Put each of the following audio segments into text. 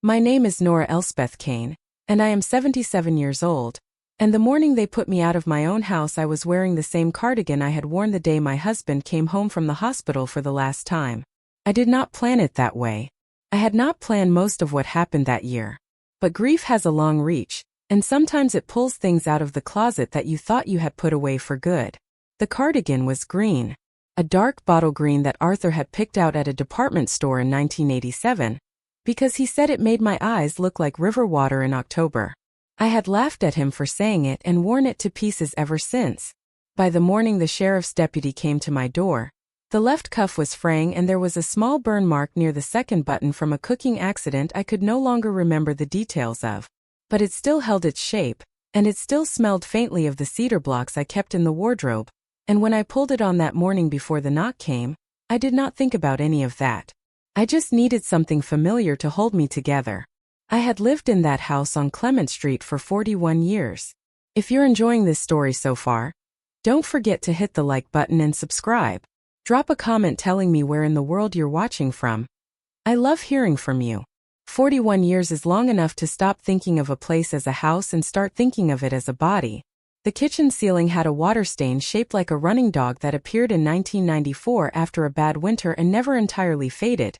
My name is Nora Elspeth Cain, and I am 77 years old, and the morning they put me out of my own house I was wearing the same cardigan I had worn the day my husband came home from the hospital for the last time. I did not plan it that way. I had not planned most of what happened that year. But grief has a long reach, and sometimes it pulls things out of the closet that you thought you had put away for good. The cardigan was green, a dark bottle green that Arthur had picked out at a department store in 1987, because he said it made my eyes look like river water in October. I had laughed at him for saying it and worn it to pieces ever since. By the morning the sheriff's deputy came to my door. The left cuff was fraying and there was a small burn mark near the second button from a cooking accident I could no longer remember the details of. But it still held its shape, and it still smelled faintly of the cedar blocks I kept in the wardrobe, and when I pulled it on that morning before the knock came, I did not think about any of that. I just needed something familiar to hold me together. I had lived in that house on Clement Street for 41 years. If you're enjoying this story so far, don't forget to hit the like button and subscribe. Drop a comment telling me where in the world you're watching from. I love hearing from you. 41 years is long enough to stop thinking of a place as a house and start thinking of it as a body. The kitchen ceiling had a water stain shaped like a running dog that appeared in 1994 after a bad winter and never entirely faded.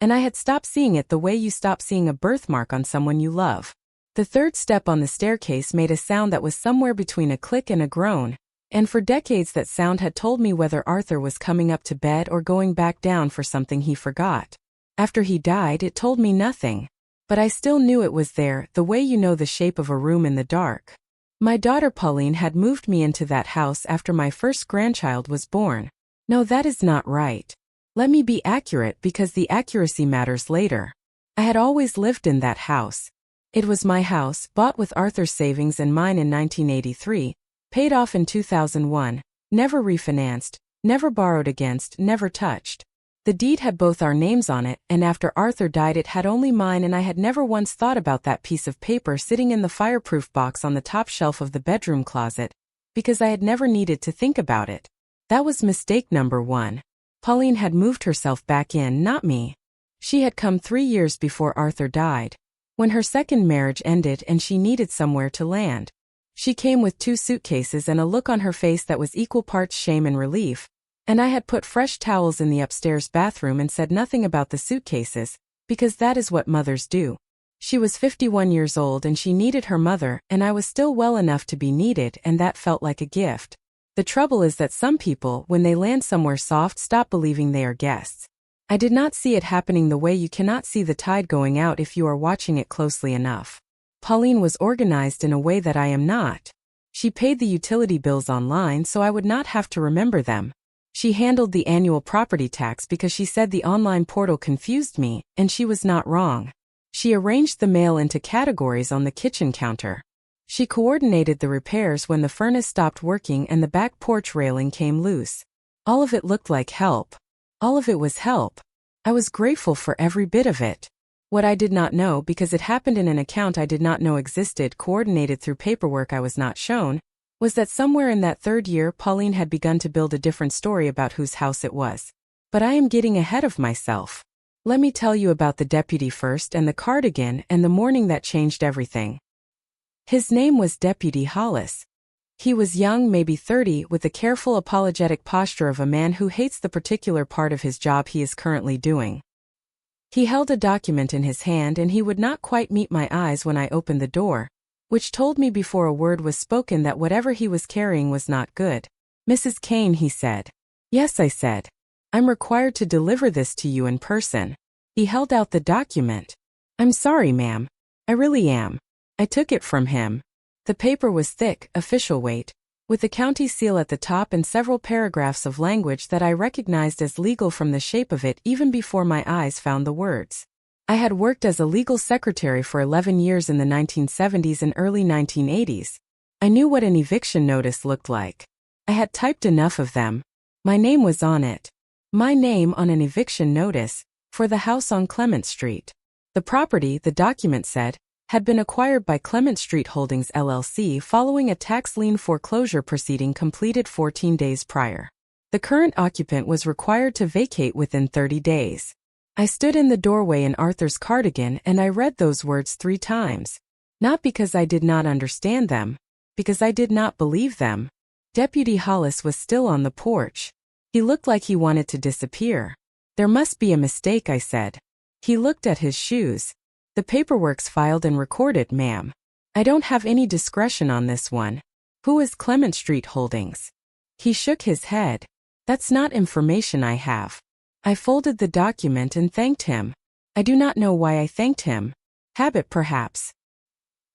And I had stopped seeing it the way you stop seeing a birthmark on someone you love. The third step on the staircase made a sound that was somewhere between a click and a groan, and for decades that sound had told me whether Arthur was coming up to bed or going back down for something he forgot. After he died, it told me nothing. But I still knew it was there, the way you know the shape of a room in the dark. My daughter Pauline had moved me into that house after my first grandchild was born. No, that is not right. Let me be accurate because the accuracy matters later. I had always lived in that house. It was my house, bought with Arthur's savings and mine in 1983, paid off in 2001, never refinanced, never borrowed against, never touched. The deed had both our names on it, and after Arthur died it had only mine, and I had never once thought about that piece of paper sitting in the fireproof box on the top shelf of the bedroom closet, because I had never needed to think about it. That was mistake number one. Pauline had moved herself back in, not me. She had come 3 years before Arthur died, when her second marriage ended and she needed somewhere to land. She came with 2 suitcases and a look on her face that was equal parts shame and relief, and I had put fresh towels in the upstairs bathroom and said nothing about the suitcases, because that is what mothers do. She was 51 years old and she needed her mother, and I was still well enough to be needed, and that felt like a gift. The trouble is that some people, when they land somewhere soft, stop believing they are guests. I did not see it happening the way you cannot see the tide going out if you are watching it closely enough. Pauline was organized in a way that I am not. She paid the utility bills online so I would not have to remember them. She handled the annual property tax because she said the online portal confused me, and she was not wrong. She arranged the mail into categories on the kitchen counter. She coordinated the repairs when the furnace stopped working and the back porch railing came loose. All of it looked like help. All of it was help. I was grateful for every bit of it. What I did not know, because it happened in an account I did not know existed, coordinated through paperwork I was not shown, was that somewhere in that 3rd year Pauline had begun to build a different story about whose house it was. But I am getting ahead of myself. Let me tell you about the deputy first, and the cardigan, and the morning that changed everything. His name was Deputy Hollis. He was young, maybe 30, with the careful apologetic posture of a man who hates the particular part of his job he is currently doing. He held a document in his hand and he would not quite meet my eyes when I opened the door, which told me before a word was spoken that whatever he was carrying was not good. "Mrs. Cain," he said. "Yes," I said. "I'm required to deliver this to you in person." He held out the document. "I'm sorry, ma'am. I really am." I took it from him. The paper was thick, official weight, with the county seal at the top and several paragraphs of language that I recognized as legal from the shape of it even before my eyes found the words. I had worked as a legal secretary for 11 years in the 1970s and early 1980s. I knew what an eviction notice looked like. I had typed enough of them. My name was on it. My name on an eviction notice, for the house on Clement Street. The property, the document said, had been acquired by Clement Street Holdings LLC following a tax lien foreclosure proceeding completed 14 days prior. The current occupant was required to vacate within 30 days. I stood in the doorway in Arthur's cardigan and I read those words 3 times. Not because I did not understand them, because I did not believe them. Deputy Hollis was still on the porch. He looked like he wanted to disappear. There must be a mistake, I said. He looked at his shoes. The paperwork's filed and recorded, ma'am. I don't have any discretion on this one. Who is Clement Street Holdings? He shook his head. That's not information I have. I folded the document and thanked him. I do not know why I thanked him. Habit, perhaps.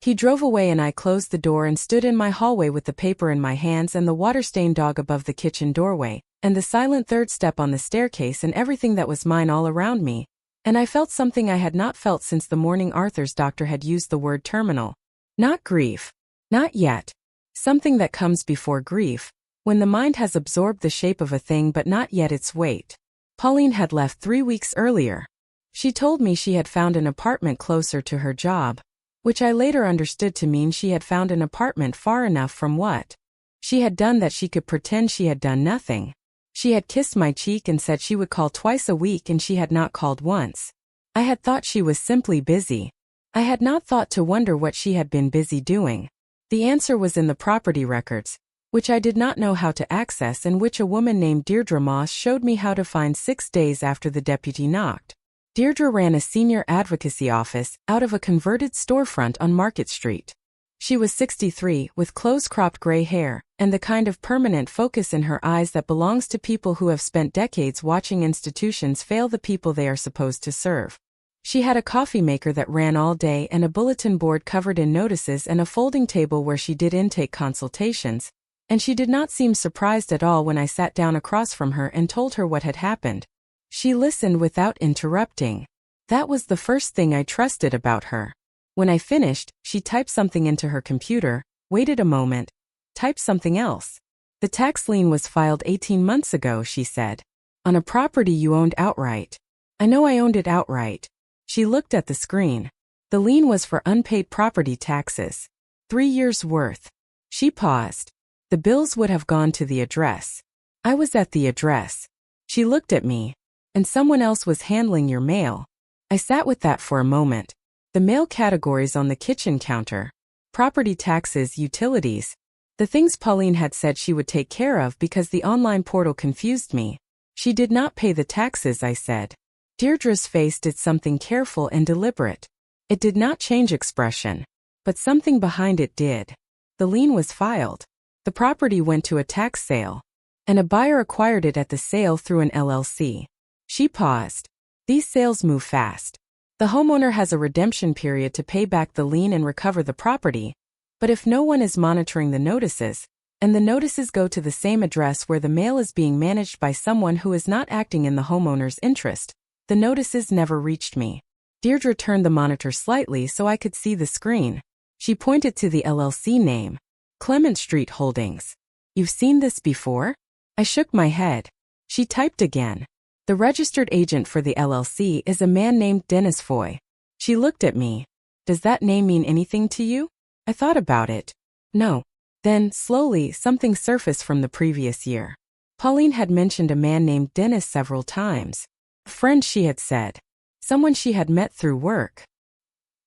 He drove away and I closed the door and stood in my hallway with the paper in my hands and the water-stained dog above the kitchen doorway, and the silent third step on the staircase and everything that was mine all around me. And I felt something I had not felt since the morning Arthur's doctor had used the word terminal. Not grief. Not yet. Something that comes before grief, when the mind has absorbed the shape of a thing but not yet its weight. Pauline had left 3 weeks earlier. She told me she had found an apartment closer to her job, which I later understood to mean she had found an apartment far enough from what she had done that she could pretend she had done nothing. She had kissed my cheek and said she would call twice a week and she had not called once. I had thought she was simply busy. I had not thought to wonder what she had been busy doing. The answer was in the property records, which I did not know how to access and which a woman named Deirdre Moss showed me how to find 6 days after the deputy knocked. Deirdre ran a senior advocacy office out of a converted storefront on Market Street. She was 63, with close-cropped gray hair, and the kind of permanent focus in her eyes that belongs to people who have spent decades watching institutions fail the people they are supposed to serve. She had a coffee maker that ran all day and a bulletin board covered in notices and a folding table where she did intake consultations, and she did not seem surprised at all when I sat down across from her and told her what had happened. She listened without interrupting. That was the first thing I trusted about her. When I finished, she typed something into her computer, waited a moment, typed something else. The tax lien was filed 18 months ago, she said. On a property you owned outright. I know I owned it outright. She looked at the screen. The lien was for unpaid property taxes. 3 years' worth. She paused. The bills would have gone to the address. I was at the address. She looked at me. And someone else was handling your mail. I sat with that for a moment. The mail categories on the kitchen counter. Property taxes, utilities. The things Pauline had said she would take care of because the online portal confused me. She did not pay the taxes, I said. Deirdre's face did something careful and deliberate. It did not change expression. But something behind it did. The lien was filed. The property went to a tax sale. And a buyer acquired it at the sale through an LLC. She paused. These sales move fast. The homeowner has a redemption period to pay back the lien and recover the property, but if no one is monitoring the notices, and the notices go to the same address where the mail is being managed by someone who is not acting in the homeowner's interest, the notices never reached me. Deirdre turned the monitor slightly so I could see the screen. She pointed to the LLC name. Clement Street Holdings. You've seen this before? I shook my head. She typed again. The registered agent for the LLC is a man named Dennis Foy. She looked at me. Does that name mean anything to you? I thought about it. No. Then, slowly, something surfaced from the previous year. Pauline had mentioned a man named Dennis several times. A friend, she had said. Someone she had met through work.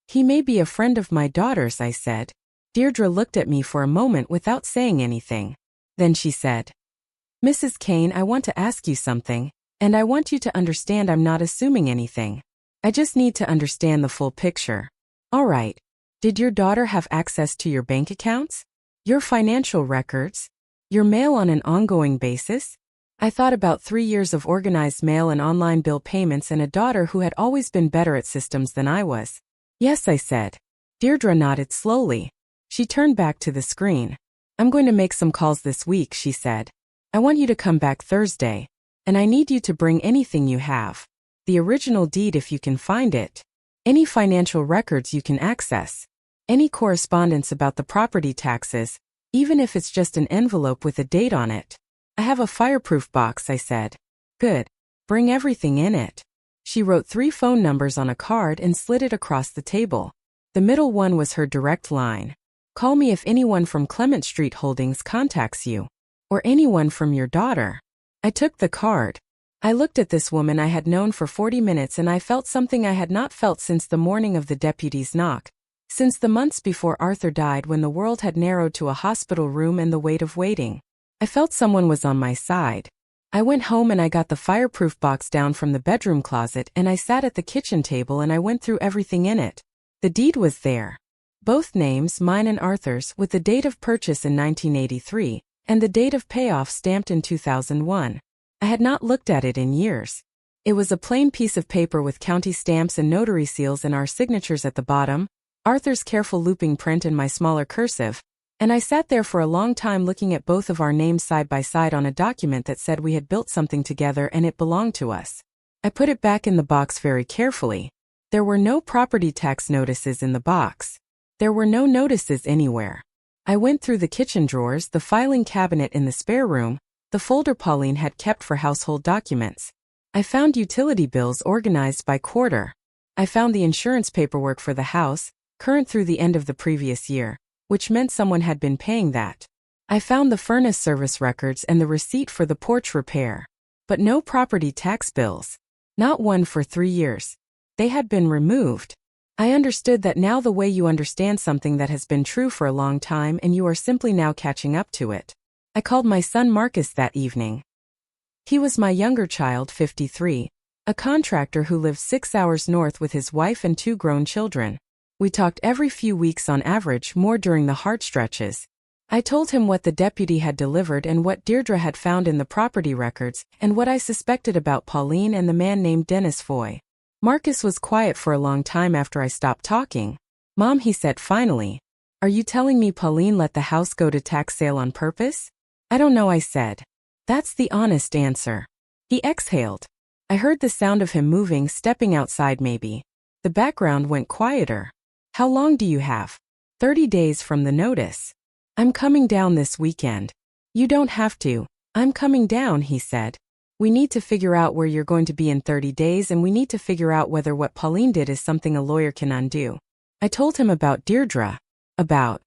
He may be a friend of my daughter's, I said. Deirdre looked at me for a moment without saying anything. Then she said, Mrs. Cain, I want to ask you something. And I want you to understand I'm not assuming anything. I just need to understand the full picture. All right. Did your daughter have access to your bank accounts? Your financial records? Your mail on an ongoing basis? I thought about 3 years of organized mail and online bill payments and a daughter who had always been better at systems than I was. Yes, I said. Deirdre nodded slowly. She turned back to the screen. I'm going to make some calls this week, she said. I want you to come back Thursday. And I need you to bring anything you have. The original deed if you can find it. Any financial records you can access. Any correspondence about the property taxes, even if it's just an envelope with a date on it. I have a fireproof box, I said. Good. Bring everything in it. She wrote 3 phone numbers on a card and slid it across the table. The middle one was her direct line. Call me if anyone from Clement Street Holdings contacts you. Or anyone from your daughter. I took the card. I looked at this woman I had known for 40 minutes and I felt something I had not felt since the morning of the deputy's knock, since the months before Arthur died when the world had narrowed to a hospital room and the weight of waiting. I felt someone was on my side. I went home and I got the fireproof box down from the bedroom closet and I sat at the kitchen table and I went through everything in it. The deed was there. Both names, mine and Arthur's, with the date of purchase in 1983, and the date of payoff stamped in 2001. I had not looked at it in years. It was a plain piece of paper with county stamps and notary seals and our signatures at the bottom, Arthur's careful looping print in my smaller cursive, and I sat there for a long time looking at both of our names side by side on a document that said we had built something together and it belonged to us. I put it back in the box very carefully. There were no property tax notices in the box. There were no notices anywhere. I went through the kitchen drawers, the filing cabinet in the spare room, the folder Pauline had kept for household documents. I found utility bills organized by quarter. I found the insurance paperwork for the house, current through the end of the previous year, which meant someone had been paying that. I found the furnace service records and the receipt for the porch repair. But no property tax bills. Not one for 3 years. They had been removed. I understood that now, the way you understand something that has been true for a long time and you are simply now catching up to it. I called my son Marcus that evening. He was my younger child, 53, a contractor who lived 6 hours north with his wife and 2 grown children. We talked every few weeks on average, more during the hard stretches. I told him what the deputy had delivered and what Deirdre had found in the property records, and what I suspected about Pauline and the man named Dennis Foy. Marcus was quiet for a long time after I stopped talking. "Mom," he said finally, "are you telling me Pauline let the house go to tax sale on purpose?" "I don't know," I said. "That's the honest answer." He exhaled. I heard the sound of him moving, stepping outside maybe. The background went quieter. "How long do you have?" 30 days from the notice. "I'm coming down this weekend." "You don't have to. I'm coming down," he said. "We need to figure out where you're going to be in 30 days and we need to figure out whether what Pauline did is something a lawyer can undo." I told him about Deirdre. About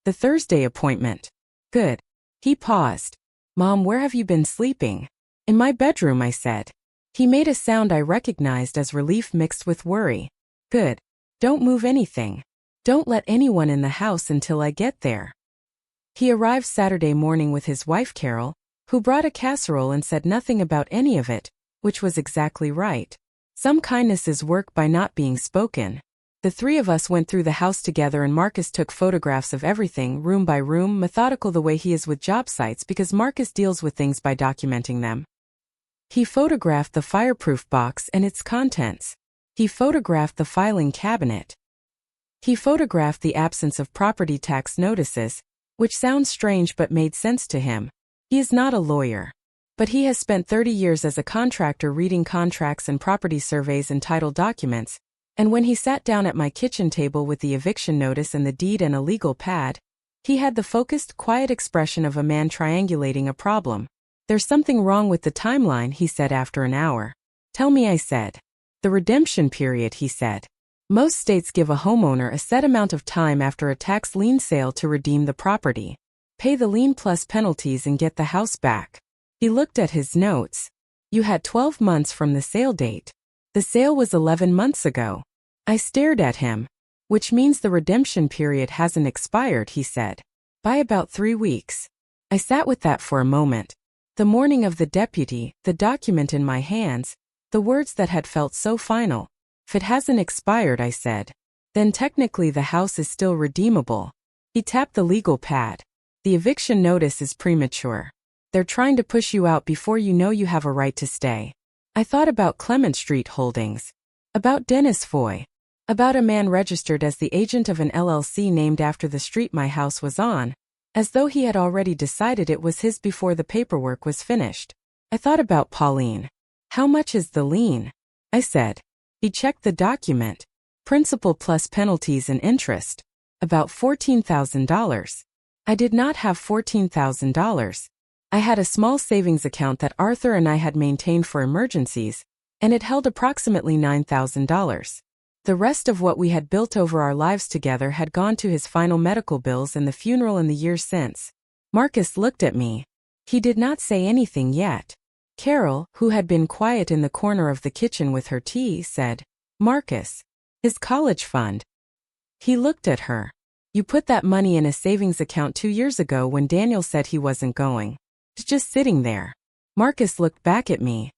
the Thursday appointment. "Good." He paused. "Mom, where have you been sleeping?" "In my bedroom," I said. He made a sound I recognized as relief mixed with worry. "Good. Don't move anything. Don't let anyone in the house until I get there." He arrived Saturday morning with his wife Carol, who brought a casserole and said nothing about any of it, which was exactly right. Some kindnesses work by not being spoken. The 3 of us went through the house together and Marcus took photographs of everything, room by room, methodical the way he is with job sites because Marcus deals with things by documenting them. He photographed the fireproof box and its contents. He photographed the filing cabinet. He photographed the absence of property tax notices, which sounds strange but made sense to him. He is not a lawyer. But he has spent 30 years as a contractor reading contracts and property surveys and title documents, and when he sat down at my kitchen table with the eviction notice and the deed and a legal pad, he had the focused, quiet expression of a man triangulating a problem. "There's something wrong with the timeline," he said after an hour. "Tell me," I said. "The redemption period," he said. "Most states give a homeowner a set amount of time after a tax lien sale to redeem the property. Pay the lien plus penalties and get the house back." He looked at his notes. "You had 12 months from the sale date. The sale was 11 months ago." I stared at him. "Which means the redemption period hasn't expired," he said. "By about 3 weeks." I sat with that for a moment. The morning of the deputy, the document in my hands, the words that had felt so final. "If it hasn't expired," I said, "then technically the house is still redeemable." He tapped the legal pad. "The eviction notice is premature. They're trying to push you out before you know you have a right to stay." I thought about Clement Street holdings. About Dennis Foy. About a man registered as the agent of an LLC named after the street my house was on, as though he had already decided it was his before the paperwork was finished. I thought about Pauline. "How much is the lien?" I said. He checked the document. "Principal plus penalties and interest. About $14,000. I did not have $14,000. I had a small savings account that Arthur and I had maintained for emergencies, and it held approximately $9,000. The rest of what we had built over our lives together had gone to his final medical bills and the funeral in the years since. Marcus looked at me. He did not say anything yet. Carol, who had been quiet in the corner of the kitchen with her tea, said, "Marcus. His college fund." He looked at her. "You put that money in a savings account 2 years ago when Daniel said he wasn't going. It's just sitting there." Marcus looked back at me.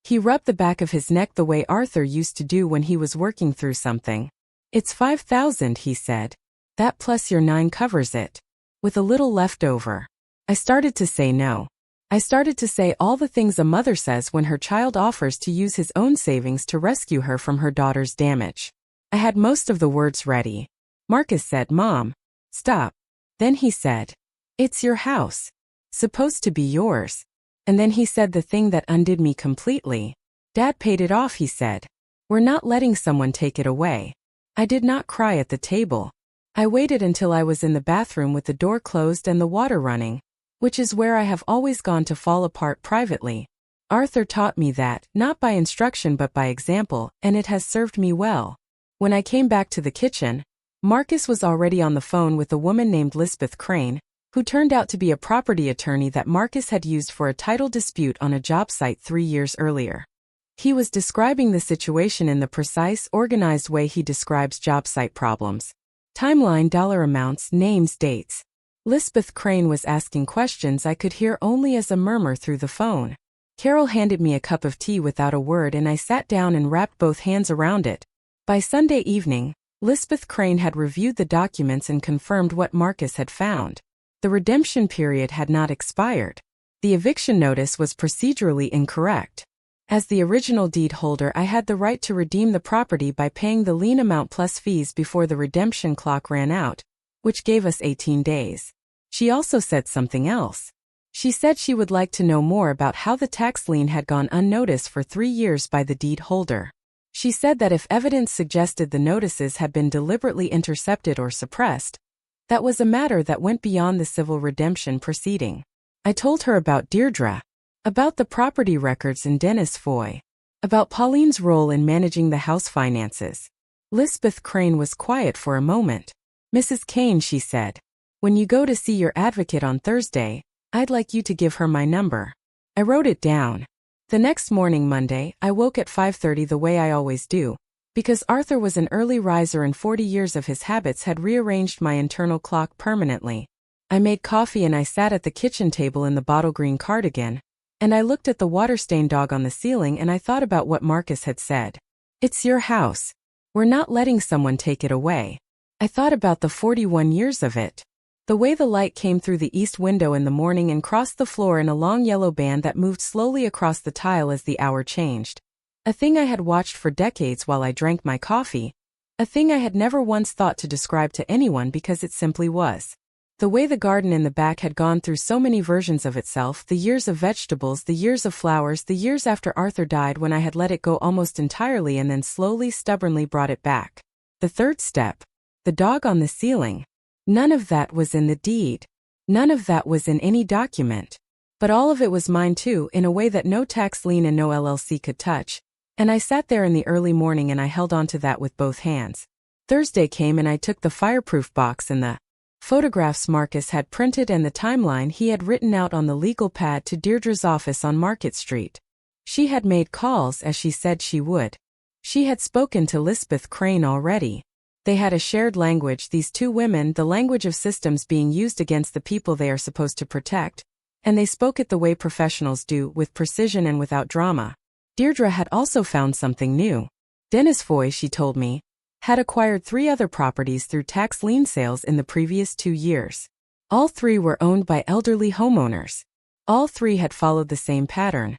He rubbed the back of his neck the way Arthur used to do when he was working through something. "It's 5,000, he said. "That plus your 9 covers it. With a little left over." I started to say no. I started to say all the things a mother says when her child offers to use his own savings to rescue her from her daughter's damage. I had most of the words ready. Marcus said, "Mom, stop." Then he said, "It's your house. Supposed to be yours." And then he said the thing that undid me completely. "Dad paid it off," he said. "We're not letting someone take it away." I did not cry at the table. I waited until I was in the bathroom with the door closed and the water running, which is where I have always gone to fall apart privately. Arthur taught me that, not by instruction but by example, and it has served me well. When I came back to the kitchen, Marcus was already on the phone with a woman named Elspeth Cain, who turned out to be a property attorney that Marcus had used for a title dispute on a job site 3 years earlier. He was describing the situation in the precise, organized way he describes job site problems. Timeline, dollar amounts, names, dates. Elspeth Cain was asking questions I could hear only as a murmur through the phone. Carol handed me a cup of tea without a word and I sat down and wrapped both hands around it. By Sunday evening, Elspeth Cain had reviewed the documents and confirmed what Marcus had found. The redemption period had not expired. The eviction notice was procedurally incorrect. As the original deed holder, I had the right to redeem the property by paying the lien amount plus fees before the redemption clock ran out, which gave us 18 days. She also said something else. She said she would like to know more about how the tax lien had gone unnoticed for 3 years by the deed holder. She said that if evidence suggested the notices had been deliberately intercepted or suppressed, that was a matter that went beyond the civil redemption proceeding. I told her about Deirdre, about the property records in Dennis Foy, about Pauline's role in managing the house finances. Elspeth Cain was quiet for a moment. "Mrs. Cain," she said, "when you go to see your advocate on Thursday, I'd like you to give her my number." I wrote it down. The next morning, Monday, I woke at 5:30 the way I always do, because Arthur was an early riser and 40 years of his habits had rearranged my internal clock permanently. I made coffee and I sat at the kitchen table in the bottle green cardigan, and I looked at the water-stained dog on the ceiling and I thought about what Marcus had said. "It's your house. We're not letting someone take it away." I thought about the 41 years of it. The way the light came through the east window in the morning and crossed the floor in a long yellow band that moved slowly across the tile as the hour changed. A thing I had watched for decades while I drank my coffee. A thing I had never once thought to describe to anyone because it simply was. The way the garden in the back had gone through so many versions of itself, the years of vegetables, the years of flowers, the years after Arthur died when I had let it go almost entirely and then slowly, stubbornly brought it back. The third step. The dog on the ceiling. None of that was in the deed. None of that was in any document. But all of it was mine too, in a way that no tax lien and no LLC could touch. And I sat there in the early morning and I held on to that with both hands. Thursday came and I took the fireproof box and the photographs Marcus had printed and the timeline he had written out on the legal pad to Deirdre's office on Market Street. She had made calls as she said she would. She had spoken to Elspeth Cain already. They had a shared language, these two women, the language of systems being used against the people they are supposed to protect, and they spoke it the way professionals do, with precision and without drama. Deirdre had also found something new. Dennis Foy, she told me, had acquired 3 other properties through tax lien sales in the previous 2 years. All 3 were owned by elderly homeowners. All 3 had followed the same pattern.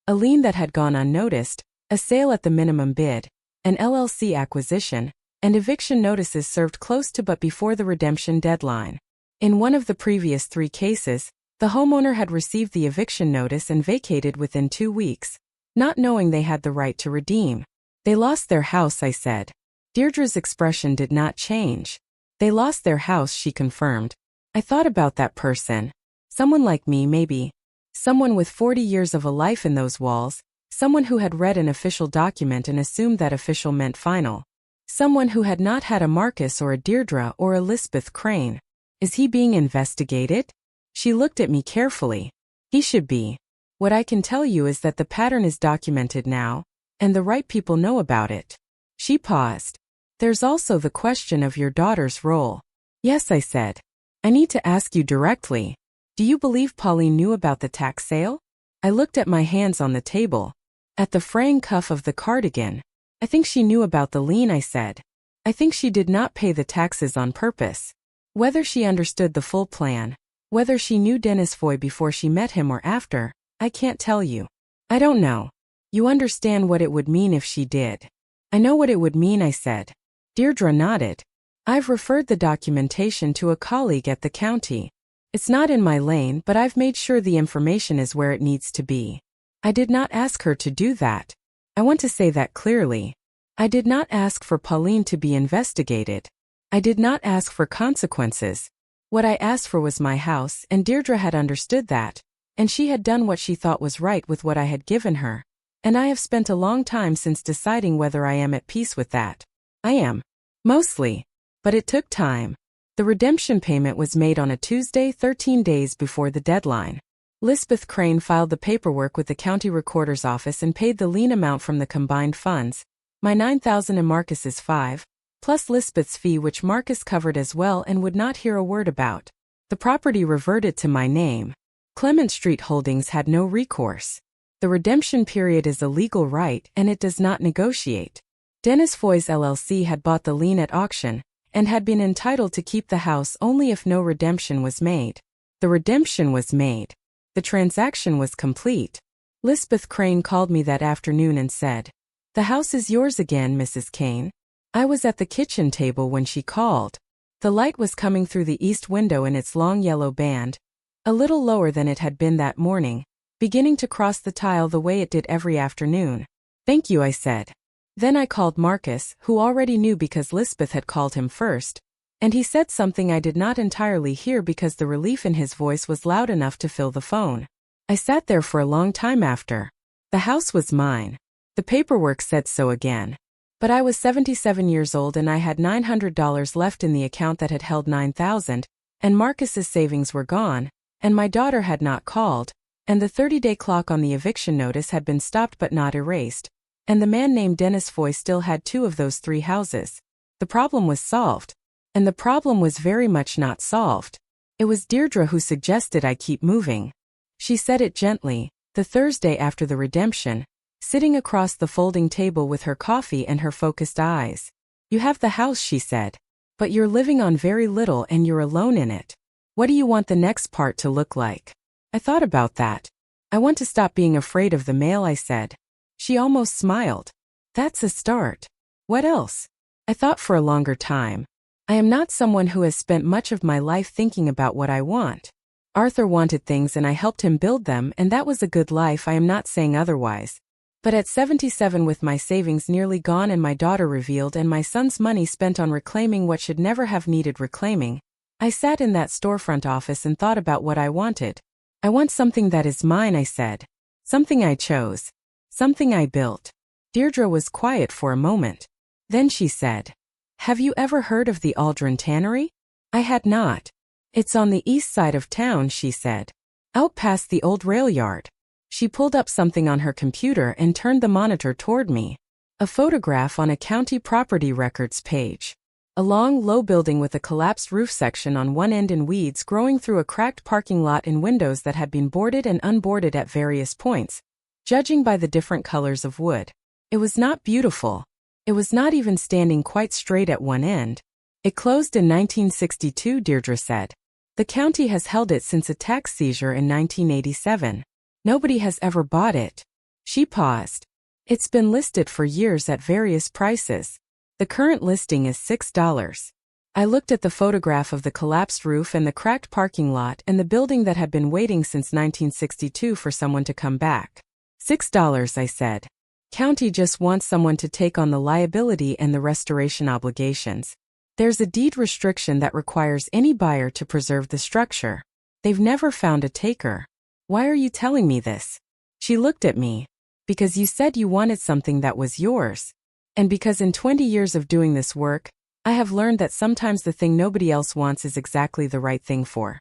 A lien that had gone unnoticed, a sale at the minimum bid, an LLC acquisition, and eviction notices served close to but before the redemption deadline. In one of the previous 3 cases, the homeowner had received the eviction notice and vacated within 2 weeks, not knowing they had the right to redeem. "They lost their house," I said. Deirdre's expression did not change. "They lost their house," she confirmed. I thought about that person. Someone like me, maybe. Someone with 40 years of a life in those walls. Someone who had read an official document and assumed that official meant final. Someone who had not had a Marcus or a Deirdre or a Elspeth Cain. Is he being investigated? She looked at me carefully. He should be. What I can tell you is that the pattern is documented now, and the right people know about it. She paused. There's also the question of your daughter's role. Yes, I said. I need to ask you directly. Do you believe Pauline knew about the tax sale? I looked at my hands on the table, at the fraying cuff of the cardigan. I think she knew about the lien, I said. I think she did not pay the taxes on purpose. Whether she understood the full plan, whether she knew Dennis Foy before she met him or after, I can't tell you. I don't know. You understand what it would mean if she did. I know what it would mean, I said. Deirdre nodded. I've referred the documentation to a colleague at the county. It's not in my lane, but I've made sure the information is where it needs to be. I did not ask her to do that. I want to say that clearly. I did not ask for Pauline to be investigated. I did not ask for consequences. What I asked for was my house, and Deirdre had understood that, and she had done what she thought was right with what I had given her. And I have spent a long time since deciding whether I am at peace with that. I am. Mostly. But it took time. The redemption payment was made on a Tuesday 13 days before the deadline. Elspeth Cain filed the paperwork with the county recorder's office and paid the lien amount from the combined funds, my $9,000 and Marcus's $5,000, plus Elspeth's fee which Marcus covered as well and would not hear a word about. The property reverted to my name. Clement Street Holdings had no recourse. The redemption period is a legal right and it does not negotiate. Dennis Foy's LLC had bought the lien at auction and had been entitled to keep the house only if no redemption was made. The redemption was made. The transaction was complete. Elspeth Cain called me that afternoon and said, "The house is yours again, Mrs. Cain." I was at the kitchen table when she called. The light was coming through the east window in its long yellow band, a little lower than it had been that morning, beginning to cross the tile the way it did every afternoon. "Thank you," I said. Then I called Marcus, who already knew because Elspeth had called him first, and he said something I did not entirely hear because the relief in his voice was loud enough to fill the phone. I sat there for a long time after. The house was mine. The paperwork said so again. But I was 77 years old and I had $900 left in the account that had held $9,000, and Marcus's savings were gone, and my daughter had not called, and the 30-day clock on the eviction notice had been stopped but not erased, and the man named Dennis Foy still had 2 of those 3 houses. The problem was solved. And the problem was very much not solved. It was Deirdre who suggested I keep moving. She said it gently, the Thursday after the redemption, sitting across the folding table with her coffee and her focused eyes. "You have the house," she said, "but you're living on very little and you're alone in it. What do you want the next part to look like?" I thought about that. "I want to stop being afraid of the mail," I said. She almost smiled. "That's a start. What else?" I thought for a longer time. I am not someone who has spent much of my life thinking about what I want. Arthur wanted things and I helped him build them, and that was a good life, I am not saying otherwise. But at 77, with my savings nearly gone and my daughter revealed and my son's money spent on reclaiming what should never have needed reclaiming, I sat in that storefront office and thought about what I wanted. "I want something that is mine," I said. "Something I chose. Something I built." Deirdre was quiet for a moment. Then she said, "Have you ever heard of the Aldren Tannery?" I had not. "It's on the east side of town," she said. "Out past the old rail yard." She pulled up something on her computer and turned the monitor toward me. A photograph on a county property records page. A long, low building with a collapsed roof section on one end and weeds growing through a cracked parking lot in windows that had been boarded and unboarded at various points, judging by the different colors of wood. It was not beautiful. It was not even standing quite straight at one end. "It closed in 1962, Deirdre said. "The county has held it since a tax seizure in 1987. Nobody has ever bought it." She paused. "It's been listed for years at various prices. The current listing is $6. I looked at the photograph of the collapsed roof and the cracked parking lot and the building that had been waiting since 1962 for someone to come back. $6, I said. "County just wants someone to take on the liability and the restoration obligations. There's a deed restriction that requires any buyer to preserve the structure. They've never found a taker." "Why are you telling me this?" She looked at me. "Because you said you wanted something that was yours. And because in 20 years of doing this work, I have learned that sometimes the thing nobody else wants is exactly the right thing for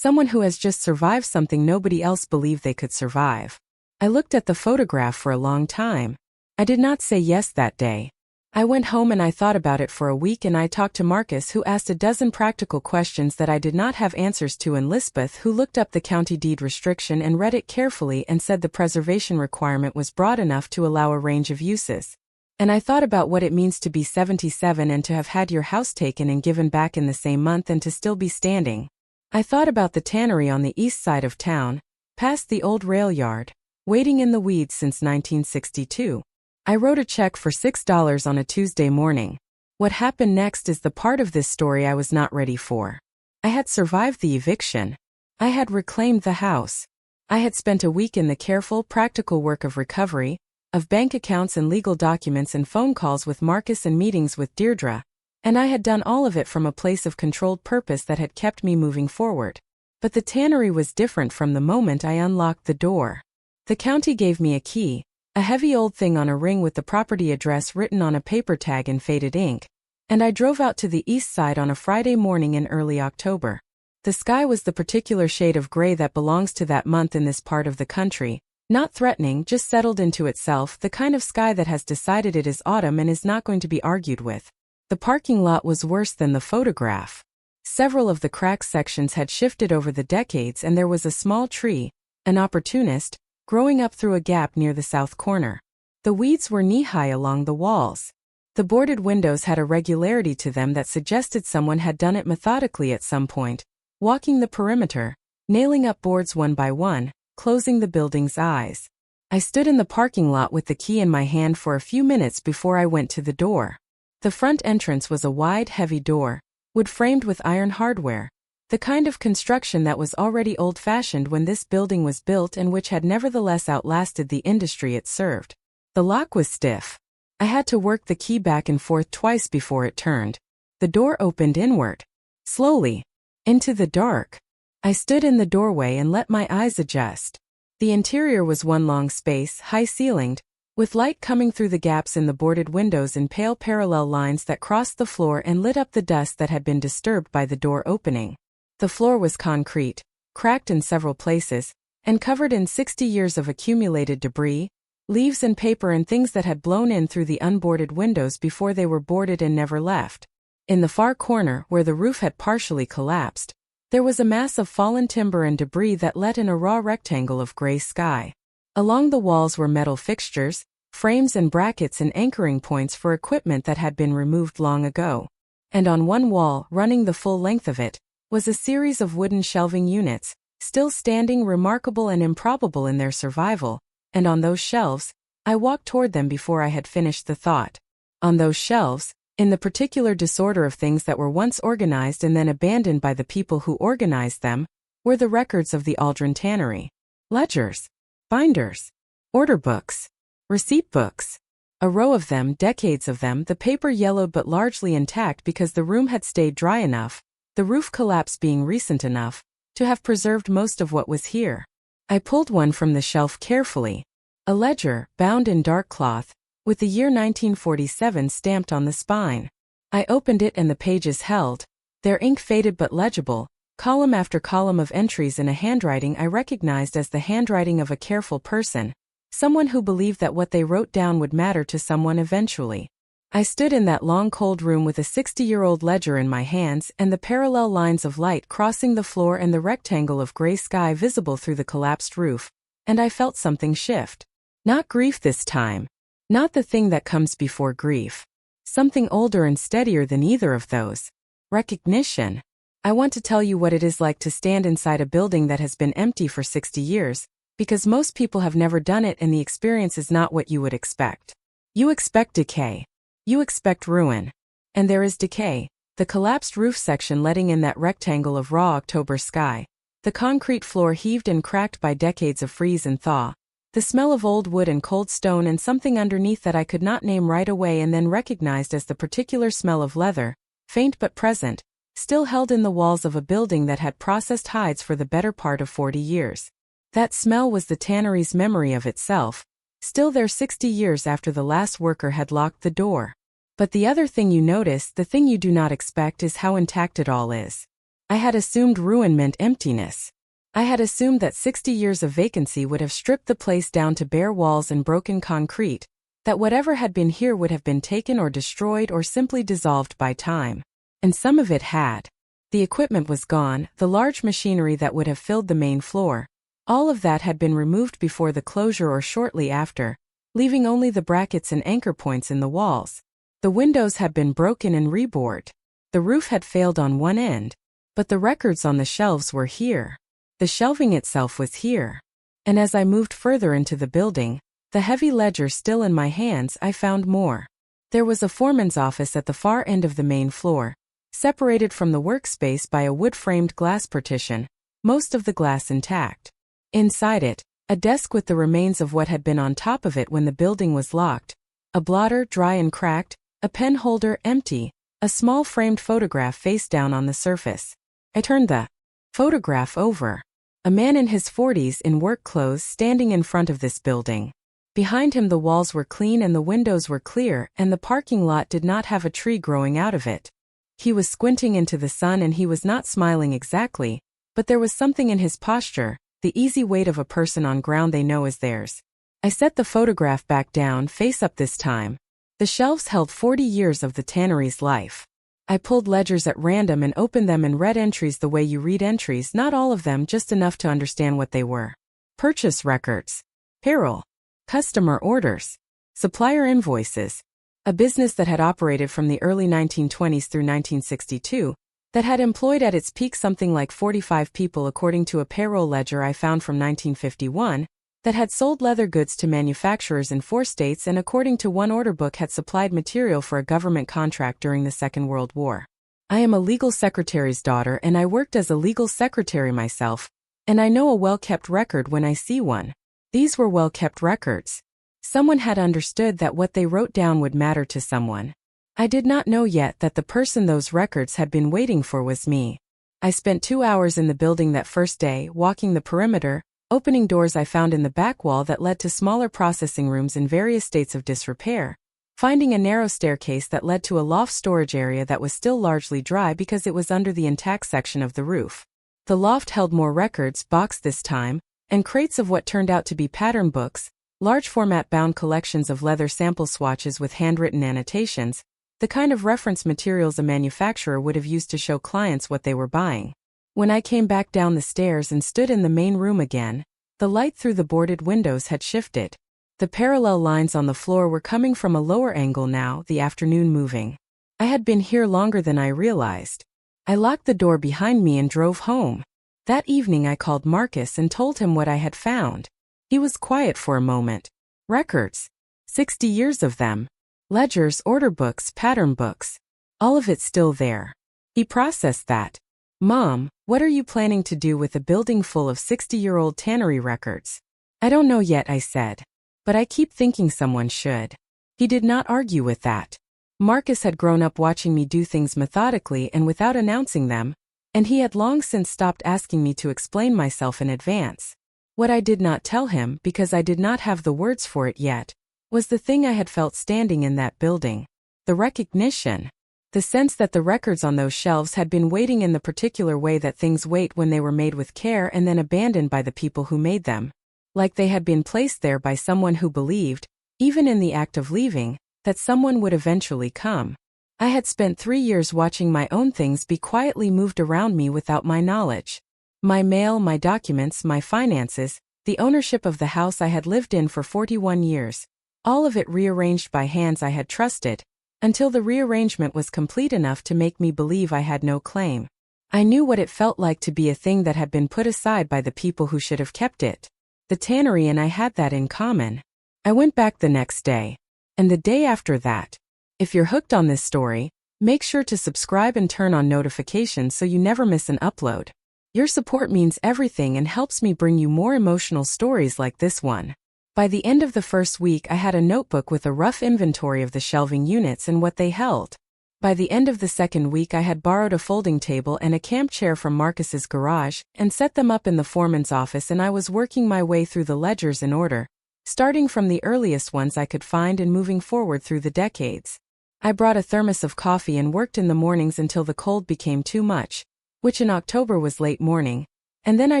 Someone who has just survived something nobody else believed they could survive. I looked at the photograph for a long time. I did not say yes that day. I went home and I thought about it for a week, and I talked to Marcus, who asked a dozen practical questions that I did not have answers to, and Lisbeth, who looked up the county deed restriction and read it carefully and said the preservation requirement was broad enough to allow a range of uses. And I thought about what it means to be 77 and to have had your house taken and given back in the same month and to still be standing. I thought about the tannery on the east side of town, past the old rail yard, waiting in the weeds since 1962. I wrote a check for $6 on a Tuesday morning. What happened next is the part of this story I was not ready for. I had survived the eviction. I had reclaimed the house. I had spent a week in the careful, practical work of recovery, of bank accounts and legal documents and phone calls with Marcus and meetings with Deirdre, and I had done all of it from a place of controlled purpose that had kept me moving forward. But the tannery was different from the moment I unlocked the door. The county gave me a key, a heavy old thing on a ring with the property address written on a paper tag in faded ink, and I drove out to the east side on a Friday morning in early October. The sky was the particular shade of gray that belongs to that month in this part of the country, not threatening, just settled into itself, the kind of sky that has decided it is autumn and is not going to be argued with. The parking lot was worse than the photograph. Several of the crack sections had shifted over the decades, and there was a small tree, an opportunist, growing up through a gap near the south corner. The weeds were knee-high along the walls. The boarded windows had a regularity to them that suggested someone had done it methodically at some point, walking the perimeter, nailing up boards one by one, closing the building's eyes. I stood in the parking lot with the key in my hand for a few minutes before I went to the door. The front entrance was a wide, heavy door, wood-framed with iron hardware, the kind of construction that was already old-fashioned when this building was built and which had nevertheless outlasted the industry it served. The lock was stiff. I had to work the key back and forth twice before it turned. The door opened inward. Slowly. Into the dark. I stood in the doorway and let my eyes adjust. The interior was one long space, high-ceilinged, with light coming through the gaps in the boarded windows in pale parallel lines that crossed the floor and lit up the dust that had been disturbed by the door opening. The floor was concrete, cracked in several places, and covered in 60 years of accumulated debris, leaves and paper and things that had blown in through the unboarded windows before they were boarded and never left. In the far corner, where the roof had partially collapsed, there was a mass of fallen timber and debris that let in a raw rectangle of gray sky. Along the walls were metal fixtures, frames and brackets and anchoring points for equipment that had been removed long ago. And on one wall, running the full length of it, was a series of wooden shelving units, still standing, remarkable and improbable in their survival, and on those shelves, I walked toward them before I had finished the thought. On those shelves, in the particular disorder of things that were once organized and then abandoned by the people who organized them, were the records of the Aldren tannery. Ledgers, binders, order books, receipt books. A row of them, decades of them, the paper yellowed but largely intact because the room had stayed dry enough, the roof collapse being recent enough, to have preserved most of what was here. I pulled one from the shelf carefully. A ledger, bound in dark cloth, with the year 1947 stamped on the spine. I opened it and the pages held, their ink faded but legible, column after column of entries in a handwriting I recognized as the handwriting of a careful person, someone who believed that what they wrote down would matter to someone eventually. I stood in that long cold room with a 60-year-old ledger in my hands and the parallel lines of light crossing the floor and the rectangle of gray sky visible through the collapsed roof, and I felt something shift. Not grief this time. Not the thing that comes before grief. Something older and steadier than either of those. Recognition. I want to tell you what it is like to stand inside a building that has been empty for 60 years, because most people have never done it and the experience is not what you would expect. You expect decay. You expect ruin. And there is decay, the collapsed roof section letting in that rectangle of raw October sky, the concrete floor heaved and cracked by decades of freeze and thaw, the smell of old wood and cold stone and something underneath that I could not name right away and then recognized as the particular smell of leather, faint but present, still held in the walls of a building that had processed hides for the better part of 40 years. That smell was the tannery's memory of itself, still there 60 years after the last worker had locked the door. But the other thing you notice, the thing you do not expect, is how intact it all is. I had assumed ruin meant emptiness. I had assumed that 60 years of vacancy would have stripped the place down to bare walls and broken concrete, that whatever had been here would have been taken or destroyed or simply dissolved by time. And some of it had. The equipment was gone, the large machinery that would have filled the main floor. All of that had been removed before the closure or shortly after, leaving only the brackets and anchor points in the walls. The windows had been broken and rebored. The roof had failed on one end, but the records on the shelves were here. The shelving itself was here. And as I moved further into the building, the heavy ledger still in my hands, I found more. There was a foreman's office at the far end of the main floor, separated from the workspace by a wood-framed glass partition, most of the glass intact. Inside it, a desk with the remains of what had been on top of it when the building was locked, a blotter dry and cracked, a pen holder empty, a small framed photograph face down on the surface. I turned the photograph over. A man in his 40s in work clothes standing in front of this building. Behind him the walls were clean and the windows were clear and the parking lot did not have a tree growing out of it. He was squinting into the sun and he was not smiling exactly, but there was something in his posture, the easy weight of a person on ground they know is theirs. I set the photograph back down, face up this time. The shelves held 40 years of the Tannery's life. I pulled ledgers at random and opened them and read entries the way you read entries, not all of them, just enough to understand what they were. Purchase records. Payroll. Customer orders. Supplier invoices. A business that had operated from the early 1920s through 1962, that had employed at its peak something like 45 people according to a payroll ledger I found from 1951, that had sold leather goods to manufacturers in 4 states and according to one order book had supplied material for a government contract during the Second World War. I am a legal secretary's daughter and I worked as a legal secretary myself, and I know a well-kept record when I see one. These were well-kept records. Someone had understood that what they wrote down would matter to someone. I did not know yet that the person those records had been waiting for was me. I spent 2 hours in the building that first day, walking the perimeter, opening doors I found in the back wall that led to smaller processing rooms in various states of disrepair, finding a narrow staircase that led to a loft storage area that was still largely dry because it was under the intact section of the roof. The loft held more records, boxed this time, and crates of what turned out to be pattern books, large format bound collections of leather sample swatches with handwritten annotations, the kind of reference materials a manufacturer would have used to show clients what they were buying. When I came back down the stairs and stood in the main room again, the light through the boarded windows had shifted. The parallel lines on the floor were coming from a lower angle now, the afternoon moving. I had been here longer than I realized. I locked the door behind me and drove home. That evening I called Marcus and told him what I had found. He was quiet for a moment. Records. 60 years of them. Ledgers, order books, pattern books. All of it still there. He processed that. Mom, what are you planning to do with a building full of 60-year-old Tannery records? I don't know yet, I said. But I keep thinking someone should. He did not argue with that. Marcus had grown up watching me do things methodically and without announcing them, and he had long since stopped asking me to explain myself in advance. What I did not tell him, because I did not have the words for it yet, was the thing I had felt standing in that building. The recognition. The sense that the records on those shelves had been waiting in the particular way that things wait when they were made with care and then abandoned by the people who made them. Like they had been placed there by someone who believed, even in the act of leaving, that someone would eventually come. I had spent 3 years watching my own things be quietly moved around me without my knowledge. My mail, my documents, my finances, the ownership of the house I had lived in for 41 years, all of it rearranged by hands I had trusted, until the rearrangement was complete enough to make me believe I had no claim. I knew what it felt like to be a thing that had been put aside by the people who should have kept it. The Tannery and I had that in common. I went back the next day. And the day after that. If you're hooked on this story, make sure to subscribe and turn on notifications so you never miss an upload. Your support means everything and helps me bring you more emotional stories like this one. By the end of the first week I had a notebook with a rough inventory of the shelving units and what they held. By the end of the second week I had borrowed a folding table and a camp chair from Marcus's garage and set them up in the foreman's office, and I was working my way through the ledgers in order, starting from the earliest ones I could find and moving forward through the decades. I brought a thermos of coffee and worked in the mornings until the cold became too much, which in October was late morning, and then I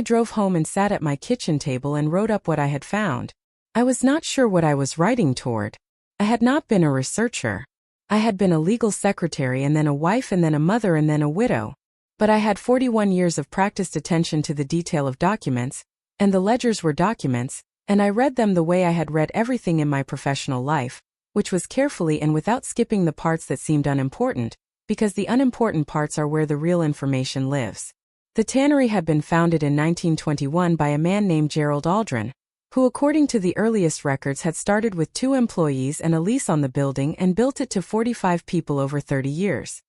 drove home and sat at my kitchen table and wrote up what I had found. I was not sure what I was writing toward. I had not been a researcher. I had been a legal secretary and then a wife and then a mother and then a widow. But I had 41 years of practiced attention to the detail of documents, and the ledgers were documents, and I read them the way I had read everything in my professional life, which was carefully and without skipping the parts that seemed unimportant, because the unimportant parts are where the real information lives. The tannery had been founded in 1921 by a man named Gerald Aldren, who according to the earliest records had started with 2 employees and a lease on the building and built it to 45 people over 30 years.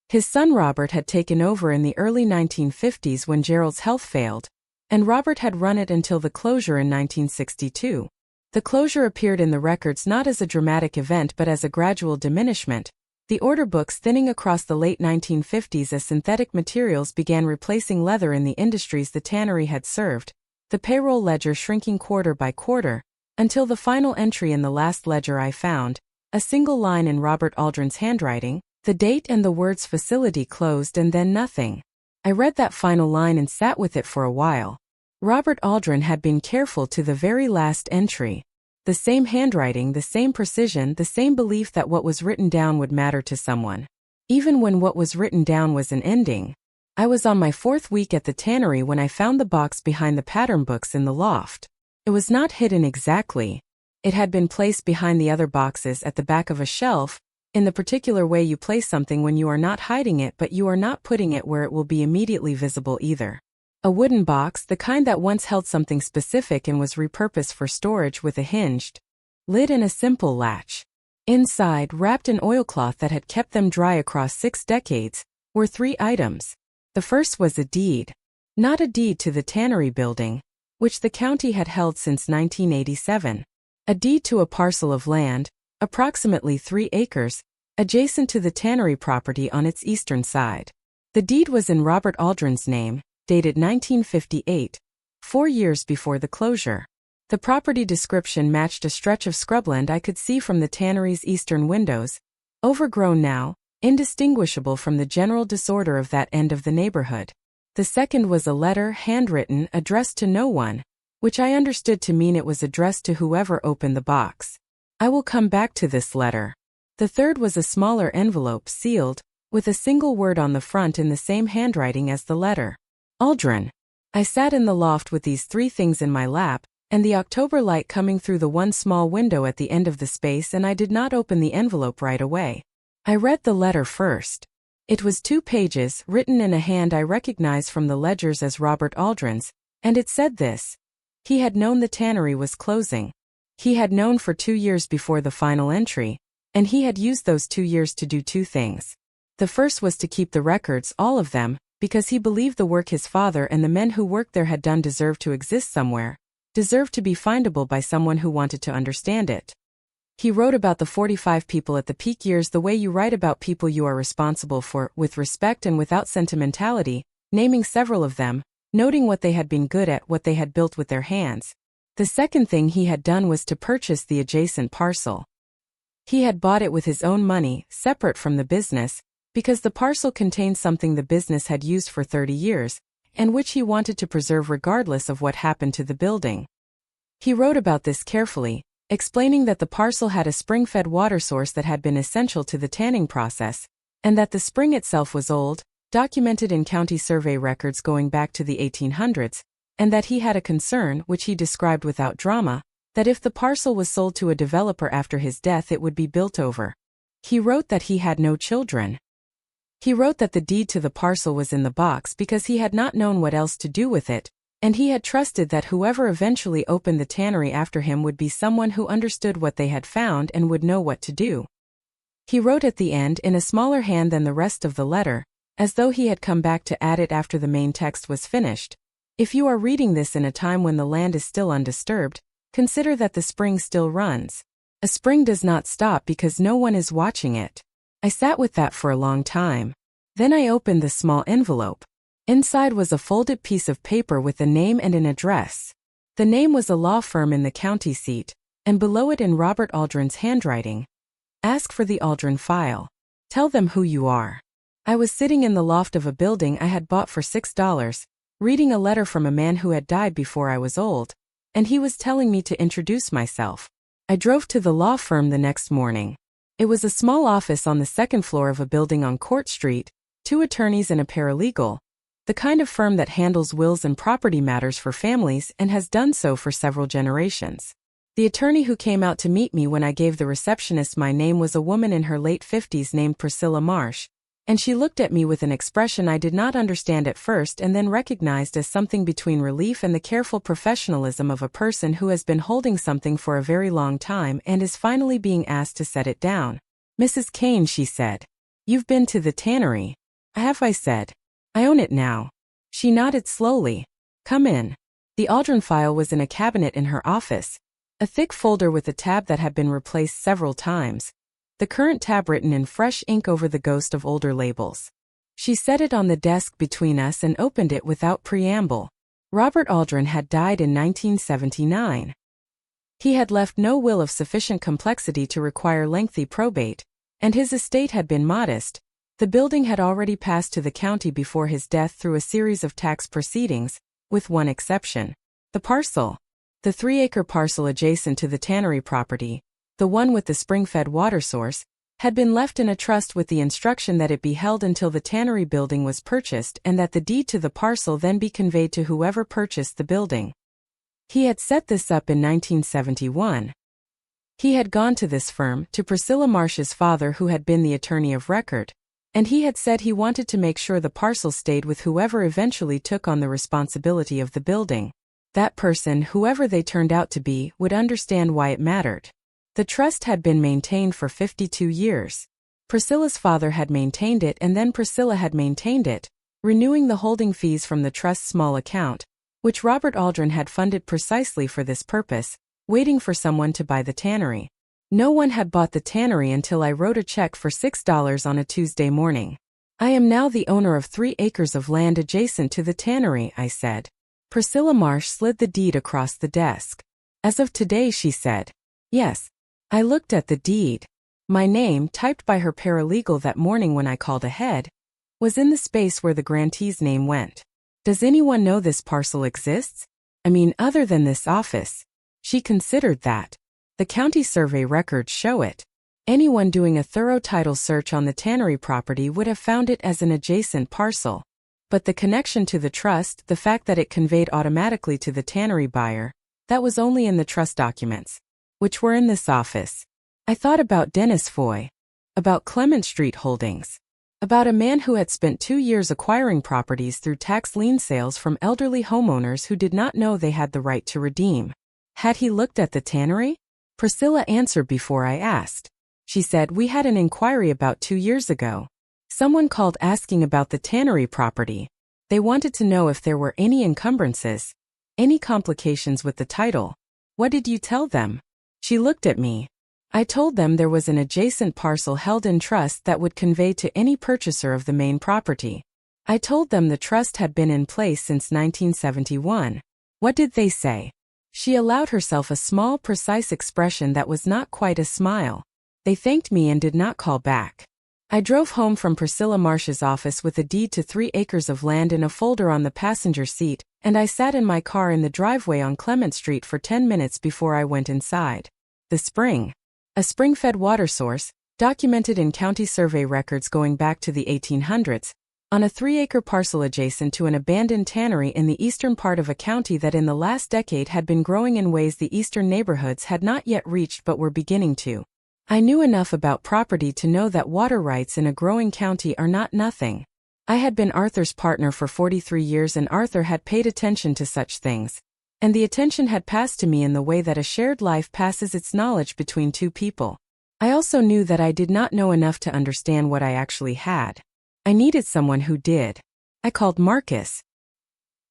His son Robert had taken over in the early 1950s when Gerald's health failed, and Robert had run it until the closure in 1962. The closure appeared in the records not as a dramatic event but as a gradual diminishment, the order books thinning across the late 1950s as synthetic materials began replacing leather in the industries the tannery had served, the payroll ledger shrinking quarter by quarter, until the final entry in the last ledger I found, a single line in Robert Aldren's handwriting, the date and the words facility closed and then nothing. I read that final line and sat with it for a while. Robert Aldren had been careful to the very last entry. The same handwriting, the same precision, the same belief that what was written down would matter to someone. Even when what was written down was an ending. I was on my 4th week at the tannery when I found the box behind the pattern books in the loft. It was not hidden exactly. It had been placed behind the other boxes at the back of a shelf, in the particular way you place something when you are not hiding it but you are not putting it where it will be immediately visible either. A wooden box, the kind that once held something specific and was repurposed for storage with a hinged lid and a simple latch. Inside, wrapped in oilcloth that had kept them dry across 6 decades, were 3 items. The first was a deed. Not a deed to the tannery building, which the county had held since 1987. A deed to a parcel of land, approximately 3 acres, adjacent to the tannery property on its eastern side. The deed was in Robert Aldren's name, dated 1958, 4 years before the closure. The property description matched a stretch of scrubland I could see from the tannery's eastern windows, overgrown now, indistinguishable from the general disorder of that end of the neighborhood. The second was a letter, handwritten, addressed to no one, which I understood to mean it was addressed to whoever opened the box. I will come back to this letter. The third was a smaller envelope, sealed, with a single word on the front in the same handwriting as the letter. Aldren. I sat in the loft with these 3 things in my lap, and the October light coming through the one small window at the end of the space, and I did not open the envelope right away. I read the letter first. It was 2 pages, written in a hand I recognized from the ledgers as Robert Aldren's, and it said this. He had known the tannery was closing. He had known for 2 years before the final entry, and he had used those 2 years to do 2 things. The first was to keep the records, all of them, because he believed the work his father and the men who worked there had done deserved to exist somewhere, deserved to be findable by someone who wanted to understand it. He wrote about the 45 people at the peak years the way you write about people you are responsible for, with respect and without sentimentality, naming several of them, noting what they had been good at, what they had built with their hands. The second thing he had done was to purchase the adjacent parcel. He had bought it with his own money, separate from the business, because the parcel contained something the business had used for 30 years, and which he wanted to preserve regardless of what happened to the building. He wrote about this carefully, explaining that the parcel had a spring-fed water source that had been essential to the tanning process, and that the spring itself was old, documented in county survey records going back to the 1800s, and that he had a concern, which he described without drama, that if the parcel was sold to a developer after his death it would be built over. He wrote that he had no children. He wrote that the deed to the parcel was in the box because he had not known what else to do with it, and he had trusted that whoever eventually opened the tannery after him would be someone who understood what they had found and would know what to do. He wrote at the end in a smaller hand than the rest of the letter, as though he had come back to add it after the main text was finished. If you are reading this in a time when the land is still undisturbed, consider that the spring still runs. A spring does not stop because no one is watching it. I sat with that for a long time. Then I opened the small envelope. Inside was a folded piece of paper with a name and an address. The name was a law firm in the county seat, and below it in Robert Aldren's handwriting. Ask for the Aldren file. Tell them who you are. I was sitting in the loft of a building I had bought for $6, reading a letter from a man who had died before I was old, and he was telling me to introduce myself. I drove to the law firm the next morning. It was a small office on the second floor of a building on Court Street, 2 attorneys and a paralegal, the kind of firm that handles wills and property matters for families and has done so for several generations. The attorney who came out to meet me when I gave the receptionist my name was a woman in her late 50s named Priscilla Marsh, and she looked at me with an expression I did not understand at first and then recognized as something between relief and the careful professionalism of a person who has been holding something for a very long time and is finally being asked to set it down. "Mrs. Cain," she said. "You've been to the Tannery." "I have," I said. "I own it now." She nodded slowly. "Come in." The Aldren file was in a cabinet in her office, a thick folder with a tab that had been replaced several times, the current tab written in fresh ink over the ghost of older labels. She set it on the desk between us and opened it without preamble. Robert Aldren had died in 1979. He had left no will of sufficient complexity to require lengthy probate, and his estate had been modest. The building had already passed to the county before his death through a series of tax proceedings, with one exception. The parcel. The 3-acre parcel adjacent to the Tannery property, the one with the spring-fed water source, had been left in a trust with the instruction that it be held until the Tannery building was purchased and that the deed to the parcel then be conveyed to whoever purchased the building. He had set this up in 1971. He had gone to this firm, to Priscilla Marsh's father who had been the attorney of record, and he had said he wanted to make sure the parcel stayed with whoever eventually took on the responsibility of the building. That person, whoever they turned out to be, would understand why it mattered. The trust had been maintained for 52 years. Priscilla's father had maintained it and then Priscilla had maintained it, renewing the holding fees from the trust's small account, which Robert Aldren had funded precisely for this purpose, waiting for someone to buy the Tannery. No one had bought the Tannery until I wrote a check for $6 on a Tuesday morning. "I am now the owner of 3 acres of land adjacent to the Tannery," I said. Priscilla Marsh slid the deed across the desk. "As of today," she said. "Yes." I looked at the deed. My name, typed by her paralegal that morning when I called ahead, was in the space where the grantee's name went. "Does anyone know this parcel exists? I mean, other than this office?" She considered that. "The county survey records show it. Anyone doing a thorough title search on the Tannery property would have found it as an adjacent parcel. But the connection to the trust, the fact that it conveyed automatically to the Tannery buyer, that was only in the trust documents, which were in this office." I thought about Dennis Foy, about Clement Street holdings, about a man who had spent 2 years acquiring properties through tax lien sales from elderly homeowners who did not know they had the right to redeem. Had he looked at the Tannery? Priscilla answered before I asked. She said, "We had an inquiry about 2 years ago. Someone called asking about the Tannery property. They wanted to know if there were any encumbrances, any complications with the title." "What did you tell them?" She looked at me. "I told them there was an adjacent parcel held in trust that would convey to any purchaser of the main property. I told them the trust had been in place since 1971. "What did they say?" She allowed herself a small, precise expression that was not quite a smile. "They thanked me and did not call back." I drove home from Priscilla Marsh's office with a deed to 3 acres of land in a folder on the passenger seat, and I sat in my car in the driveway on Clement Street for 10 minutes before I went inside. The spring. A spring-fed water source, documented in county survey records going back to the 1800s, on a 3-acre parcel adjacent to an abandoned tannery in the eastern part of a county that in the last decade had been growing in ways the eastern neighborhoods had not yet reached but were beginning to. I knew enough about property to know that water rights in a growing county are not nothing. I had been Arthur's partner for 43 years and Arthur had paid attention to such things. And the attention had passed to me in the way that a shared life passes its knowledge between 2 people. I also knew that I did not know enough to understand what I actually had. I needed someone who did. I called Marcus.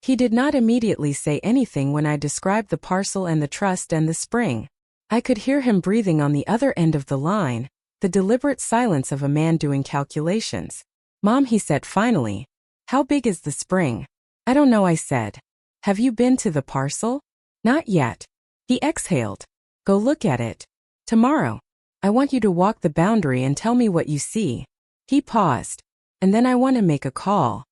He did not immediately say anything when I described the parcel and the trust and the spring. I could hear him breathing on the other end of the line, the deliberate silence of a man doing calculations. "Mom," he said finally, "how big is the spring?" "I don't know," I said. "Have you been to the parcel?" "Not yet." He exhaled. "Go look at it. Tomorrow. I want you to walk the boundary and tell me what you see." He paused. and then I want to make a call.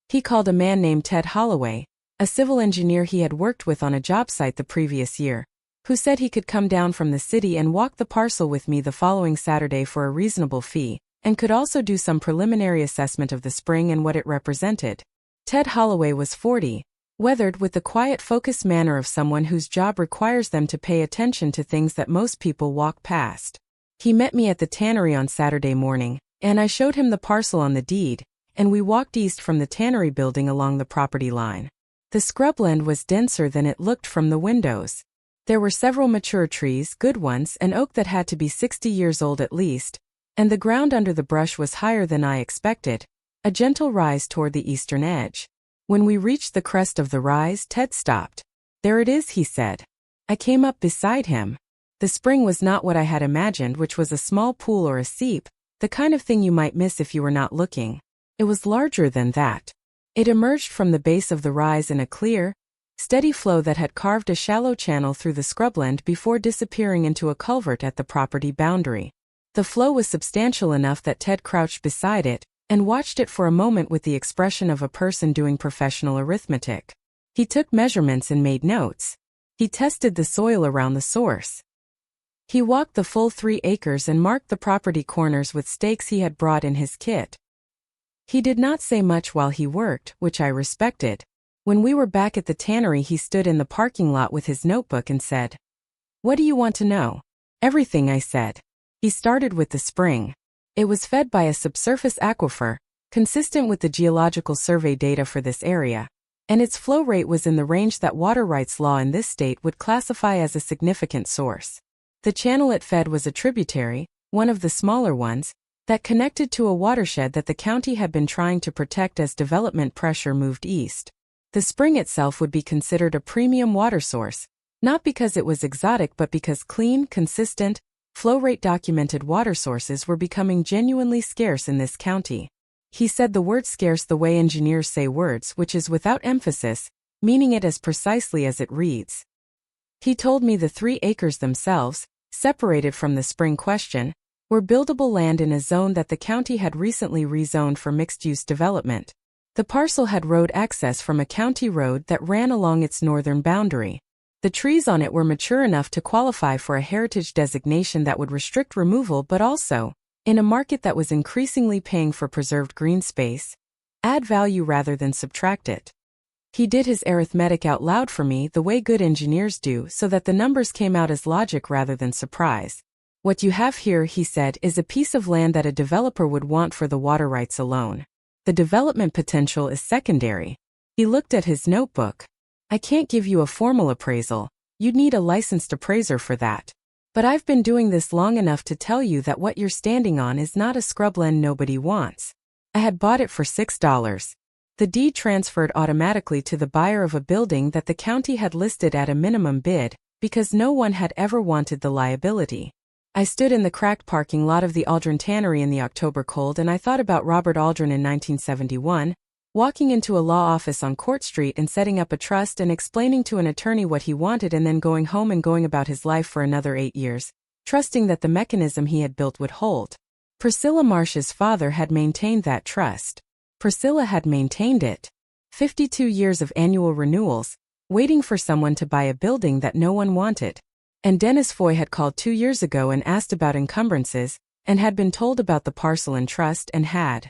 He called a man named Ted Holloway, a civil engineer he had worked with on a job site the previous year, who said he could come down from the city and walk the parcel with me the following Saturday for a reasonable fee, and could also do some preliminary assessment of the spring and what it represented. Ted Holloway was 40, weathered with the quiet, focused manner of someone whose job requires them to pay attention to things that most people walk past. He met me at the Tannery on Saturday morning, and I showed him the parcel on the deed, and we walked east from the Tannery building along the property line. The scrubland was denser than it looked from the windows. There were several mature trees, good ones, an oak that had to be 60 years old at least, and the ground under the brush was higher than I expected, a gentle rise toward the eastern edge. When we reached the crest of the rise, Ted stopped. "There it is," he said. I came up beside him. The spring was not what I had imagined, which was a small pool or a seep, the kind of thing you might miss if you were not looking. It was larger than that. It emerged from the base of the rise in a clear, steady flow that had carved a shallow channel through the scrubland before disappearing into a culvert at the property boundary. The flow was substantial enough that Ted crouched beside it and watched it for a moment with the expression of a person doing professional arithmetic. He took measurements and made notes. He tested the soil around the source. He walked the full 3 acres and marked the property corners with stakes he had brought in his kit. He did not say much while he worked, which I respected. When we were back at the Tannery, he stood in the parking lot with his notebook and said, "What do you want to know?" "Everything," I said. He started with the spring. It was fed by a subsurface aquifer, consistent with the geological survey data for this area, and its flow rate was in the range that water rights law in this state would classify as a significant source. The channel it fed was a tributary, one of the smaller ones, that connected to a watershed that the county had been trying to protect as development pressure moved east. The spring itself would be considered a premium water source, not because it was exotic but because clean, consistent, flow-rate documented water sources were becoming genuinely scarce in this county. He said the word scarce the way engineers say words, which is without emphasis, meaning it as precisely as it reads. He told me the 3 acres themselves, separated from the spring question, were buildable land in a zone that the county had recently rezoned for mixed-use development. The parcel had road access from a county road that ran along its northern boundary. The trees on it were mature enough to qualify for a heritage designation that would restrict removal but also, in a market that was increasingly paying for preserved green space, add value rather than subtract it. He did his arithmetic out loud for me the way good engineers do so that the numbers came out as logic rather than surprise. "What you have here," he said, "is a piece of land that a developer would want for the water rights alone. The development potential is secondary." He looked at his notebook. "I can't give you a formal appraisal, you'd need a licensed appraiser for that. But I've been doing this long enough to tell you that what you're standing on is not a scrubland nobody wants. I had bought it for $6. The deed transferred automatically to the buyer of a building that the county had listed at a minimum bid, because no one had ever wanted the liability. I stood in the cracked parking lot of the Aldren Tannery in the October cold and I thought about Robert Aldren in 1971, walking into a law office on Court Street and setting up a trust and explaining to an attorney what he wanted and then going home and going about his life for another 8 years, trusting that the mechanism he had built would hold. Priscilla Marsh's father had maintained that trust. Priscilla had maintained it. 52 years of annual renewals, waiting for someone to buy a building that no one wanted. And Dennis Foy had called 2 years ago and asked about encumbrances, and had been told about the parcel and trust and had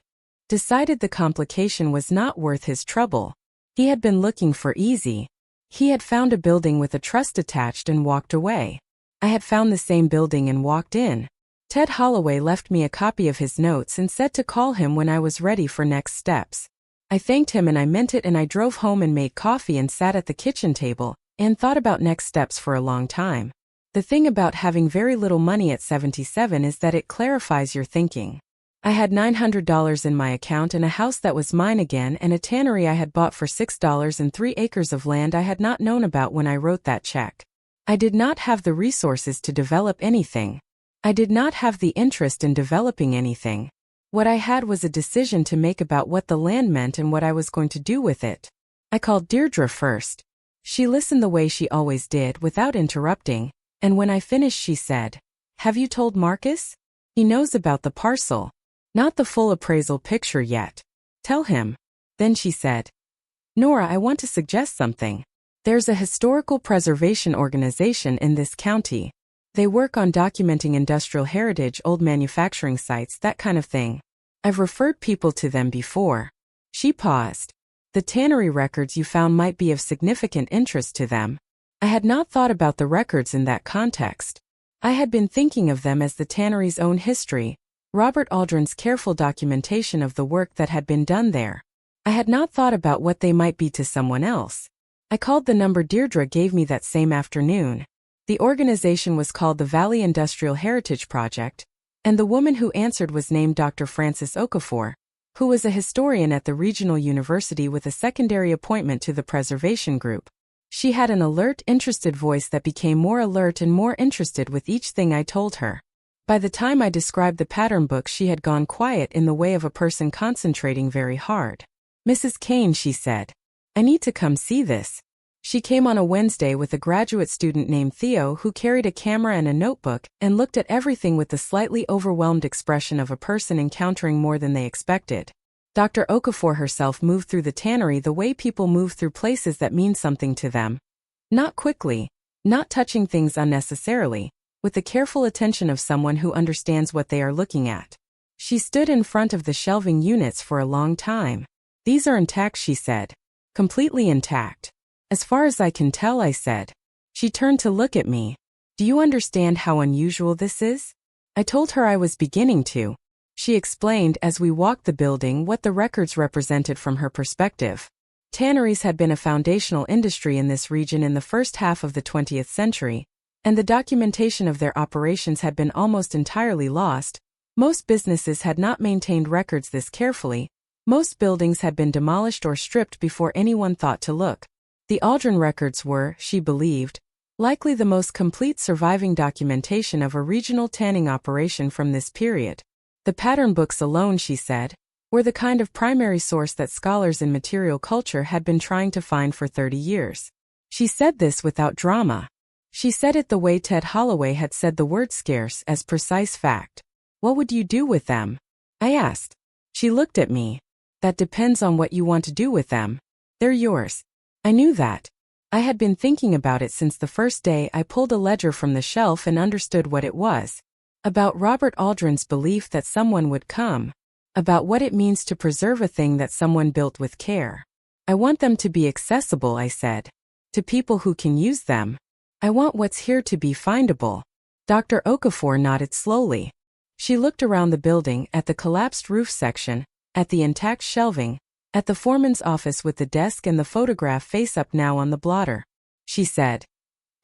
decided the complication was not worth his trouble. He had been looking for easy. He had found a building with a trust attached and walked away. I had found the same building and walked in. Ted Holloway left me a copy of his notes and said to call him when I was ready for next steps. I thanked him and I meant it, and I drove home and made coffee and sat at the kitchen table and thought about next steps for a long time. The thing about having very little money at 77 is that it clarifies your thinking. I had $900 in my account and a house that was mine again and a tannery I had bought for $6 and 3 acres of land I had not known about when I wrote that check. I did not have the resources to develop anything. I did not have the interest in developing anything. What I had was a decision to make about what the land meant and what I was going to do with it. I called Deirdre first. She listened the way she always did without interrupting, and when I finished she said, "Have you told Marcus? He knows about the parcel." Not the full appraisal picture yet. Tell him. Then she said, Nora, I want to suggest something. There's a historical preservation organization in this county. They work on documenting industrial heritage, old manufacturing sites, that kind of thing. I've referred people to them before. She paused. The Tannery records you found might be of significant interest to them. I had not thought about the records in that context. I had been thinking of them as the Tannery's own history, Robert Aldren's careful documentation of the work that had been done there. I had not thought about what they might be to someone else. I called the number Deirdre gave me that same afternoon. The organization was called the Valley Industrial Heritage Project, and the woman who answered was named Dr. Frances Okafor, who was a historian at the regional university with a secondary appointment to the preservation group. She had an alert, interested voice that became more alert and more interested with each thing I told her. By the time I described the pattern book, she had gone quiet in the way of a person concentrating very hard. Mrs. Cain, she said, I need to come see this. She came on a Wednesday with a graduate student named Theo who carried a camera and a notebook and looked at everything with the slightly overwhelmed expression of a person encountering more than they expected. Dr. Okafor herself moved through the Tannery the way people move through places that mean something to them. Not quickly, not touching things unnecessarily, with the careful attention of someone who understands what they are looking at. She stood in front of the shelving units for a long time. These are intact, she said. Completely intact. As far as I can tell, I said. She turned to look at me. Do you understand how unusual this is? I told her I was beginning to. She explained as we walked the building what the records represented from her perspective. Tanneries had been a foundational industry in this region in the first half of the 20th century, and the documentation of their operations had been almost entirely lost. Most businesses had not maintained records this carefully. Most buildings had been demolished or stripped before anyone thought to look. The Aldren records were, she believed, likely the most complete surviving documentation of a regional tanning operation from this period. The pattern books alone, she said, were the kind of primary source that scholars in material culture had been trying to find for 30 years. She said this without drama. She said it the way Ted Holloway had said the word scarce, as precise fact. What would you do with them? I asked. She looked at me. That depends on what you want to do with them. They're yours. I knew that. I had been thinking about it since the first day I pulled a ledger from the shelf and understood what it was. About Robert Aldren's belief that someone would come. About what it means to preserve a thing that someone built with care. I want them to be accessible, I said. To people who can use them. I want what's here to be findable. Dr. Okafor nodded slowly. She looked around the building, at the collapsed roof section, at the intact shelving, at the foreman's office with the desk and the photograph face up now on the blotter. She said,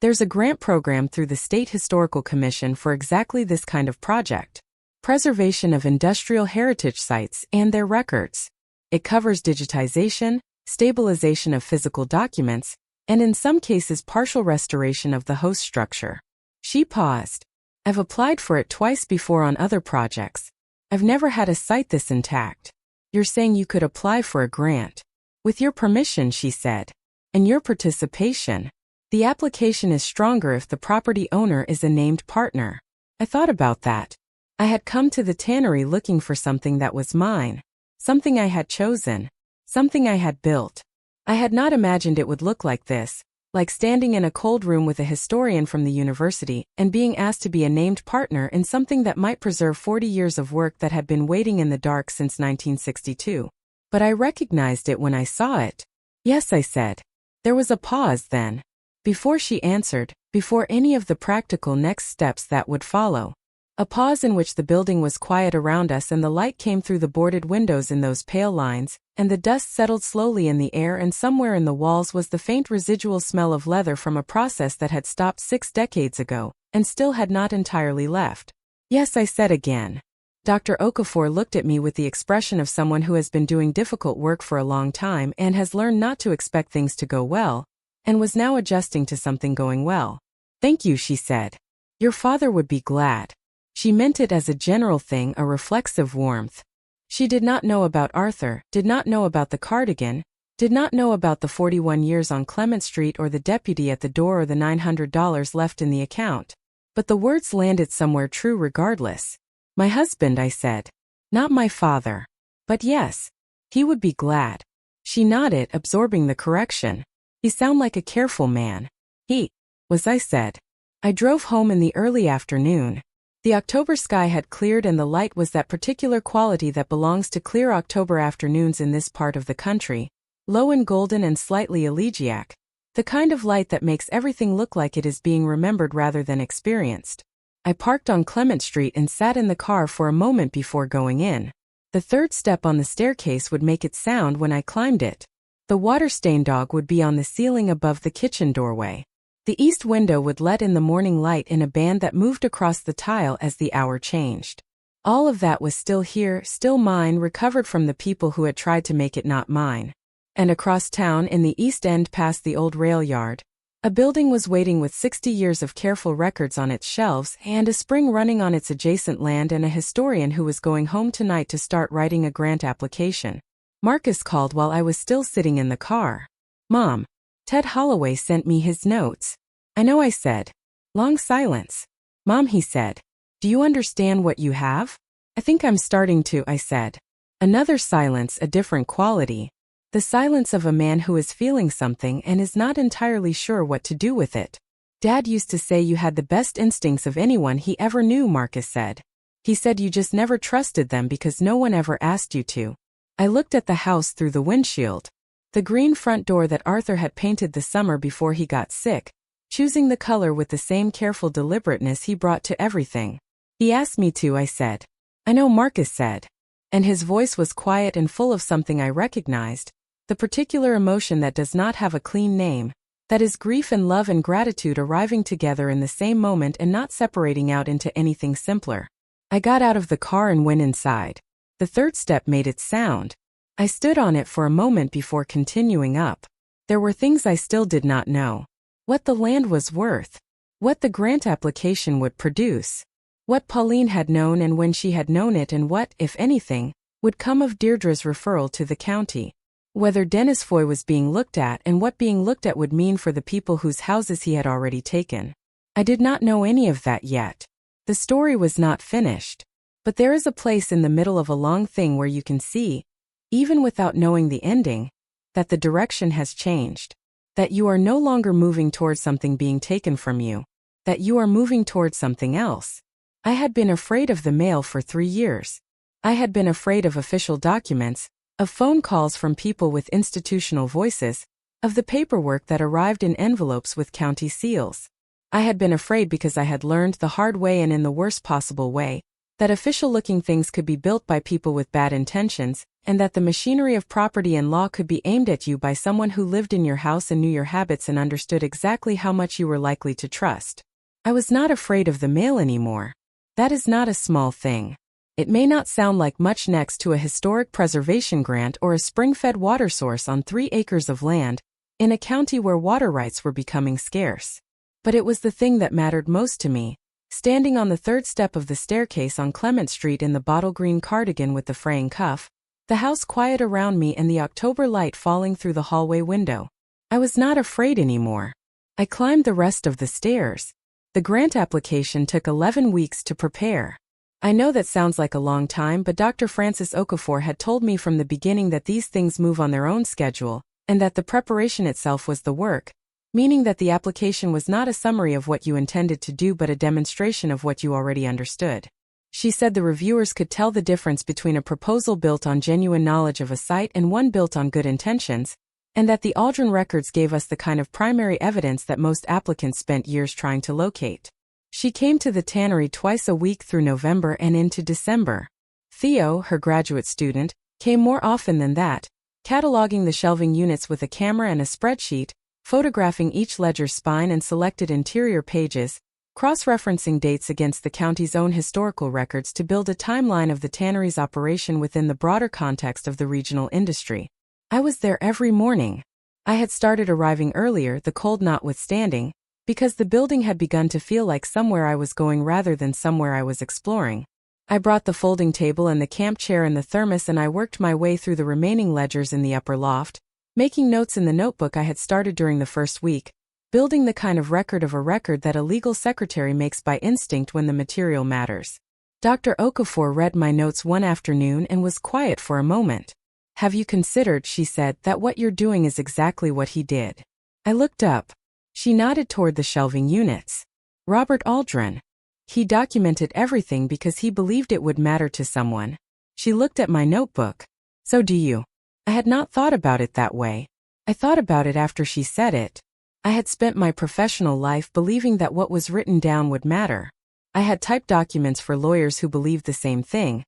There's a grant program through the State Historical Commission for exactly this kind of project. Preservation of industrial heritage sites and their records. It covers digitization, stabilization of physical documents, and in some cases partial restoration of the host structure. She paused. I've applied for it twice before on other projects. I've never had a site this intact. You're saying you could apply for a grant. With your permission, she said. And your participation. The application is stronger if the property owner is a named partner. I thought about that. I had come to the Tannery looking for something that was mine. Something I had chosen. Something I had built. I had not imagined it would look like this, like standing in a cold room with a historian from the university and being asked to be a named partner in something that might preserve 40 years of work that had been waiting in the dark since 1962. But I recognized it when I saw it. Yes, I said. There was a pause then. Before she answered, before any of the practical next steps that would follow. A pause in which the building was quiet around us and the light came through the boarded windows in those pale lines, and the dust settled slowly in the air, and somewhere in the walls was the faint residual smell of leather from a process that had stopped 6 decades ago, and still had not entirely left. Yes, I said again. Dr. Okafor looked at me with the expression of someone who has been doing difficult work for a long time and has learned not to expect things to go well, and was now adjusting to something going well. Thank you, she said. Your father would be glad. She meant it as a general thing, a reflexive warmth. She did not know about Arthur, did not know about the cardigan, did not know about the 41 years on Clement Street or the deputy at the door or the $900 left in the account. But the words landed somewhere true regardless. My husband, I said. Not my father. But yes. He would be glad. She nodded, absorbing the correction. He sounded like a careful man. He was, I said. I drove home in the early afternoon. The October sky had cleared and the light was that particular quality that belongs to clear October afternoons in this part of the country, low and golden and slightly elegiac, the kind of light that makes everything look like it is being remembered rather than experienced. I parked on Clement Street and sat in the car for a moment before going in. The third step on the staircase would make it sound when I climbed it. The water-stained dog would be on the ceiling above the kitchen doorway. The east window would let in the morning light in a band that moved across the tile as the hour changed. All of that was still here, still mine, recovered from the people who had tried to make it not mine. And across town in the East End past the old rail yard, a building was waiting with 60 years of careful records on its shelves and a spring running on its adjacent land and a historian who was going home tonight to start writing a grant application. Marcus called while I was still sitting in the car. Mom, Ted Holloway sent me his notes. I know, I said. Long silence. Mom, he said. Do you understand what you have? I think I'm starting to, I said. Another silence, a different quality. The silence of a man who is feeling something and is not entirely sure what to do with it. Dad used to say you had the best instincts of anyone he ever knew, Marcus said. He said you just never trusted them because no one ever asked you to. I looked at the house through the windshield. The green front door that Arthur had painted the summer before he got sick, choosing the color with the same careful deliberateness he brought to everything. He asked me to, I said. I know, Marcus said. And his voice was quiet and full of something I recognized. The particular emotion that does not have a clean name, that is grief and love and gratitude arriving together in the same moment and not separating out into anything simpler. I got out of the car and went inside. The third step made its sound. I stood on it for a moment before continuing up. There were things I still did not know. What the land was worth. What the grant application would produce. What Pauline had known and when she had known it, and what, if anything, would come of Deirdre's referral to the county. Whether Dennis Foy was being looked at and what being looked at would mean for the people whose houses he had already taken. I did not know any of that yet. The story was not finished. But there is a place in the middle of a long thing where you can see, even without knowing the ending, that the direction has changed. That you are no longer moving towards something being taken from you. That you are moving towards something else. I had been afraid of the mail for 3 years. I had been afraid of official documents, of phone calls from people with institutional voices, of the paperwork that arrived in envelopes with county seals. I had been afraid because I had learned the hard way and in the worst possible way, that official-looking things could be built by people with bad intentions, and that the machinery of property and law could be aimed at you by someone who lived in your house and knew your habits and understood exactly how much you were likely to trust. I was not afraid of the mail anymore. That is not a small thing. It may not sound like much next to a historic preservation grant or a spring-fed water source on 3 acres of land, in a county where water rights were becoming scarce. But it was the thing that mattered most to me, standing on the third step of the staircase on Clement Street in the bottle green cardigan with the fraying cuff, the house quiet around me and the October light falling through the hallway window. I was not afraid anymore. I climbed the rest of the stairs. The grant application took 11 weeks to prepare. I know that sounds like a long time, but Dr. Francis Okafor had told me from the beginning that these things move on their own schedule, and that the preparation itself was the work, meaning that the application was not a summary of what you intended to do but a demonstration of what you already understood. She said the reviewers could tell the difference between a proposal built on genuine knowledge of a site and one built on good intentions, and that the Aldren records gave us the kind of primary evidence that most applicants spent years trying to locate. She came to the Tannery twice a week through November and into December. Theo, her graduate student, came more often than that, cataloging the shelving units with a camera and a spreadsheet, photographing each ledger's spine and selected interior pages, cross-referencing dates against the county's own historical records to build a timeline of the tannery's operation within the broader context of the regional industry. I was there every morning. I had started arriving earlier, the cold notwithstanding, because the building had begun to feel like somewhere I was going rather than somewhere I was exploring. I brought the folding table and the camp chair and the thermos, and I worked my way through the remaining ledgers in the upper loft, making notes in the notebook I had started during the first week, building the kind of record of a record that a legal secretary makes by instinct when the material matters. Dr. Okafor read my notes one afternoon and was quiet for a moment. Have you considered, she said, that what you're doing is exactly what he did? I looked up. She nodded toward the shelving units. Robert Aldren. He documented everything because he believed it would matter to someone. She looked at my notebook. So do you. I had not thought about it that way. I thought about it after she said it. I had spent my professional life believing that what was written down would matter. I had typed documents for lawyers who believed the same thing.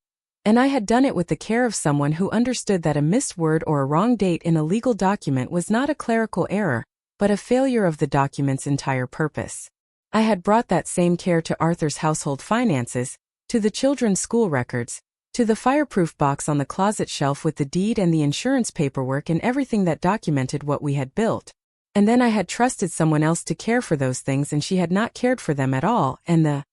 And I had done it with the care of someone who understood that a missed word or a wrong date in a legal document was not a clerical error, but a failure of the document's entire purpose. I had brought that same care to Arthur's household finances, to the children's school records, to the fireproof box on the closet shelf with the deed and the insurance paperwork and everything that documented what we had built. And then I had trusted someone else to care for those things and she had not cared for them at all, and the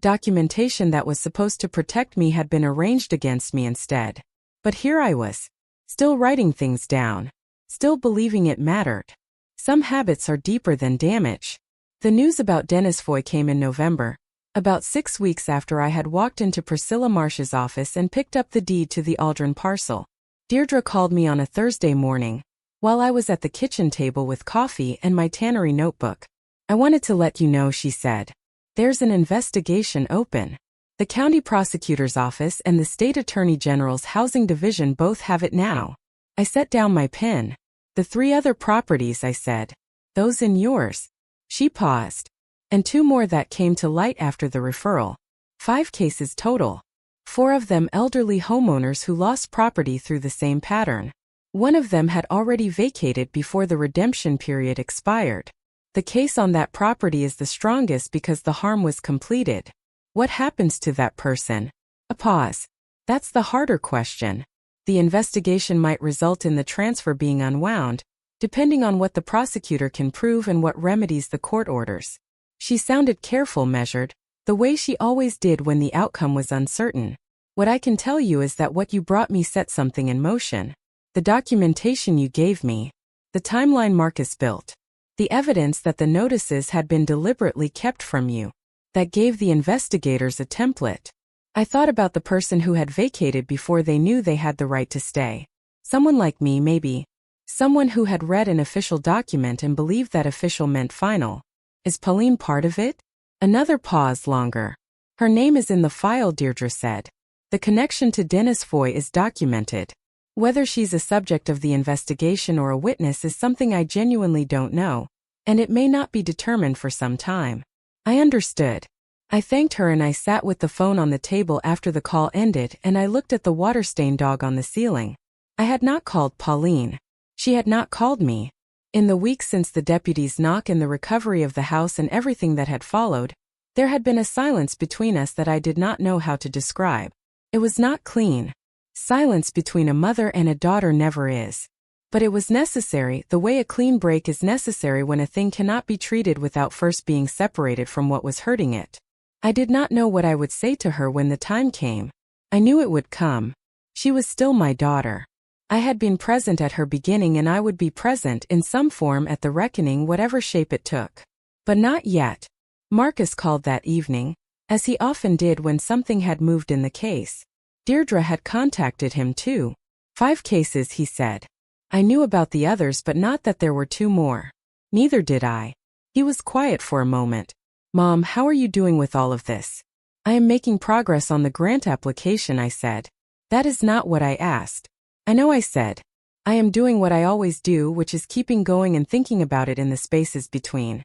documentation that was supposed to protect me had been arranged against me instead. But here I was, still writing things down, still believing it mattered. Some habits are deeper than damage. The news about Dennis Foy came in November, about 6 weeks after I had walked into Priscilla Marsh's office and picked up the deed to the Aldren parcel. Deirdre called me on a Thursday morning, while I was at the kitchen table with coffee and my Tannery notebook. I wanted to let you know, she said. There's an investigation open. The county prosecutor's office and the state attorney general's housing division both have it now. I set down my pen. The 3 other properties, I said. Those in yours. She paused. And 2 more that came to light after the referral. 5 cases total. 4 of them elderly homeowners who lost property through the same pattern. 1 of them had already vacated before the redemption period expired. The case on that property is the strongest because the harm was completed. What happens to that person? A pause. That's the harder question. The investigation might result in the transfer being unwound, depending on what the prosecutor can prove and what remedies the court orders. She sounded careful, measured, the way she always did when the outcome was uncertain. What I can tell you is that what you brought me set something in motion. The documentation you gave me. The timeline Marcus built. The evidence that the notices had been deliberately kept from you. That gave the investigators a template. I thought about the person who had vacated before they knew they had the right to stay. Someone like me, maybe. Someone who had read an official document and believed that official meant final. Is Pauline part of it? Another pause longer. Her name is in the file, Deirdre said. The connection to Dennis Foy is documented. Whether she's a subject of the investigation or a witness is something I genuinely don't know, and it may not be determined for some time. I understood. I thanked her and I sat with the phone on the table after the call ended and I looked at the water-stained dog on the ceiling. I had not called Pauline. She had not called me. In the weeks since the deputy's knock and the recovery of the house and everything that had followed, there had been a silence between us that I did not know how to describe. It was not clean. Silence between a mother and a daughter never is. But it was necessary, the way a clean break is necessary when a thing cannot be treated without first being separated from what was hurting it. I did not know what I would say to her when the time came. I knew it would come. She was still my daughter. I had been present at her beginning and I would be present in some form at the reckoning, whatever shape it took. But not yet. Marcus called that evening, as he often did when something had moved in the case. Deirdre had contacted him too. 5 cases, he said. I knew about the others but not that there were 2 more. Neither did I. He was quiet for a moment. Mom, how are you doing with all of this? I am making progress on the grant application, I said. That is not what I asked. I know, I said. I am doing what I always do, which is keeping going and thinking about it in the spaces between.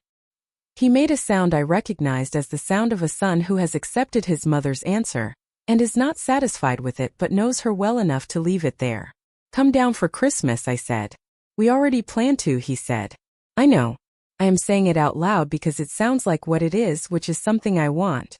He made a sound I recognized as the sound of a son who has accepted his mother's answer, and is not satisfied with it but knows her well enough to leave it there. Come down for Christmas, I said. We already planned to, he said. I know. I am saying it out loud because it sounds like what it is, which is something I want.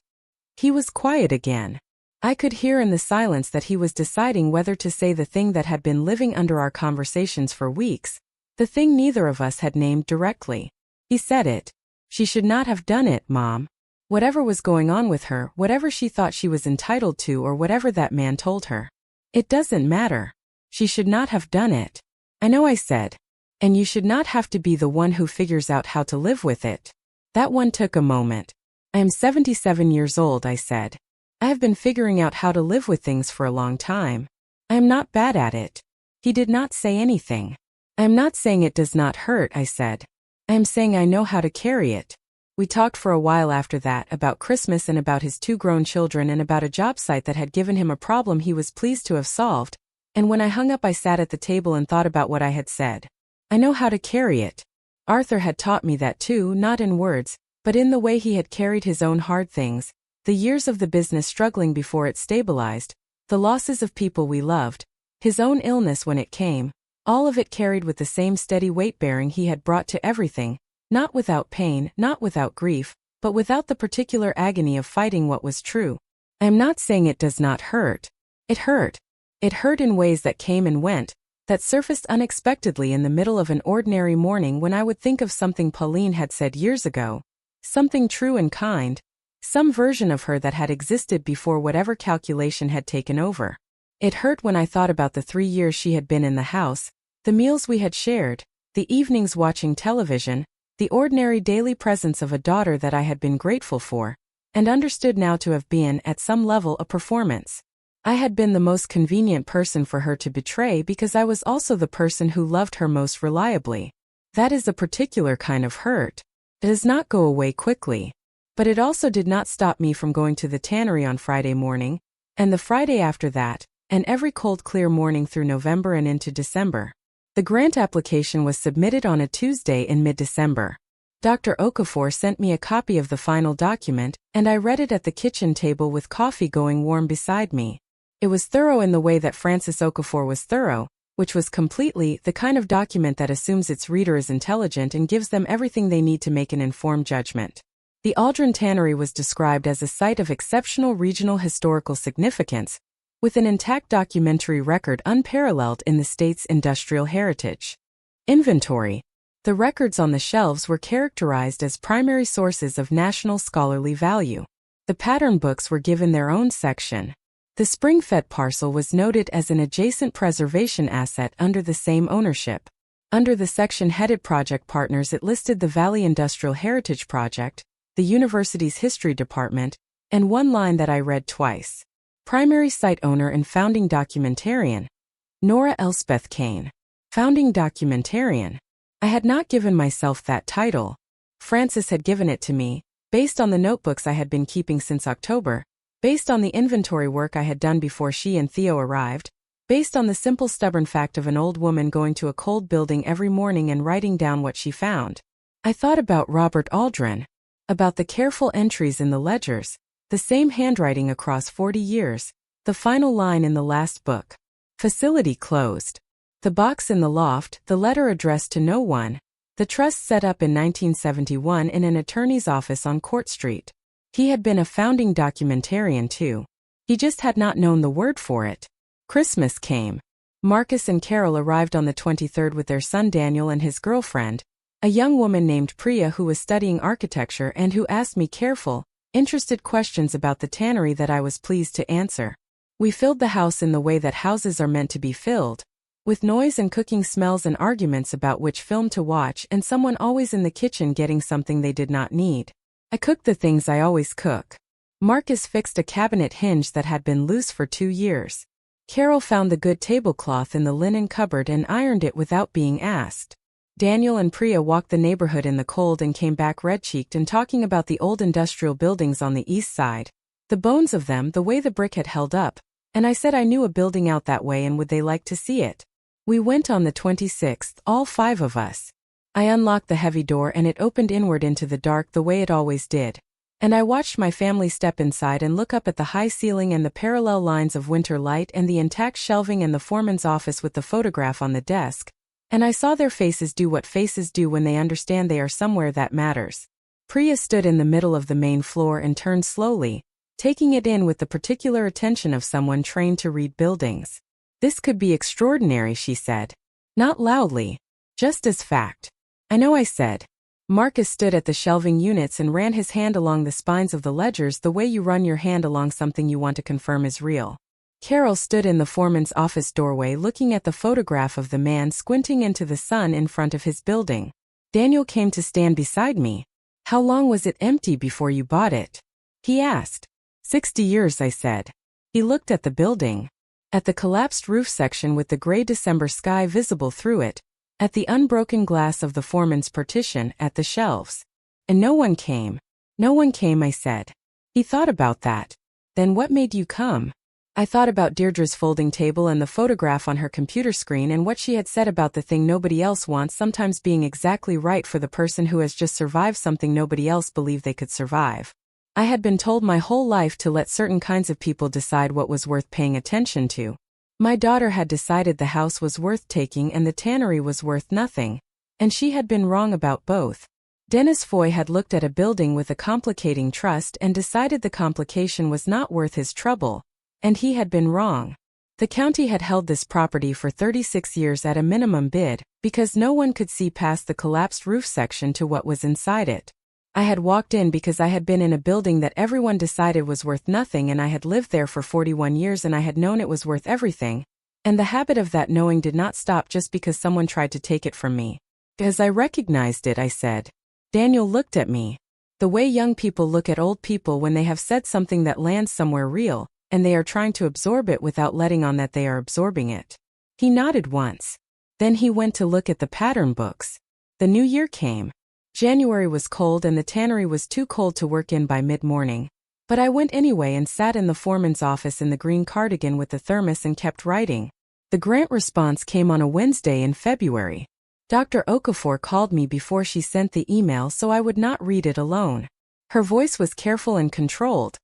He was quiet again. I could hear in the silence that he was deciding whether to say the thing that had been living under our conversations for weeks, the thing neither of us had named directly. He said it. She should not have done it, Mom. Whatever was going on with her, whatever she thought she was entitled to or whatever that man told her. It doesn't matter. She should not have done it. I know, I said. And you should not have to be the one who figures out how to live with it. That one took a moment. I am 77 years old, I said. I have been figuring out how to live with things for a long time. I am not bad at it. He did not say anything. I am not saying it does not hurt, I said. I am saying I know how to carry it. We talked for a while after that about Christmas and about his 2 grown children and about a job site that had given him a problem he was pleased to have solved, and when I hung up I sat at the table and thought about what I had said. I know how to carry it. Arthur had taught me that too, not in words, but in the way he had carried his own hard things, the years of the business struggling before it stabilized, the losses of people we loved, his own illness when it came, all of it carried with the same steady weight-bearing he had brought to everything, not without pain, not without grief, but without the particular agony of fighting what was true. I am not saying it does not hurt. It hurt. It hurt in ways that came and went, that surfaced unexpectedly in the middle of an ordinary morning when I would think of something Pauline had said years ago, something true and kind, some version of her that had existed before whatever calculation had taken over. It hurt when I thought about the 3 years she had been in the house, the meals we had shared, the evenings watching television, the ordinary daily presence of a daughter that I had been grateful for, and understood now to have been, at some level, a performance. I had been the most convenient person for her to betray because I was also the person who loved her most reliably. That is a particular kind of hurt. It does not go away quickly. But it also did not stop me from going to the Tannery on Friday morning, and the Friday after that, and every cold clear morning through November and into December. The grant application was submitted on a Tuesday in mid-December. Dr. Okafor sent me a copy of the final document, and I read it at the kitchen table with coffee going warm beside me. It was thorough in the way that Francis Okafor was thorough, which was completely the kind of document that assumes its reader is intelligent and gives them everything they need to make an informed judgment. The Aldren Tannery was described as a site of exceptional regional historical significance, with an intact documentary record unparalleled in the state's industrial heritage. Inventory. The records on the shelves were characterized as primary sources of national scholarly value. The pattern books were given their own section. The spring-fed parcel was noted as an adjacent preservation asset under the same ownership. Under the section headed Project Partners it listed the Valley Industrial Heritage Project, the university's history department, and one line that I read twice. Primary site owner and founding documentarian. Nora Elspeth Cain. Founding documentarian. I had not given myself that title. Francis had given it to me, based on the notebooks I had been keeping since October, based on the inventory work I had done before she and Theo arrived, based on the simple stubborn fact of an old woman going to a cold building every morning and writing down what she found. I thought about Robert Aldren, about the careful entries in the ledgers, the same handwriting across 40 years, the final line in the last book. Facility closed. The box in the loft, the letter addressed to no one. The trust set up in 1971 in an attorney's office on Court Street. He had been a founding documentarian too. He just had not known the word for it. Christmas came. Marcus and Carol arrived on the 23rd with their son Daniel and his girlfriend, a young woman named Priya who was studying architecture and who asked me careful, interested questions about the tannery that I was pleased to answer. We filled the house in the way that houses are meant to be filled, with noise and cooking smells and arguments about which film to watch and someone always in the kitchen getting something they did not need. I cooked the things I always cook. Marcus fixed a cabinet hinge that had been loose for 2 years. Carol found the good tablecloth in the linen cupboard and ironed it without being asked. Daniel and Priya walked the neighborhood in the cold and came back red-cheeked and talking about the old industrial buildings on the east side, the bones of them, the way the brick had held up, and I said I knew a building out that way and would they like to see it. We went on the 26th, all 5 of us. I unlocked the heavy door and it opened inward into the dark the way it always did, and I watched my family step inside and look up at the high ceiling and the parallel lines of winter light and the intact shelving and the foreman's office with the photograph on the desk. And I saw their faces do what faces do when they understand they are somewhere that matters. Priya stood in the middle of the main floor and turned slowly, taking it in with the particular attention of someone trained to read buildings. This could be extraordinary, she said. Not loudly. Just as fact. I know, I said. Marcus stood at the shelving units and ran his hand along the spines of the ledgers the way you run your hand along something you want to confirm is real. Carol stood in the foreman's office doorway looking at the photograph of the man squinting into the sun in front of his building. Daniel came to stand beside me. How long was it empty before you bought it? He asked. 60 years, I said. He looked at the building. At the collapsed roof section with the gray December sky visible through it, at the unbroken glass of the foreman's partition, at the shelves. And no one came. No one came, I said. He thought about that. Then what made you come? I thought about Deirdre's folding table and the photograph on her computer screen and what she had said about the thing nobody else wants sometimes being exactly right for the person who has just survived something nobody else believed they could survive. I had been told my whole life to let certain kinds of people decide what was worth paying attention to. My daughter had decided the house was worth taking and the tannery was worth nothing, and she had been wrong about both. Dennis Foy had looked at a building with a complicating trust and decided the complication was not worth his trouble, and he had been wrong. The county had held this property for 36 years at a minimum bid, because no one could see past the collapsed roof section to what was inside it. I had walked in because I had been in a building that everyone decided was worth nothing, and I had lived there for 41 years and I had known it was worth everything, and the habit of that knowing did not stop just because someone tried to take it from me. As I recognized it, I said. Daniel looked at me. The way young people look at old people when they have said something that lands somewhere real, and they are trying to absorb it without letting on that they are absorbing it. He nodded once. Then he went to look at the pattern books. The new year came. January was cold and the tannery was too cold to work in by mid-morning. But I went anyway and sat in the foreman's office in the green cardigan with the thermos and kept writing. The grant response came on a Wednesday in February. Dr. Okafor called me before she sent the email so I would not read it alone. Her voice was careful and controlled.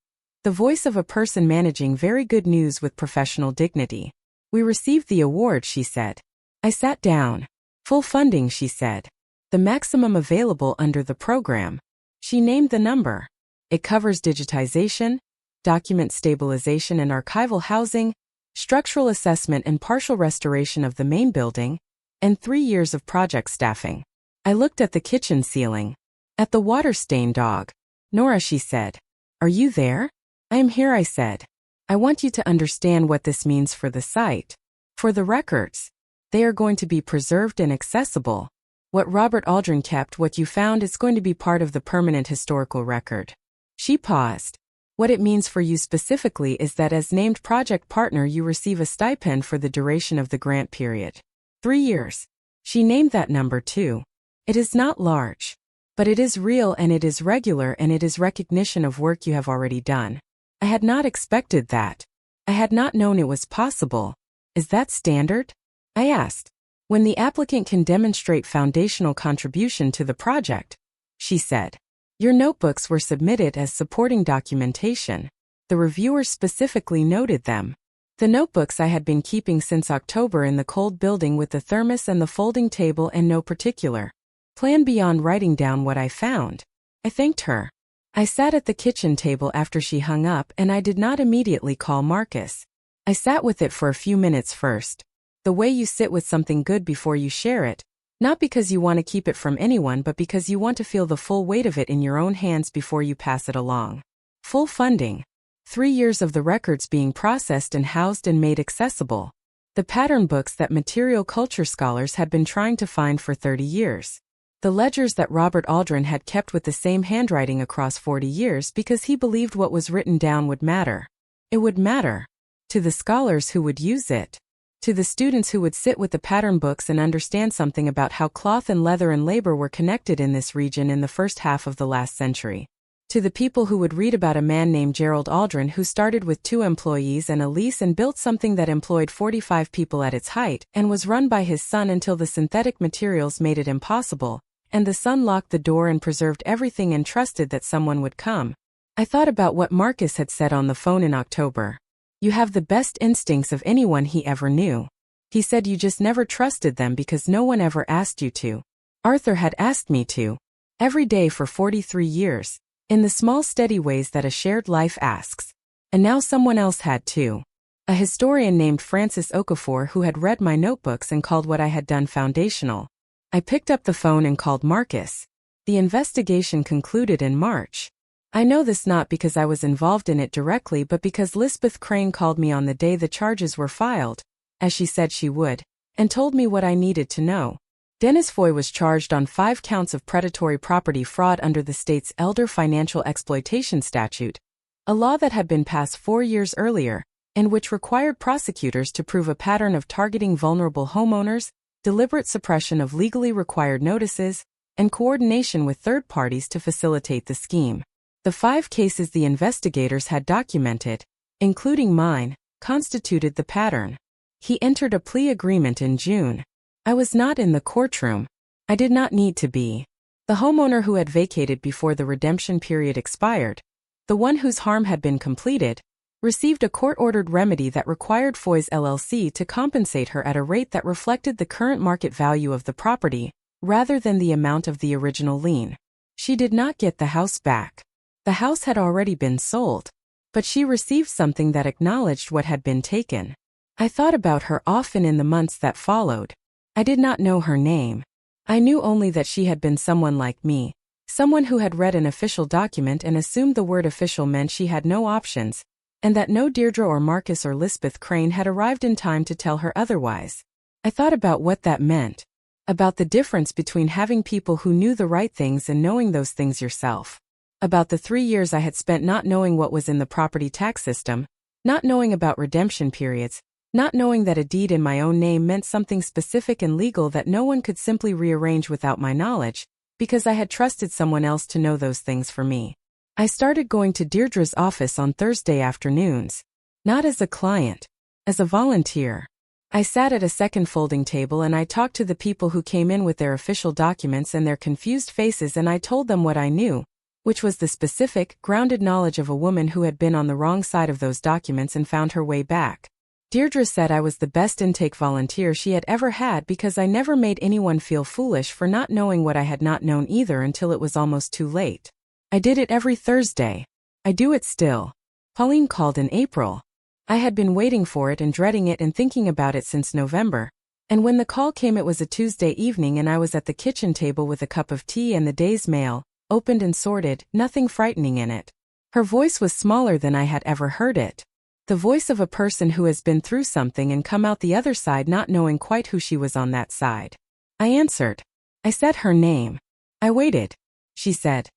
The voice of a person managing very good news with professional dignity. We received the award, she said. I sat down. Full funding, she said. The maximum available under the program. She named the number. It covers digitization, document stabilization and archival housing, structural assessment and partial restoration of the main building, and 3 years of project staffing. I looked at the kitchen ceiling. At the water-stained dog. Nora, she said. Are you there? I am here, I said. I want you to understand what this means for the site. For the records. They are going to be preserved and accessible. What Robert Aldren kept, what you found, is going to be part of the permanent historical record. She paused. What it means for you specifically is that as named project partner you receive a stipend for the duration of the grant period. 3 years. She named that number too. It is not large. But it is real and it is regular and it is recognition of work you have already done. I had not expected that. I had not known it was possible. Is that standard? I asked. When the applicant can demonstrate foundational contribution to the project, she said. Your notebooks were submitted as supporting documentation. The reviewers specifically noted them. The notebooks I had been keeping since October in the cold building with the thermos and the folding table and no particular plan beyond writing down what I found. I thanked her. I sat at the kitchen table after she hung up and I did not immediately call Marcus. I sat with it for a few minutes first. The way you sit with something good before you share it, not because you want to keep it from anyone but because you want to feel the full weight of it in your own hands before you pass it along. Full funding. 3 years of the records being processed and housed and made accessible. The pattern books that material culture scholars had been trying to find for 30 years. The ledgers that Robert Aldren had kept with the same handwriting across 40 years because he believed what was written down would matter. It would matter. To the scholars who would use it. To the students who would sit with the pattern books and understand something about how cloth and leather and labor were connected in this region in the first half of the last century. To the people who would read about a man named Gerald Aldren who started with 2 employees and a lease and built something that employed 45 people at its height and was run by his son until the synthetic materials made it impossible, and the son locked the door and preserved everything and trusted that someone would come. I thought about what Marcus had said on the phone in October. You have the best instincts of anyone he ever knew. He said you just never trusted them because no one ever asked you to. Arthur had asked me to. Every day for 43 years. In the small steady ways that a shared life asks. And now someone else had too. A historian named Francis Okafor who had read my notebooks and called what I had done foundational. I picked up the phone and called Marcus. The investigation concluded in March. I know this not because I was involved in it directly but because Elspeth Cain called me on the day the charges were filed, as she said she would, and told me what I needed to know. Dennis Foy was charged on 5 counts of predatory property fraud under the state's Elder Financial Exploitation Statute, a law that had been passed 4 years earlier, and which required prosecutors to prove a pattern of targeting vulnerable homeowners, deliberate suppression of legally required notices, and coordination with third parties to facilitate the scheme. The 5 cases the investigators had documented, including mine, constituted the pattern. He entered a plea agreement in June. I was not in the courtroom. I did not need to be. The homeowner who had vacated before the redemption period expired, the one whose harm had been completed, received a court-ordered remedy that required Foy's LLC to compensate her at a rate that reflected the current market value of the property, rather than the amount of the original lien. She did not get the house back. The house had already been sold, but she received something that acknowledged what had been taken. I thought about her often in the months that followed. I did not know her name. I knew only that she had been someone like me, someone who had read an official document and assumed the word official meant she had no options, and that no Deirdre or Marcus or Elspeth Cain had arrived in time to tell her otherwise. I thought about what that meant, about the difference between having people who knew the right things and knowing those things yourself, about the 3 years I had spent not knowing what was in the property tax system, not knowing about redemption periods, not knowing that a deed in my own name meant something specific and legal that no one could simply rearrange without my knowledge, because I had trusted someone else to know those things for me. I started going to Deirdre's office on Thursday afternoons, not as a client, as a volunteer. I sat at a second folding table and I talked to the people who came in with their official documents and their confused faces, and I told them what I knew, which was the specific, grounded knowledge of a woman who had been on the wrong side of those documents and found her way back. Deirdre said I was the best intake volunteer she had ever had because I never made anyone feel foolish for not knowing what I had not known either until it was almost too late. I did it every Thursday. I do it still. Pauline called in April. I had been waiting for it and dreading it and thinking about it since November. And when the call came, it was a Tuesday evening and I was at the kitchen table with a cup of tea and the day's mail, opened and sorted, nothing frightening in it. Her voice was smaller than I had ever heard it. The voice of a person who has been through something and come out the other side not knowing quite who she was on that side. I answered. I said her name. I waited. She said,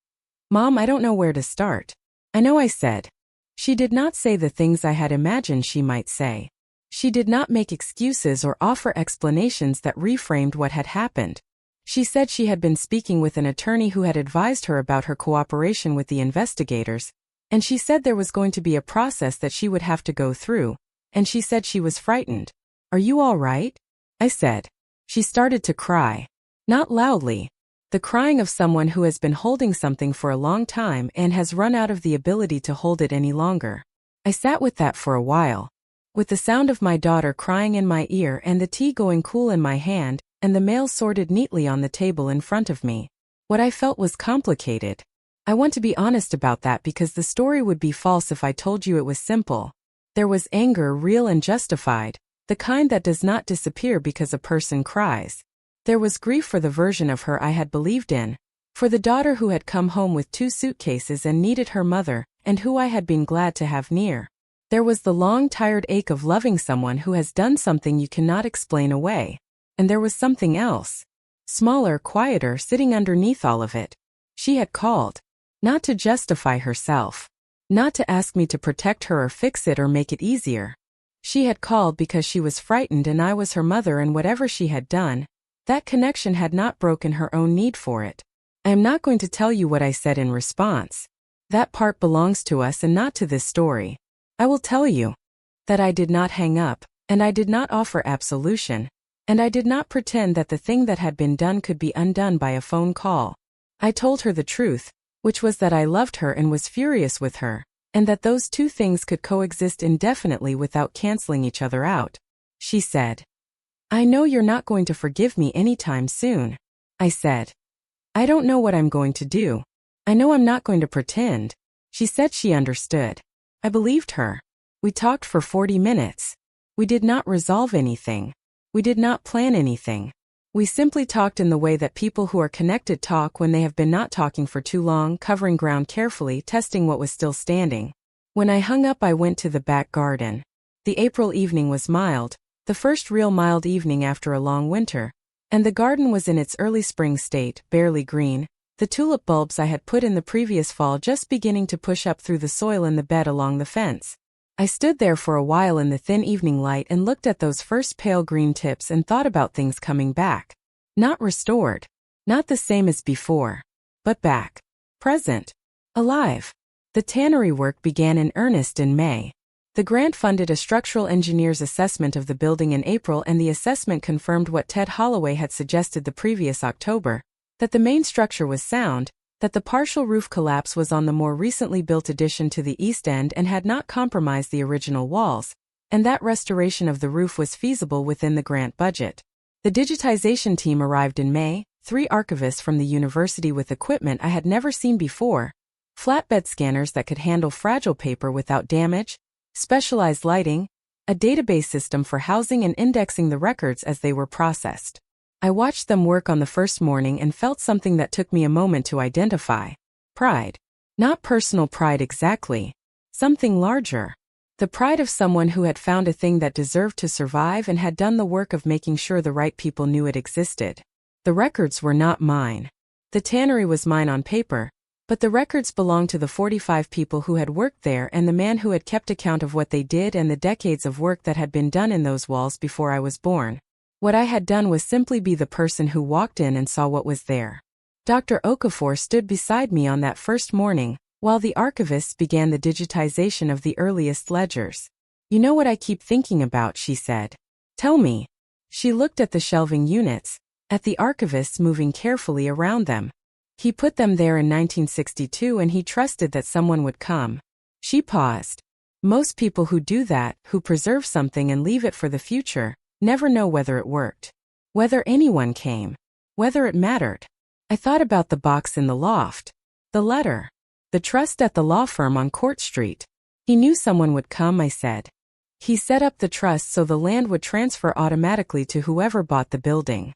"Mom, I don't know where to start." I know, I said. She did not say the things I had imagined she might say. She did not make excuses or offer explanations that reframed what had happened. She said she had been speaking with an attorney who had advised her about her cooperation with the investigators, and she said there was going to be a process that she would have to go through, and she said she was frightened. "Are you all right?" I said. She started to cry. Not loudly. The crying of someone who has been holding something for a long time and has run out of the ability to hold it any longer. I sat with that for a while, with the sound of my daughter crying in my ear and the tea going cool in my hand, and the mail sorted neatly on the table in front of me. What I felt was complicated. I want to be honest about that because the story would be false if I told you it was simple. There was anger, real and justified, the kind that does not disappear because a person cries. There was grief for the version of her I had believed in, for the daughter who had come home with 2 suitcases and needed her mother, and who I had been glad to have near. There was the long, tired ache of loving someone who has done something you cannot explain away. And there was something else, smaller, quieter, sitting underneath all of it. She had called, not to justify herself, not to ask me to protect her or fix it or make it easier. She had called because she was frightened and I was her mother, and whatever she had done, that connection had not broken her own need for it. I am not going to tell you what I said in response. That part belongs to us and not to this story. I will tell you that I did not hang up, and I did not offer absolution, and I did not pretend that the thing that had been done could be undone by a phone call. I told her the truth, which was that I loved her and was furious with her, and that those 2 things could coexist indefinitely without canceling each other out. She said, "I know you're not going to forgive me anytime soon." I said, "I don't know what I'm going to do. I know I'm not going to pretend." She said she understood. I believed her. We talked for 40 minutes. We did not resolve anything. We did not plan anything. We simply talked in the way that people who are connected talk when they have been not talking for too long, covering ground carefully, testing what was still standing. When I hung up, I went to the back garden. The April evening was mild, the first real mild evening after a long winter, and the garden was in its early spring state, barely green, the tulip bulbs I had put in the previous fall just beginning to push up through the soil in the bed along the fence. I stood there for a while in the thin evening light and looked at those first pale green tips and thought about things coming back. Not restored. Not the same as before. But back. Present. Alive. The tannery work began in earnest in May. The grant funded a structural engineer's assessment of the building in April, and the assessment confirmed what Ted Holloway had suggested the previous October, that the main structure was sound, that the partial roof collapse was on the more recently built addition to the east end and had not compromised the original walls, and that restoration of the roof was feasible within the grant budget. The digitization team arrived in May, 3 archivists from the university with equipment I had never seen before, flatbed scanners that could handle fragile paper without damage, specialized lighting, a database system for housing and indexing the records as they were processed. I watched them work on the first morning and felt something that took me a moment to identify. Pride. Not personal pride exactly. Something larger. The pride of someone who had found a thing that deserved to survive and had done the work of making sure the right people knew it existed. The records were not mine. The tannery was mine on paper, but the records belonged to the 45 people who had worked there and the man who had kept account of what they did and the decades of work that had been done in those walls before I was born. What I had done was simply be the person who walked in and saw what was there. Dr. Okafor stood beside me on that first morning, while the archivists began the digitization of the earliest ledgers. "You know what I keep thinking about," she said. "Tell me." She looked at the shelving units, at the archivists moving carefully around them. He put them there in 1962 and he trusted that someone would come. She paused. Most people who do that, who preserve something and leave it for the future, never know whether it worked. Whether anyone came. Whether it mattered. I thought about the box in the loft. The letter. The trust at the law firm on Court Street. He knew someone would come, I said. He set up the trust so the land would transfer automatically to whoever bought the building.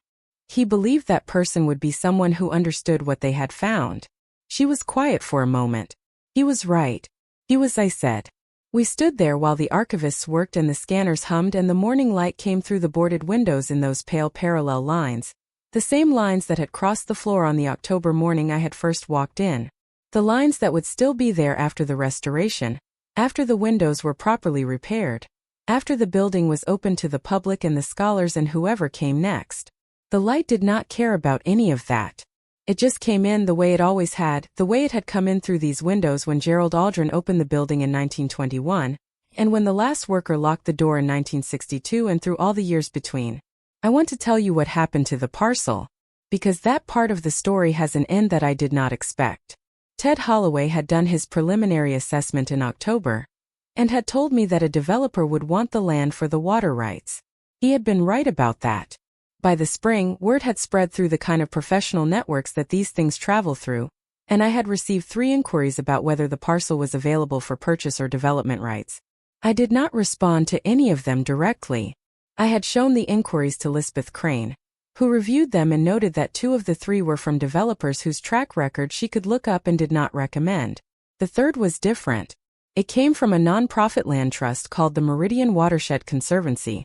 He believed that person would be someone who understood what they had found. She was quiet for a moment. He was right. He was, I said. We stood there while the archivists worked and the scanners hummed and the morning light came through the boarded windows in those pale parallel lines. The same lines that had crossed the floor on the October morning I had first walked in. The lines that would still be there after the restoration, after the windows were properly repaired, after the building was open to the public and the scholars and whoever came next. The light did not care about any of that. It just came in the way it always had, the way it had come in through these windows when Gerald Aldren opened the building in 1921, and when the last worker locked the door in 1962 and through all the years between. I want to tell you what happened to the parcel, because that part of the story has an end that I did not expect. Ted Holloway had done his preliminary assessment in October, and had told me that a developer would want the land for the water rights. He had been right about that. By the spring, word had spread through the kind of professional networks that these things travel through, and I had received 3 inquiries about whether the parcel was available for purchase or development rights. I did not respond to any of them directly. I had shown the inquiries to Elspeth Cain, who reviewed them and noted that 2 of the 3 were from developers whose track record she could look up and did not recommend. The third was different. It came from a non-profit land trust called the Meridian Watershed Conservancy,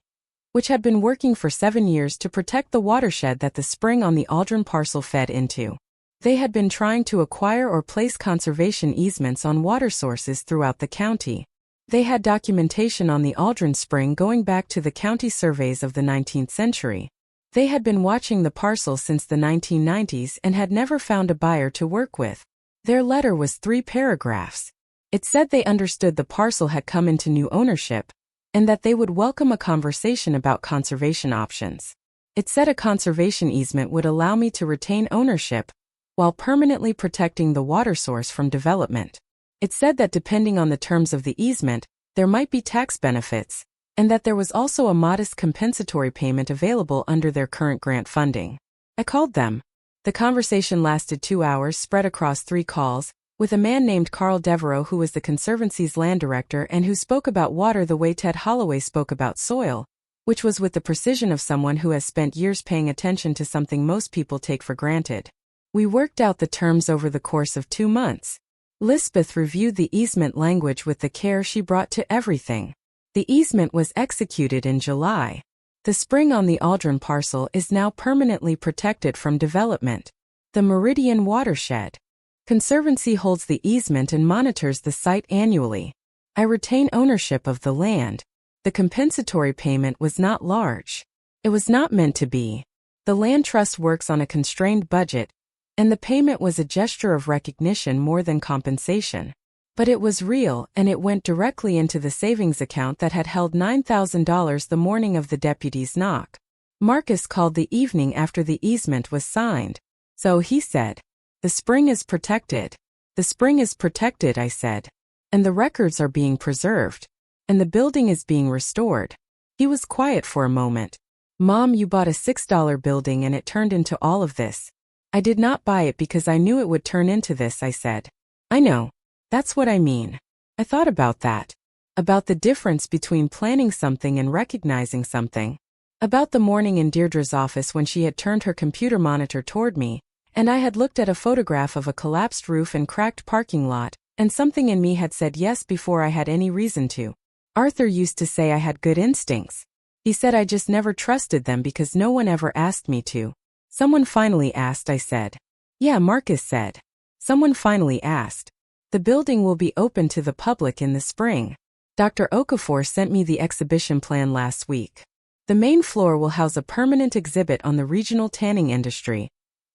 which had been working for 7 years to protect the watershed that the spring on the Aldren parcel fed into. They had been trying to acquire or place conservation easements on water sources throughout the county. They had documentation on the Aldren spring going back to the county surveys of the 19th century. They had been watching the parcel since the 1990s and had never found a buyer to work with. Their letter was 3 paragraphs. It said they understood the parcel had come into new ownership, and that they would welcome a conversation about conservation options. It said a conservation easement would allow me to retain ownership, while permanently protecting the water source from development. It said that depending on the terms of the easement, there might be tax benefits, and that there was also a modest compensatory payment available under their current grant funding. I called them. The conversation lasted 2 hours spread across 3 calls, with a man named Carl Devereaux who was the Conservancy's land director and who spoke about water the way Ted Holloway spoke about soil, which was with the precision of someone who has spent years paying attention to something most people take for granted. We worked out the terms over the course of 2 months. Elspeth reviewed the easement language with the care she brought to everything. The easement was executed in July. The spring on the Aldren parcel is now permanently protected from development. The Meridian Watershed Conservancy holds the easement and monitors the site annually. I retain ownership of the land. The compensatory payment was not large. It was not meant to be. The land trust works on a constrained budget, and the payment was a gesture of recognition more than compensation. But it was real, and it went directly into the savings account that had held $9,000 the morning of the deputy's knock. Marcus called the evening after the easement was signed. So he said, "The spring is protected." "The spring is protected," I said. "And the records are being preserved. And the building is being restored." He was quiet for a moment. "Mom, you bought a $6 building and it turned into all of this." "I did not buy it because I knew it would turn into this," I said. "I know. That's what I mean." I thought about that. About the difference between planning something and recognizing something. About the morning in Deirdre's office when she had turned her computer monitor toward me, and I had looked at a photograph of a collapsed roof and cracked parking lot, and something in me had said yes before I had any reason to. Arthur used to say I had good instincts. He said I just never trusted them because no one ever asked me to. "Someone finally asked," I said. "Yeah," Marcus said. "Someone finally asked." The building will be open to the public in the spring. Dr. Okafor sent me the exhibition plan last week. The main floor will house a permanent exhibit on the regional tanning industry,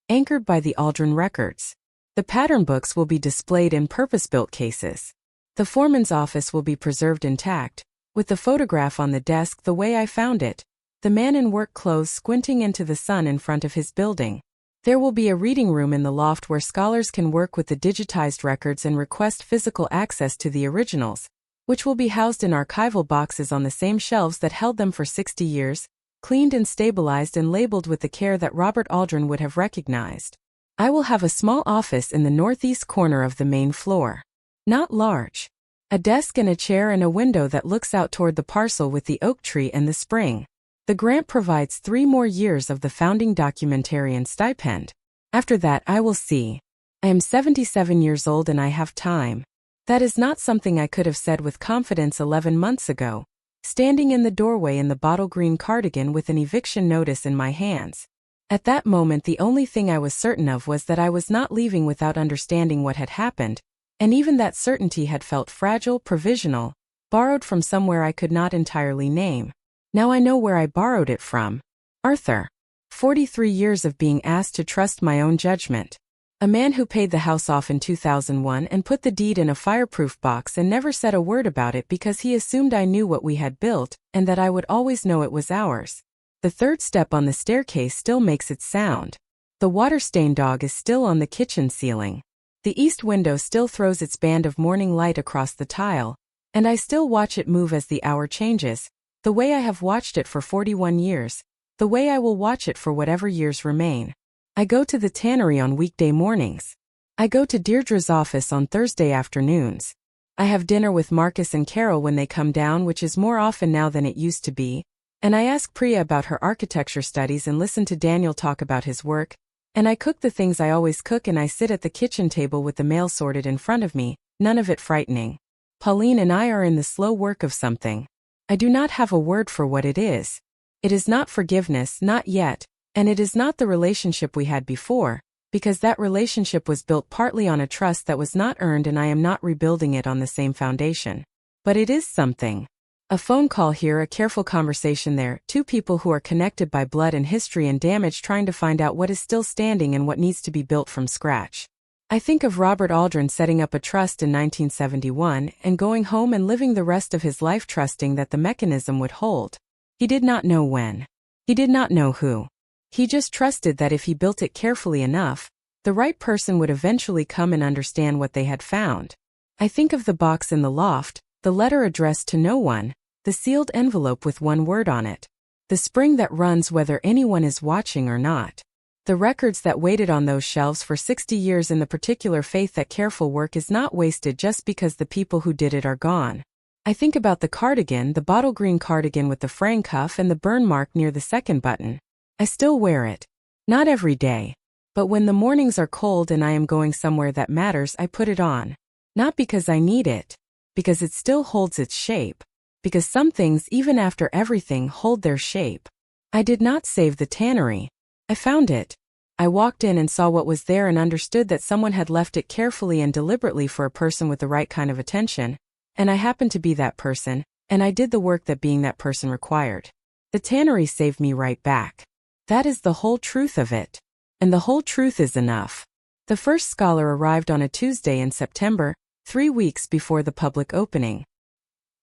anchored by the Aldren records. The pattern books will be displayed in purpose-built cases. The foreman's office will be preserved intact, with the photograph on the desk the way I found it, the man in work clothes squinting into the sun in front of his building. There will be a reading room in the loft where scholars can work with the digitized records and request physical access to the originals, which will be housed in archival boxes on the same shelves that held them for 60 years, cleaned and stabilized and labeled with the care that Robert Aldren would have recognized. I will have a small office in the northeast corner of the main floor. Not large. A desk and a chair and a window that looks out toward the parcel with the oak tree and the spring. The grant provides 3 more years of the founding documentarian stipend. After that I will see. I am 77 years old and I have time. That is not something I could have said with confidence 11 months ago, standing in the doorway in the bottle green cardigan with an eviction notice in my hands. At that moment the only thing I was certain of was that I was not leaving without understanding what had happened, and even that certainty had felt fragile, provisional, borrowed from somewhere I could not entirely name. Now I know where I borrowed it from. Arthur. 43 years of being asked to trust my own judgment. A man who paid the house off in 2001 and put the deed in a fireproof box and never said a word about it because he assumed I knew what we had built and that I would always know it was ours. The third step on the staircase still makes its sound. The water-stained dog is still on the kitchen ceiling. The east window still throws its band of morning light across the tile, and I still watch it move as the hour changes. The way I have watched it for 41 years, the way I will watch it for whatever years remain. I go to the Tannery on weekday mornings. I go to Deirdre's office on Thursday afternoons. I have dinner with Marcus and Carol when they come down, which is more often now than it used to be, and I ask Priya about her architecture studies and listen to Daniel talk about his work, and I cook the things I always cook and I sit at the kitchen table with the mail sorted in front of me, none of it frightening. Pauline and I are in the slow work of something. I do not have a word for what it is. It is not forgiveness, not yet, and it is not the relationship we had before, because that relationship was built partly on a trust that was not earned and I am not rebuilding it on the same foundation. But it is something. A phone call here, a careful conversation there, 2 people who are connected by blood and history and damage trying to find out what is still standing and what needs to be built from scratch. I think of Robert Aldren setting up a trust in 1971 and going home and living the rest of his life trusting that the mechanism would hold. He did not know when. He did not know who. He just trusted that if he built it carefully enough, the right person would eventually come and understand what they had found. I think of the box in the loft, the letter addressed to no one, the sealed envelope with one word on it, the spring that runs whether anyone is watching or not. The records that waited on those shelves for 60 years in the particular faith that careful work is not wasted just because the people who did it are gone. I think about the cardigan, the bottle green cardigan with the fraying cuff and the burn mark near the second button. I still wear it. Not every day. But when the mornings are cold and I am going somewhere that matters, I put it on. Not because I need it. Because it still holds its shape. Because some things, even after everything, hold their shape. I did not save the Tannery. I found it. I walked in and saw what was there and understood that someone had left it carefully and deliberately for a person with the right kind of attention, and I happened to be that person, and I did the work that being that person required. The Tannery saved me right back. That is the whole truth of it. And the whole truth is enough. The first scholar arrived on a Tuesday in September, 3 weeks before the public opening.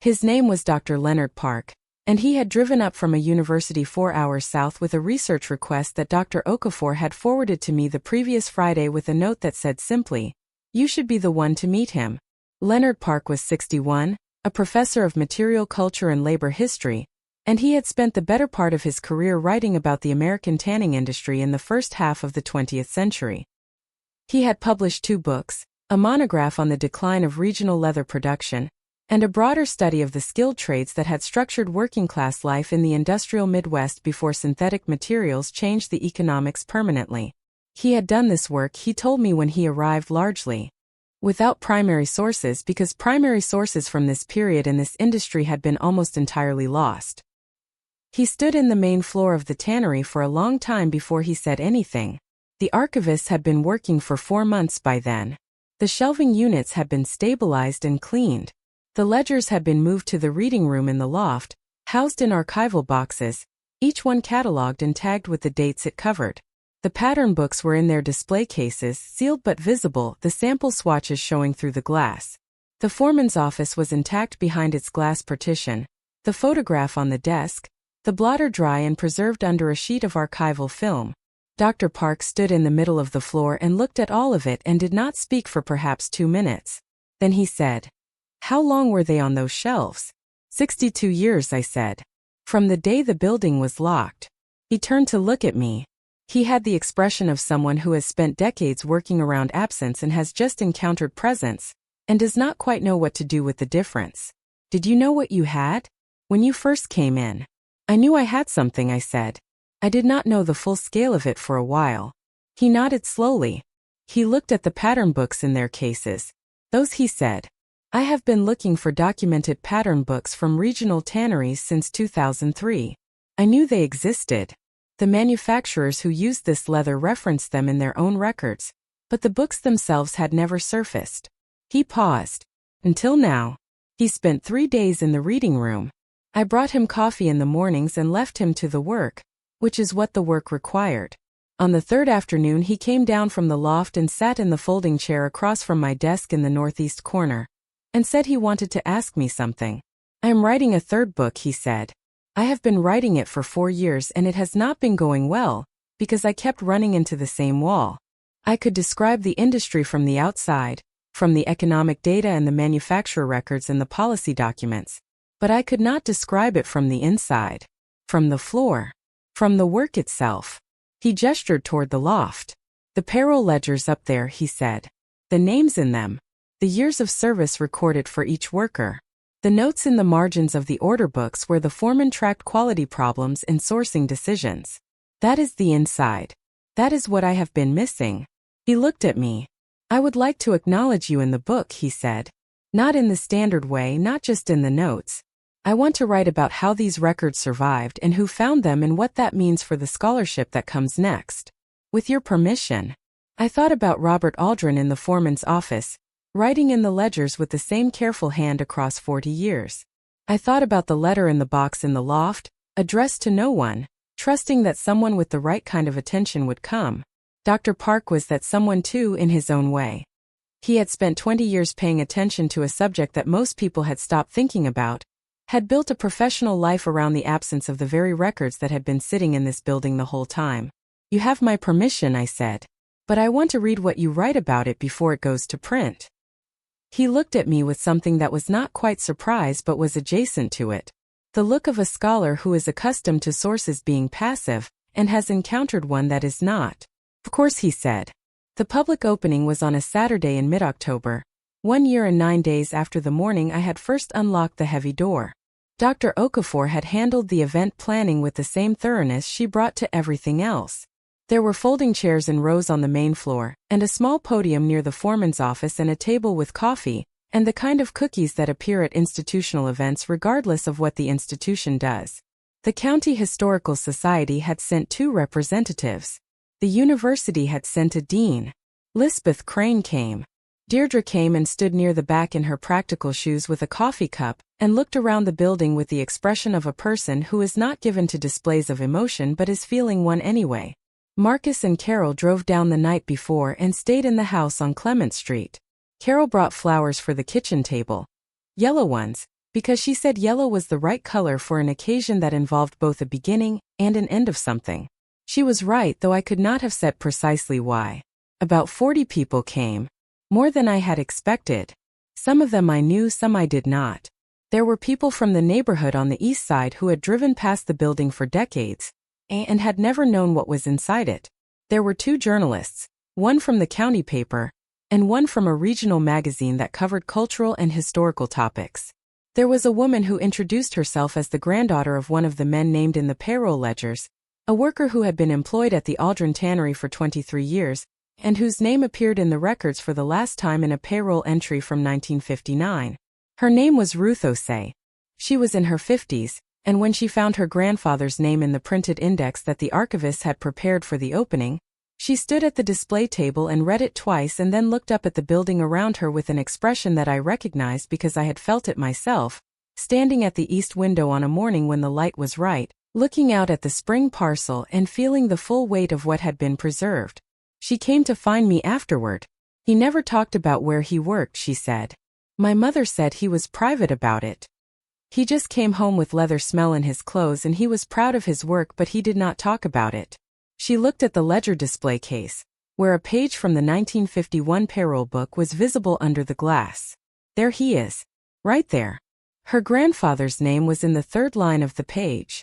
His name was Dr. Leonard Park, and he had driven up from a university 4 hours south with a research request that Dr. Okafor had forwarded to me the previous Friday with a note that said simply, "You should be the one to meet him." Leonard Park was 61, a professor of material culture and labor history, and he had spent the better part of his career writing about the American tanning industry in the first half of the 20th century. He had published 2 books, a monograph on the decline of regional leather production, and a broader study of the skilled trades that had structured working-class life in the industrial Midwest before synthetic materials changed the economics permanently. He had done this work, he told me when he arrived, largely without primary sources, because primary sources from this period in this industry had been almost entirely lost. He stood in the main floor of the tannery for a long time before he said anything. The archivists had been working for 4 months by then. The shelving units had been stabilized and cleaned. The ledgers had been moved to the reading room in the loft, housed in archival boxes, each one catalogued and tagged with the dates it covered. The pattern books were in their display cases, sealed but visible, the sample swatches showing through the glass. The foreman's office was intact behind its glass partition, the photograph on the desk, the blotter dry and preserved under a sheet of archival film. Dr. Park stood in the middle of the floor and looked at all of it and did not speak for perhaps 2 minutes. Then he said, "How long were they on those shelves?" 62 years, I said. "From the day the building was locked." He turned to look at me. He had the expression of someone who has spent decades working around absence and has just encountered presence, and does not quite know what to do with the difference. "Did you know what you had? When you first came in?" "I knew I had something," I said. "I did not know the full scale of it for a while." He nodded slowly. He looked at the pattern books in their cases. "Those," he said. "I have been looking for documented pattern books from regional tanneries since 2003. I knew they existed. The manufacturers who used this leather referenced them in their own records, but the books themselves had never surfaced." He paused. "Until now." He spent 3 days in the reading room. I brought him coffee in the mornings and left him to the work, which is what the work required. On the 3rd afternoon he came down from the loft and sat in the folding chair across from my desk in the northeast corner, and said he wanted to ask me something. "I am writing a 3rd book," he said. "I have been writing it for 4 years and it has not been going well, because I kept running into the same wall. I could describe the industry from the outside, from the economic data and the manufacturer records and the policy documents, but I could not describe it from the inside, from the floor, from the work itself." He gestured toward the loft. "The payroll ledgers up there," he said. "The names in them. The years of service recorded for each worker. The notes in the margins of the order books where the foreman tracked quality problems and sourcing decisions. That is the inside. That is what I have been missing." He looked at me. "I would like to acknowledge you in the book," he said. "Not in the standard way, not just in the notes. I want to write about how these records survived and who found them and what that means for the scholarship that comes next. With your permission." I thought about Robert Aldren in the foreman's office, writing in the ledgers with the same careful hand across 40 years. I thought about the letter in the box in the loft, addressed to no one, trusting that someone with the right kind of attention would come. Dr. Park was that someone too in his own way. He had spent 20 years paying attention to a subject that most people had stopped thinking about, had built a professional life around the absence of the very records that had been sitting in this building the whole time. "You have my permission," I said. "But I want to read what you write about it before it goes to print." He looked at me with something that was not quite surprise but was adjacent to it. The look of a scholar who is accustomed to sources being passive, and has encountered one that is not. "Of course," he said. "The public opening was on a Saturday in mid-October, 1 year and 9 days after the morning I had first unlocked the heavy door. Dr. Okafor had handled the event planning with the same thoroughness she brought to everything else. There were folding chairs in rows on the main floor, and a small podium near the foreman's office and a table with coffee, and the kind of cookies that appear at institutional events regardless of what the institution does. The County Historical Society had sent 2 representatives. The university had sent a dean. Elspeth Cain came. Deirdre came and stood near the back in her practical shoes with a coffee cup, and looked around the building with the expression of a person who is not given to displays of emotion but is feeling one anyway. Marcus and Carol drove down the night before and stayed in the house on Clement Street. Carol brought flowers for the kitchen table. Yellow ones, because she said yellow was the right color for an occasion that involved both a beginning and an end of something. She was right, though I could not have said precisely why. About 40 people came. More than I had expected. Some of them I knew, some I did not. There were people from the neighborhood on the east side who had driven past the building for decades and had never known what was inside it. There were 2 journalists, one from the county paper and one from a regional magazine that covered cultural and historical topics. There was a woman who introduced herself as the granddaughter of one of the men named in the payroll ledgers, a worker who had been employed at the Aldren Tannery for 23 years, and whose name appeared in the records for the last time in a payroll entry from 1959. Her name was Ruth O'Say. She was in her 50s, and when she found her grandfather's name in the printed index that the archivist had prepared for the opening, she stood at the display table and read it twice and then looked up at the building around her with an expression that I recognized because I had felt it myself, standing at the east window on a morning when the light was right, looking out at the spring parcel and feeling the full weight of what had been preserved. She came to find me afterward. He never talked about where he worked, she said. My mother said he was private about it. He just came home with leather smell in his clothes and he was proud of his work, but he did not talk about it. She looked at the ledger display case, where a page from the 1951 payroll book was visible under the glass. There he is. Right there. Her grandfather's name was in the 3rd line of the page.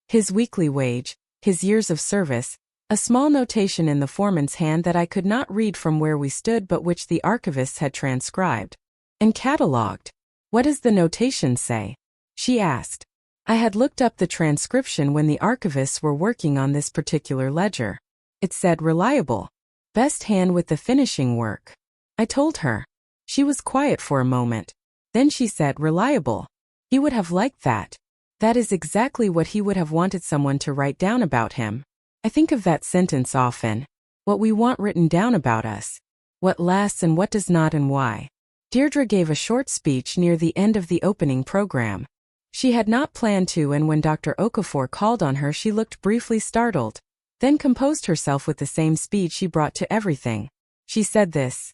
His weekly wage, his years of service, a small notation in the foreman's hand that I could not read from where we stood but which the archivist had transcribed and catalogued. What does the notation say? She asked. I had looked up the transcription when the archivists were working on this particular ledger. It said reliable. Best hand with the finishing work. I told her. She was quiet for a moment. Then she said reliable. He would have liked that. That is exactly what he would have wanted someone to write down about him. I think of that sentence often. What we want written down about us. What lasts and what does not and why. Deirdre gave a short speech near the end of the opening program. She had not planned to, and when Dr. Okafor called on her she looked briefly startled, then composed herself with the same speed she brought to everything. She said this.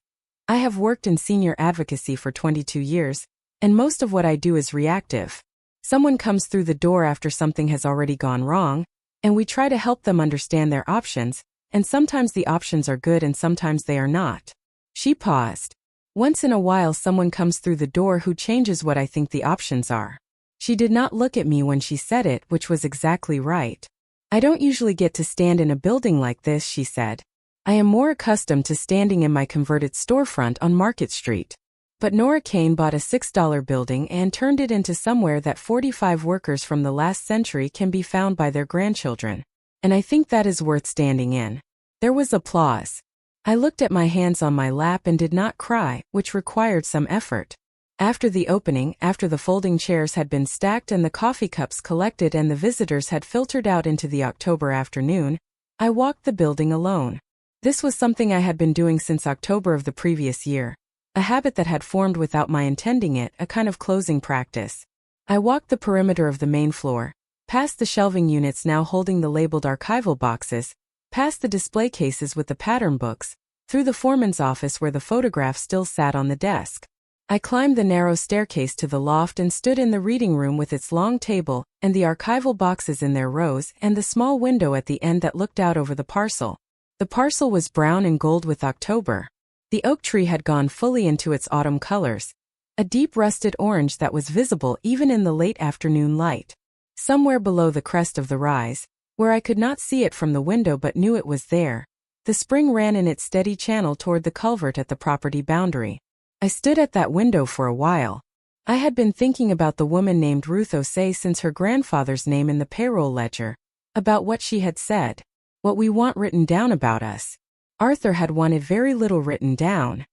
I have worked in senior advocacy for 22 years, and most of what I do is reactive. Someone comes through the door after something has already gone wrong, and we try to help them understand their options, and sometimes the options are good and sometimes they are not. She paused. Once in a while someone comes through the door who changes what I think the options are. She did not look at me when she said it, which was exactly right. I don't usually get to stand in a building like this, she said. I am more accustomed to standing in my converted storefront on Market Street. But Nora Cain bought a $6 building and turned it into somewhere that 45 workers from the last century can be found by their grandchildren. And I think that is worth standing in. There was applause. I looked at my hands on my lap and did not cry, which required some effort. After the opening, after the folding chairs had been stacked and the coffee cups collected and the visitors had filtered out into the October afternoon, I walked the building alone. This was something I had been doing since October of the previous year. A habit that had formed without my intending it, a kind of closing practice. I walked the perimeter of the main floor, past the shelving units now holding the labeled archival boxes, past the display cases with the pattern books, through the foreman's office where the photograph still sat on the desk. I climbed the narrow staircase to the loft and stood in the reading room with its long table, and the archival boxes in their rows, and the small window at the end that looked out over the parcel. The parcel was brown and gold with October. The oak tree had gone fully into its autumn colors, a deep rusted orange that was visible even in the late afternoon light. Somewhere below the crest of the rise, where I could not see it from the window but knew it was there, the spring ran in its steady channel toward the culvert at the property boundary. I stood at that window for a while. I had been thinking about the woman named Ruth O'Say since her grandfather's name in the payroll ledger, about what she had said, what we want written down about us. Arthur had wanted very little written down.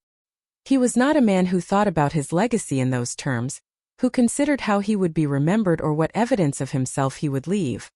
He was not a man who thought about his legacy in those terms, who considered how he would be remembered or what evidence of himself he would leave.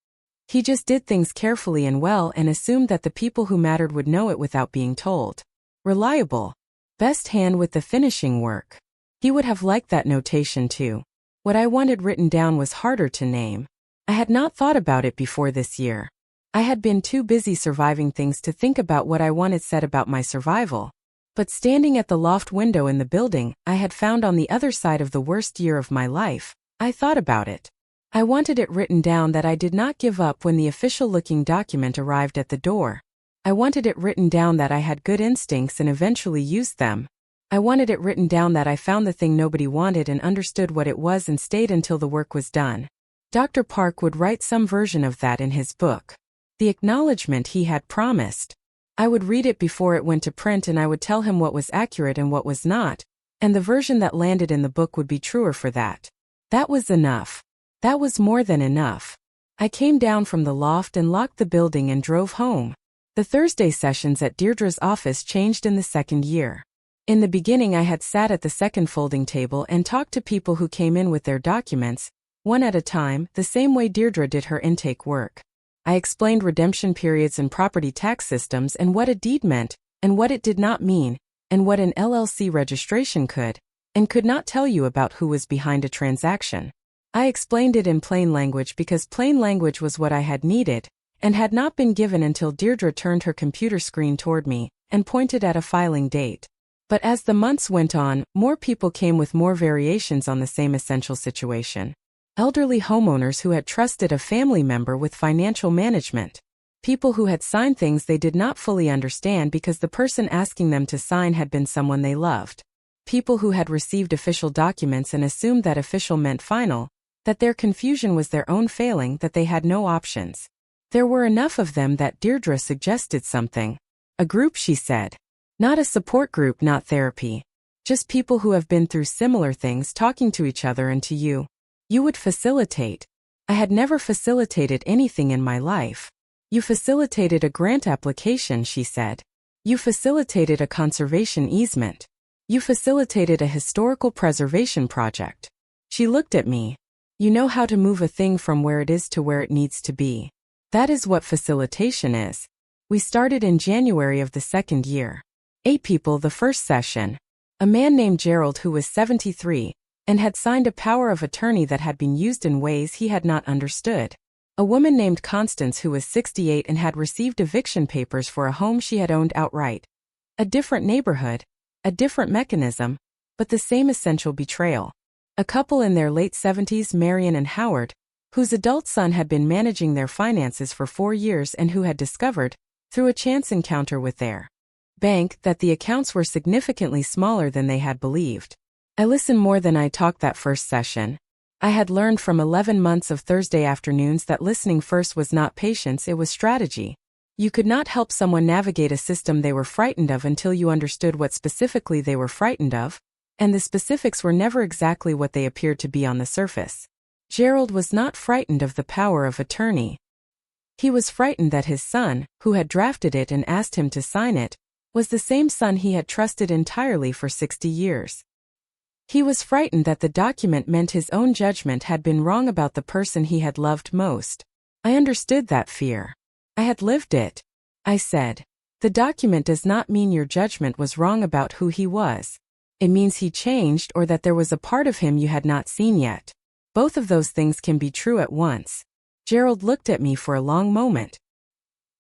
He just did things carefully and well and assumed that the people who mattered would know it without being told. Reliable. Best hand with the finishing work. He would have liked that notation too. What I wanted written down was harder to name. I had not thought about it before this year. I had been too busy surviving things to think about what I wanted said about my survival. But standing at the loft window in the building I had found on the other side of the worst year of my life, I thought about it. I wanted it written down that I did not give up when the official-looking document arrived at the door. I wanted it written down that I had good instincts and eventually used them. I wanted it written down that I found the thing nobody wanted and understood what it was and stayed until the work was done. Dr. Park would write some version of that in his book. The acknowledgement he had promised. I would read it before it went to print and I would tell him what was accurate and what was not, and the version that landed in the book would be truer for that. That was enough. That was more than enough. I came down from the loft and locked the building and drove home. The Thursday sessions at Deirdre's office changed in the second year. In the beginning I had sat at the second folding table and talked to people who came in with their documents, one at a time, the same way Deirdre did her intake work. I explained redemption periods and property tax systems and what a deed meant, and what it did not mean, and what an LLC registration could, and could not tell you about who was behind a transaction. I explained it in plain language because plain language was what I had needed, and had not been given until Deirdre turned her computer screen toward me, and pointed at a filing date. But as the months went on, more people came with more variations on the same essential situation. Elderly homeowners who had trusted a family member with financial management. People who had signed things they did not fully understand because the person asking them to sign had been someone they loved. People who had received official documents and assumed that official meant final, that their confusion was their own failing, that they had no options. There were enough of them that Deirdre suggested something. A group, she said. Not a support group, not therapy. Just people who have been through similar things talking to each other and to you. You would facilitate. I had never facilitated anything in my life. You facilitated a grant application, she said. You facilitated a conservation easement. You facilitated a historical preservation project. She looked at me. You know how to move a thing from where it is to where it needs to be. That is what facilitation is. We started in January of the second year. 8 people the first session. A man named Gerald who was 73, and had signed a power of attorney that had been used in ways he had not understood. A woman named Constance who was 68 and had received eviction papers for a home she had owned outright. A different neighborhood, a different mechanism, but the same essential betrayal. A couple in their late 70s, Marion and Howard, whose adult son had been managing their finances for 4 years and who had discovered, through a chance encounter with their bank, that the accounts were significantly smaller than they had believed. I listened more than I talked that first session. I had learned from 11 months of Thursday afternoons that listening first was not patience, it was strategy. You could not help someone navigate a system they were frightened of until you understood what specifically they were frightened of, and the specifics were never exactly what they appeared to be on the surface. Gerald was not frightened of the power of attorney. He was frightened that his son, who had drafted it and asked him to sign it, was the same son he had trusted entirely for 60 years. He was frightened that the document meant his own judgment had been wrong about the person he had loved most. I understood that fear. I had lived it. I said, the document does not mean your judgment was wrong about who he was. It means he changed or that there was a part of him you had not seen yet. Both of those things can be true at once. Gerald looked at me for a long moment.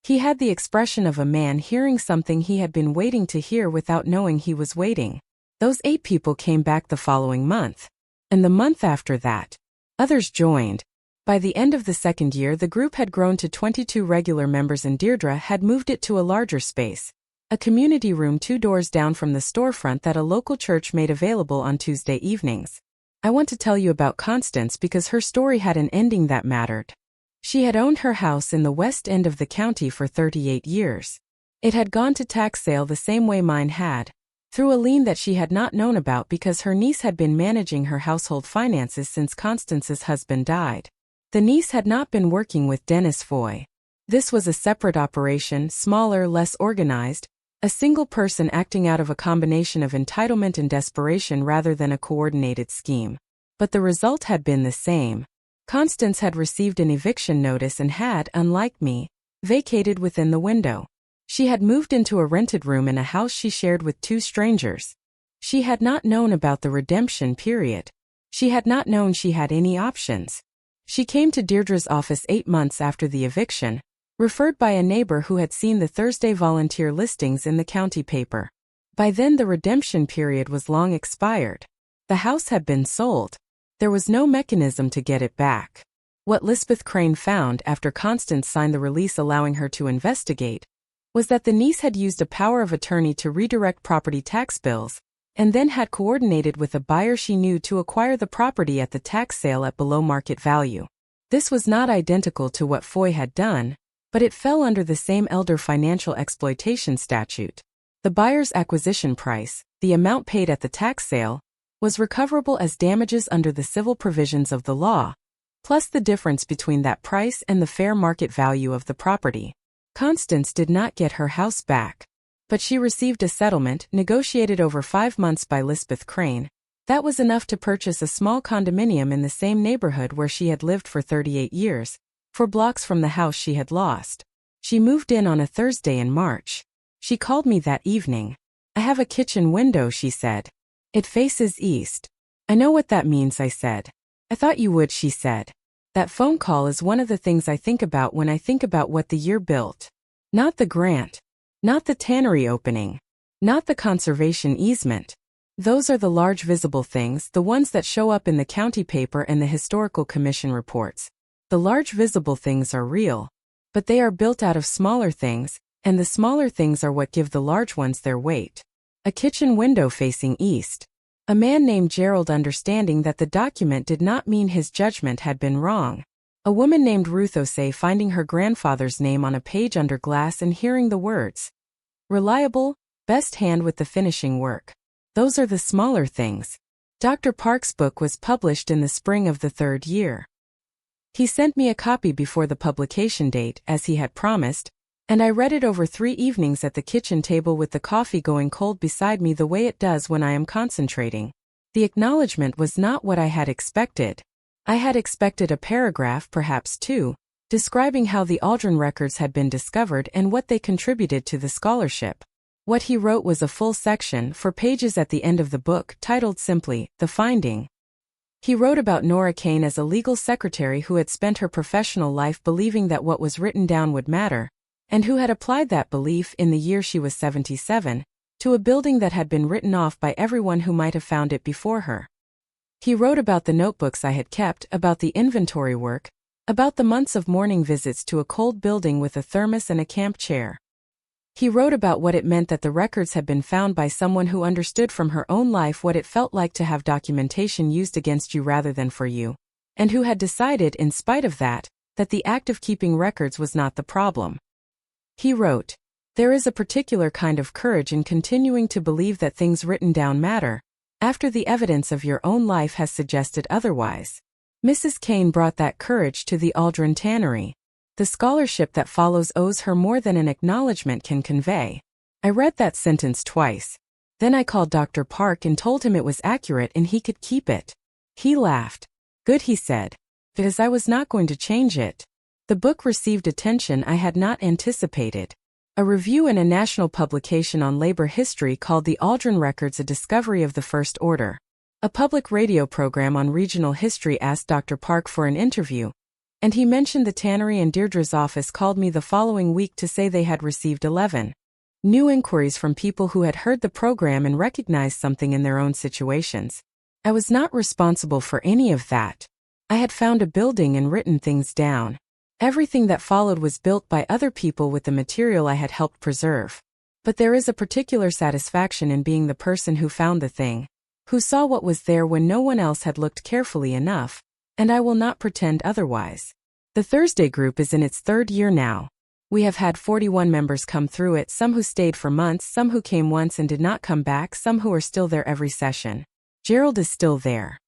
He had the expression of a man hearing something he had been waiting to hear without knowing he was waiting. Those 8 people came back the following month. And the month after that. Others joined. By the end of the second year the group had grown to 22 regular members and Deirdre had moved it to a larger space. A community room 2 doors down from the storefront that a local church made available on Tuesday evenings. I want to tell you about Constance because her story had an ending that mattered. She had owned her house in the west end of the county for 38 years. It had gone to tax sale the same way mine had, through a lien that she had not known about because her niece had been managing her household finances since Constance's husband died. The niece had not been working with Dennis Foy. This was a separate operation, smaller, less organized, a single person acting out of a combination of entitlement and desperation rather than a coordinated scheme. But the result had been the same. Constance had received an eviction notice and had, unlike me, vacated within the window. She had moved into a rented room in a house she shared with 2 strangers. She had not known about the redemption period. She had not known she had any options. She came to Deirdre's office 8 months after the eviction, referred by a neighbor who had seen the Thursday volunteer listings in the county paper. By then the redemption period was long expired. The house had been sold. There was no mechanism to get it back. What Elspeth Cain found after Constance signed the release allowing her to investigate was that the niece had used a power of attorney to redirect property tax bills, and then had coordinated with a buyer she knew to acquire the property at the tax sale at below market value. This was not identical to what Foy had done, but it fell under the same elder financial exploitation statute. The buyer's acquisition price, the amount paid at the tax sale, was recoverable as damages under the civil provisions of the law, plus the difference between that price and the fair market value of the property. Constance did not get her house back, but she received a settlement negotiated over 5 months by Elspeth Cain. That was enough to purchase a small condominium in the same neighborhood where she had lived for 38 years, 4 blocks from the house she had lost. She moved in on a Thursday in March. She called me that evening. "I have a kitchen window," she said. "It faces east." "I know what that means," I said. "I thought you would," she said. "That phone call is one of the things I think about when I think about what the year built. Not the grant. Not the Tannery opening. Not the conservation easement. Those are the large visible things, the ones that show up in the county paper and the historical commission reports. The large visible things are real. But they are built out of smaller things, and the smaller things are what give the large ones their weight." A kitchen window facing east. A man named Gerald understanding that the document did not mean his judgment had been wrong. A woman named Ruth Osei finding her grandfather's name on a page under glass and hearing the words, "Reliable, best hand with the finishing work." Those are the smaller things. Dr. Park's book was published in the spring of the 3rd year. He sent me a copy before the publication date, as he had promised, and I read it over 3 evenings at the kitchen table with the coffee going cold beside me the way it does when I am concentrating. The acknowledgement was not what I had expected. I had expected a paragraph, perhaps 2, describing how the Aldren records had been discovered and what they contributed to the scholarship. What he wrote was a full section, 4 pages at the end of the book, titled simply, "The Finding." He wrote about Nora Cain as a legal secretary who had spent her professional life believing that what was written down would matter, and who had applied that belief in the year she was 77, to a building that had been written off by everyone who might have found it before her. He wrote about the notebooks I had kept, about the inventory work, about the months of morning visits to a cold building with a thermos and a camp chair. He wrote about what it meant that the records had been found by someone who understood from her own life what it felt like to have documentation used against you rather than for you, and who had decided, in spite of that the act of keeping records was not the problem. He wrote, "There is a particular kind of courage in continuing to believe that things written down matter, after the evidence of your own life has suggested otherwise." Mrs. Cain brought that courage to the Aldren Tannery. The scholarship that follows owes her more than an acknowledgement can convey. I read that sentence twice. Then I called Dr. Park and told him it was accurate and he could keep it. He laughed. "Good," he said, "because I was not going to change it." The book received attention I had not anticipated. A review in a national publication on labor history called the Aldren Records a discovery of the first order. A public radio program on regional history asked Dr. Park for an interview, and he mentioned the Tannery, and Deirdre's office called me the following week to say they had received 11 new inquiries from people who had heard the program and recognized something in their own situations. I was not responsible for any of that. I had found a building and written things down. Everything that followed was built by other people with the material I had helped preserve. But there is a particular satisfaction in being the person who found the thing, who saw what was there when no one else had looked carefully enough, and I will not pretend otherwise. The Thursday group is in its 3rd year now. We have had 41 members come through it, some who stayed for months, some who came once and did not come back, some who are still there every session. Gerald is still there.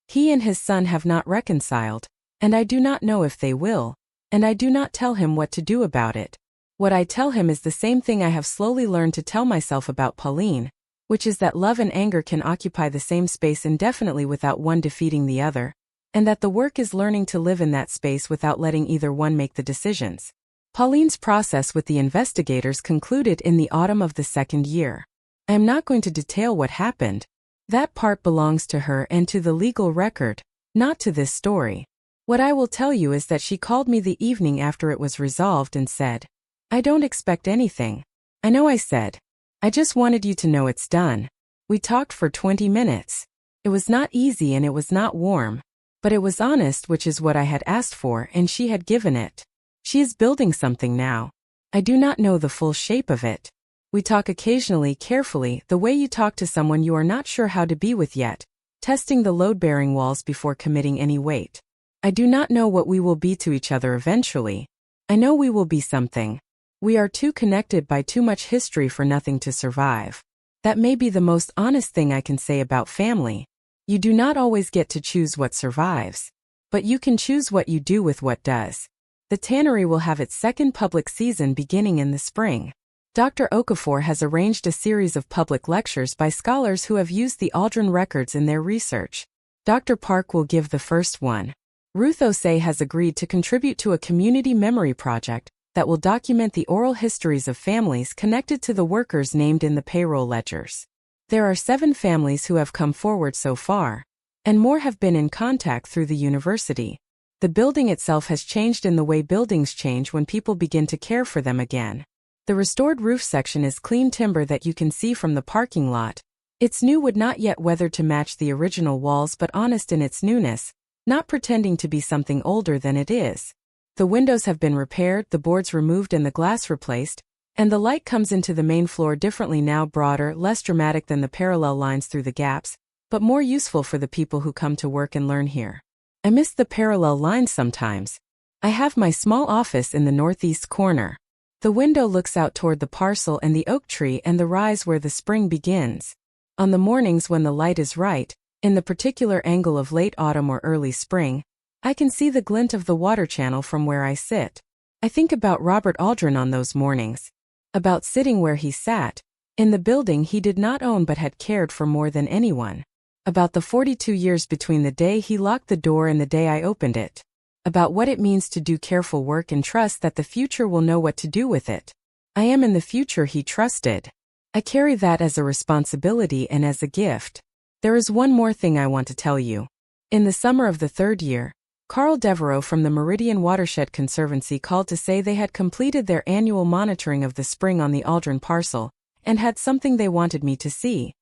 He and his son have not reconciled, and I do not know if they will, and I do not tell him what to do about it. What I tell him is the same thing I have slowly learned to tell myself about Pauline, which is that love and anger can occupy the same space indefinitely without one defeating the other. and that the work is learning to live in that space without letting either one make the decisions. Pauline's process with the investigators concluded in the autumn of the second year. I am not going to detail what happened. That part belongs to her and to the legal record, not to this story. What I will tell you is that she called me the evening after it was resolved and said, "I don't expect anything." "I know," I said. "I just wanted you to know it's done." We talked for 20 minutes. It was not easy and it was not warm, but it was honest, which is what I had asked for, and she had given it. She is building something now. I do not know the full shape of it. We talk occasionally, carefully, the way you talk to someone you are not sure how to be with yet, testing the load-bearing walls before committing any weight. I do not know what we will be to each other eventually. I know we will be something. We are too connected by too much history for nothing to survive. That may be the most honest thing I can say about family. You do not always get to choose what survives, but you can choose what you do with what does. The Tannery will have its second public season beginning in the spring. Dr. Okafor has arranged a series of public lectures by scholars who have used the Aldren records in their research. Dr. Park will give the first one. Ruth Osei has agreed to contribute to a community memory project that will document the oral histories of families connected to the workers named in the payroll ledgers. There are 7 families who have come forward so far, and more have been in contact through the university. The building itself has changed in the way buildings change when people begin to care for them again. The restored roof section is clean timber that you can see from the parking lot. Its new wood not yet weathered to match the original walls, but honest in its newness, not pretending to be something older than it is. The windows have been repaired, the boards removed and the glass replaced, and the light comes into the main floor differently now, broader, less dramatic than the parallel lines through the gaps, but more useful for the people who come to work and learn here. I miss the parallel lines sometimes. I have my small office in the northeast corner. The window looks out toward the parcel and the oak tree and the rise where the spring begins. On the mornings when the light is right, in the particular angle of late autumn or early spring, I can see the glint of the water channel from where I sit. I think about Robert Aldren on those mornings. About sitting where he sat, in the building he did not own but had cared for more than anyone. About the 42 years between the day he locked the door and the day I opened it. About what it means to do careful work and trust that the future will know what to do with it. I am in the future he trusted. I carry that as a responsibility and as a gift. There is one more thing I want to tell you. In the summer of the 3rd year, Carl Devereaux from the Meridian Watershed Conservancy called to say they had completed their annual monitoring of the spring on the Aldren parcel, and had something they wanted me to see.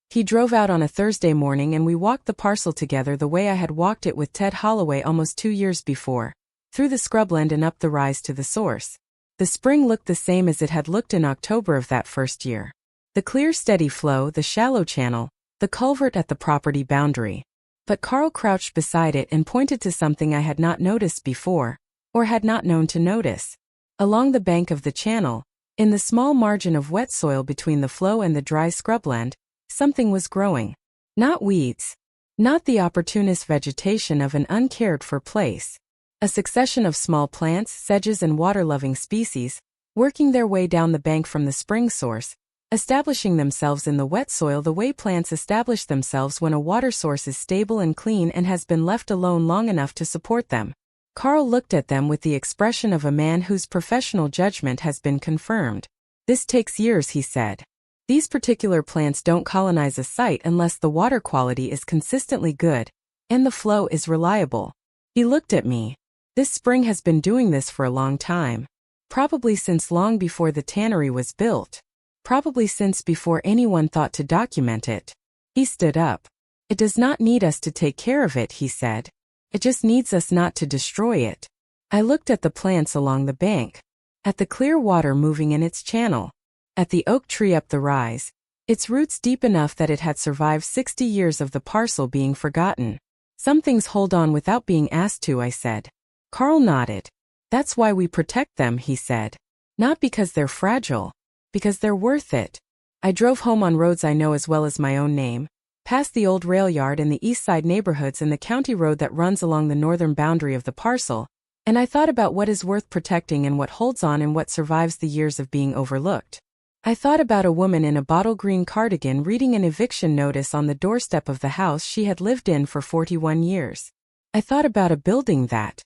He drove out on a Thursday morning and we walked the parcel together the way I had walked it with Ted Holloway almost 2 years before, through the scrubland and up the rise to the source. The spring looked the same as it had looked in October of that first year. The clear steady flow, the shallow channel, the culvert at the property boundary. But Carl crouched beside it and pointed to something I had not noticed before, or had not known to notice. Along the bank of the channel, in the small margin of wet soil between the flow and the dry scrubland, something was growing. Not weeds. Not the opportunist vegetation of an uncared-for place. A succession of small plants, sedges and water-loving species, working their way down the bank from the spring source, establishing themselves in the wet soil the way plants establish themselves when a water source is stable and clean and has been left alone long enough to support them. Carl looked at them with the expression of a man whose professional judgment has been confirmed. "This takes years," he said. "These particular plants don't colonize a site unless the water quality is consistently good, and the flow is reliable." He looked at me. "This spring has been doing this for a long time. Probably since long before the tannery was built. Probably since before anyone thought to document it." He stood up. "It does not need us to take care of it," he said. "It just needs us not to destroy it." I looked at the plants along the bank. At the clear water moving in its channel. At the oak tree up the rise, its roots deep enough that it had survived 60 years of the parcel being forgotten. "Some things hold on without being asked to," I said. Carl nodded. "That's why we protect them," he said. "Not because they're fragile. Because they're worth it." I drove home on roads I know as well as my own name, past the old rail yard and the east side neighborhoods and the county road that runs along the northern boundary of the parcel, and I thought about what is worth protecting and what holds on and what survives the years of being overlooked. I thought about a woman in a bottle green cardigan reading an eviction notice on the doorstep of the house she had lived in for 41 years. I thought about a building that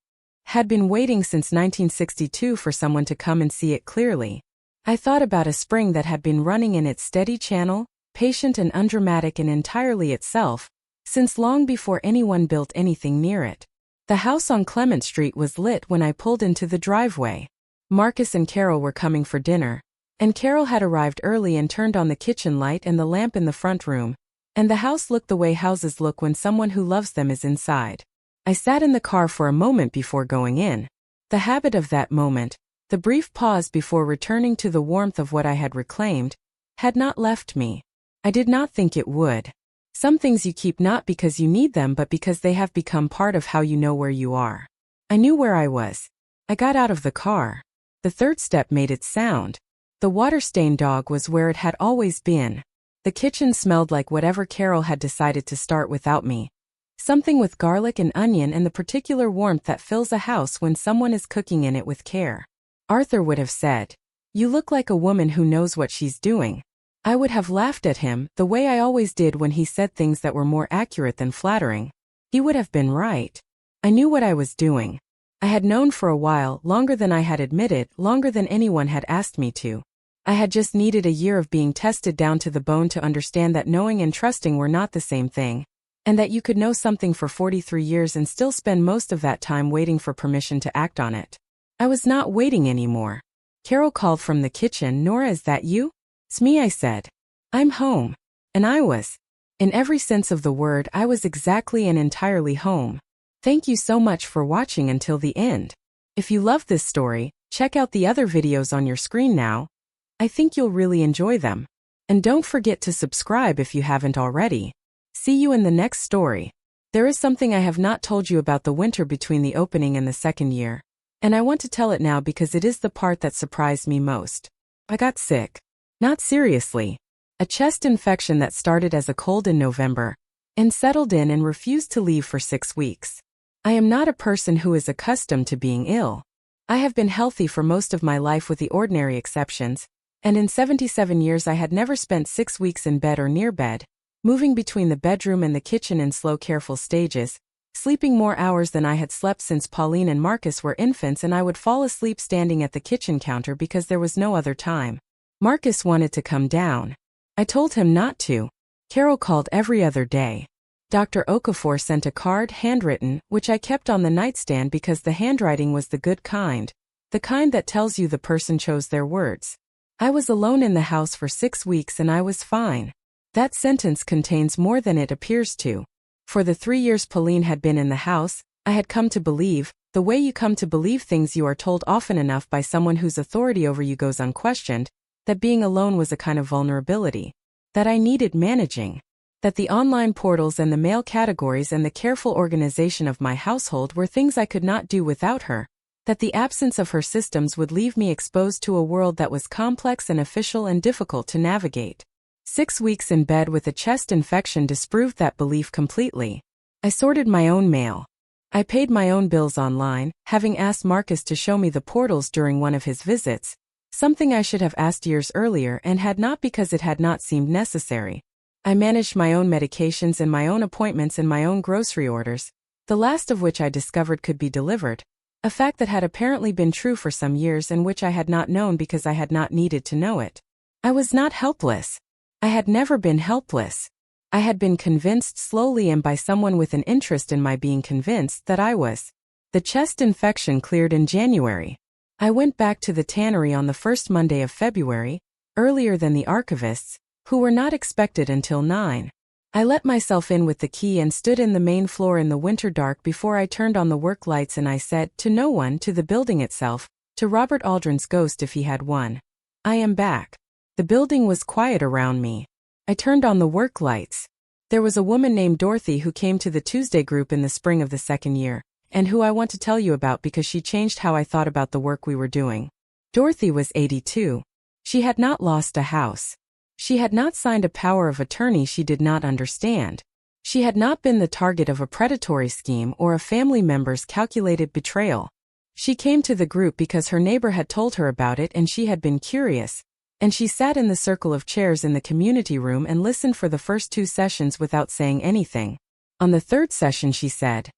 had been waiting since 1962 for someone to come and see it clearly. I thought about a spring that had been running in its steady channel, patient and undramatic and entirely itself, since long before anyone built anything near it. The house on Clement Street was lit when I pulled into the driveway. Marcus and Carol were coming for dinner, and Carol had arrived early and turned on the kitchen light and the lamp in the front room, and the house looked the way houses look when someone who loves them is inside. I sat in the car for a moment before going in. The habit of that moment, the brief pause before returning to the warmth of what I had reclaimed, had not left me. I did not think it would. Some things you keep not because you need them but because they have become part of how you know where you are. I knew where I was. I got out of the car. The third step made its sound. The water-stained dog was where it had always been. The kitchen smelled like whatever Carol had decided to start without me. Something with garlic and onion and the particular warmth that fills a house when someone is cooking in it with care. Arthur would have said, "You look like a woman who knows what she's doing." I would have laughed at him, the way I always did when he said things that were more accurate than flattering. He would have been right. I knew what I was doing. I had known for a while, longer than I had admitted, longer than anyone had asked me to. I had just needed a year of being tested down to the bone to understand that knowing and trusting were not the same thing, and that you could know something for 43 years and still spend most of that time waiting for permission to act on it. I was not waiting anymore. Carol called from the kitchen, "Nora, is that you?" "It's me," I said. "I'm home." And I was. In every sense of the word, I was exactly and entirely home. Thank you so much for watching until the end. If you loved this story, check out the other videos on your screen now. I think you'll really enjoy them. And don't forget to subscribe if you haven't already. See you in the next story. There is something I have not told you about the winter between the opening and the second year, and I want to tell it now because it is the part that surprised me most. I got sick. Not seriously. A chest infection that started as a cold in November, and settled in and refused to leave for 6 weeks. I am not a person who is accustomed to being ill. I have been healthy for most of my life with the ordinary exceptions, and in 77 years I had never spent 6 weeks in bed or near bed, moving between the bedroom and the kitchen in slow, careful stages, sleeping more hours than I had slept since Pauline and Marcus were infants, and I would fall asleep standing at the kitchen counter because there was no other time. Marcus wanted to come down. I told him not to. Carol called every other day. Dr. Okafor sent a card, handwritten, which I kept on the nightstand because the handwriting was the good kind, the kind that tells you the person chose their words. I was alone in the house for 6 weeks and I was fine. That sentence contains more than it appears to. For the 3 years Pauline had been in the house, I had come to believe, the way you come to believe things you are told often enough by someone whose authority over you goes unquestioned, that being alone was a kind of vulnerability, that I needed managing, that the online portals and the mail categories and the careful organization of my household were things I could not do without her, that the absence of her systems would leave me exposed to a world that was complex and official and difficult to navigate. 6 weeks in bed with a chest infection disproved that belief completely. I sorted my own mail. I paid my own bills online, having asked Marcus to show me the portals during one of his visits, something I should have asked years earlier and had not because it had not seemed necessary. I managed my own medications and my own appointments and my own grocery orders, the last of which I discovered could be delivered, a fact that had apparently been true for some years and which I had not known because I had not needed to know it. I was not helpless. I had never been helpless. I had been convinced slowly and by someone with an interest in my being convinced that I was. The chest infection cleared in January. I went back to the Tannery on the first Monday of February, earlier than the archivists, who were not expected until 9. I let myself in with the key and stood in the main floor in the winter dark before I turned on the work lights, and I said, to no one, to the building itself, to Robert Aldren's ghost if he had one, "I am back." The building was quiet around me. I turned on the work lights. There was a woman named Dorothy who came to the Tuesday group in the spring of the second year, and who I want to tell you about because she changed how I thought about the work we were doing. Dorothy was 82. She had not lost a house. She had not signed a power of attorney she did not understand. She had not been the target of a predatory scheme or a family member's calculated betrayal. She came to the group because her neighbor had told her about it and she had been curious, and she sat in the circle of chairs in the community room and listened for the first 2 sessions without saying anything. On the third session she said,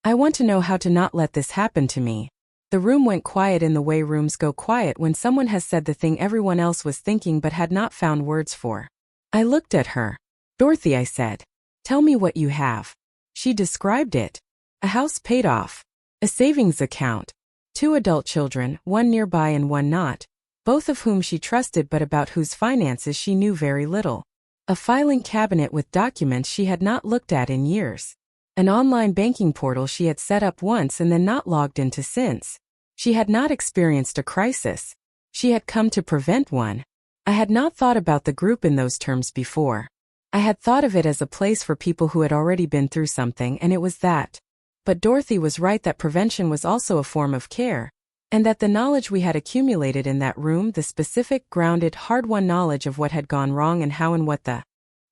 I want to know how to not let this happen to me. The room went quiet in the way rooms go quiet when someone has said the thing everyone else was thinking but had not found words for. I looked at her. Dorothy, I said. Tell me what you have. She described it. A house paid off. A savings account. 2 adult children, one nearby and one not, both of whom she trusted but about whose finances she knew very little. A filing cabinet with documents she had not looked at in years. An online banking portal she had set up once and then not logged into since. She had not experienced a crisis. She had come to prevent one. I had not thought about the group in those terms before. I had thought of it as a place for people who had already been through something, and it was that. But Dorothy was right that prevention was also a form of care, and that the knowledge we had accumulated in that room, the specific, grounded, hard-won knowledge of what had gone wrong and how and what the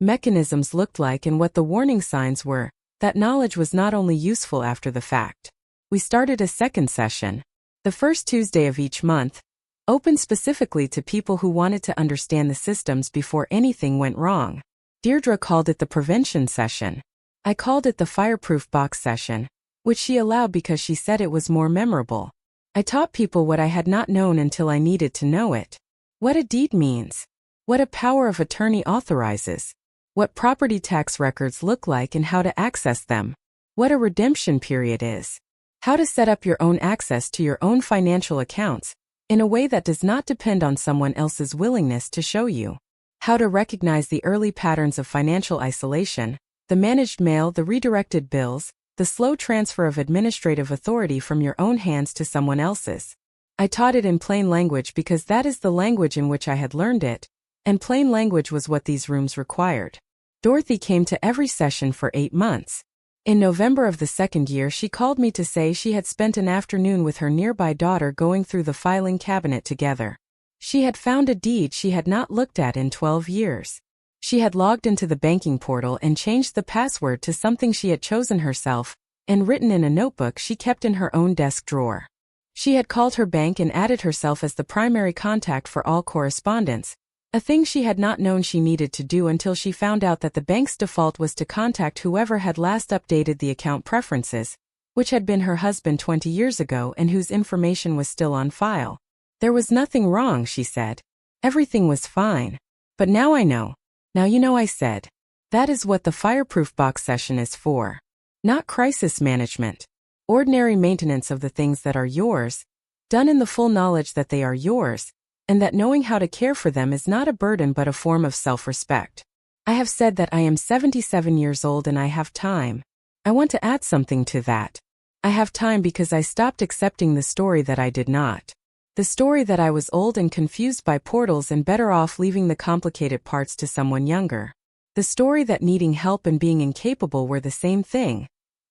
mechanisms looked like and what the warning signs were, that knowledge was not only useful after the fact. We started a second session, the first Tuesday of each month, open specifically to people who wanted to understand the systems before anything went wrong. Deirdre called it the prevention session. I called it the fireproof box session, which she allowed because she said it was more memorable. I taught people what I had not known until I needed to know it. What a deed means. What a power of attorney authorizes. What property tax records look like and how to access them. What a redemption period is. How to set up your own access to your own financial accounts in a way that does not depend on someone else's willingness to show you. How to recognize the early patterns of financial isolation, the managed mail, the redirected bills, the slow transfer of administrative authority from your own hands to someone else's. I taught it in plain language because that is the language in which I had learned it, and plain language was what these rooms required. Dorothy came to every session for 8 months. In November of the second year, she called me to say she had spent an afternoon with her nearby daughter going through the filing cabinet together. She had found a deed she had not looked at in 12 years. She had logged into the banking portal and changed the password to something she had chosen herself and written in a notebook she kept in her own desk drawer. She had called her bank and added herself as the primary contact for all correspondence, a thing she had not known she needed to do until she found out that the bank's default was to contact whoever had last updated the account preferences, which had been her husband 20 years ago and whose information was still on file. There was nothing wrong, she said. Everything was fine. But now I know. Now you know, I said. That is what the fireproof box session is for. Not crisis management. Ordinary maintenance of the things that are yours, done in the full knowledge that they are yours, and that knowing how to care for them is not a burden but a form of self-respect. I have said that I am 77 years old and I have time. I want to add something to that. I have time because I stopped accepting the story that I did not. The story that I was old and confused by portals and better off leaving the complicated parts to someone younger. The story that needing help and being incapable were the same thing.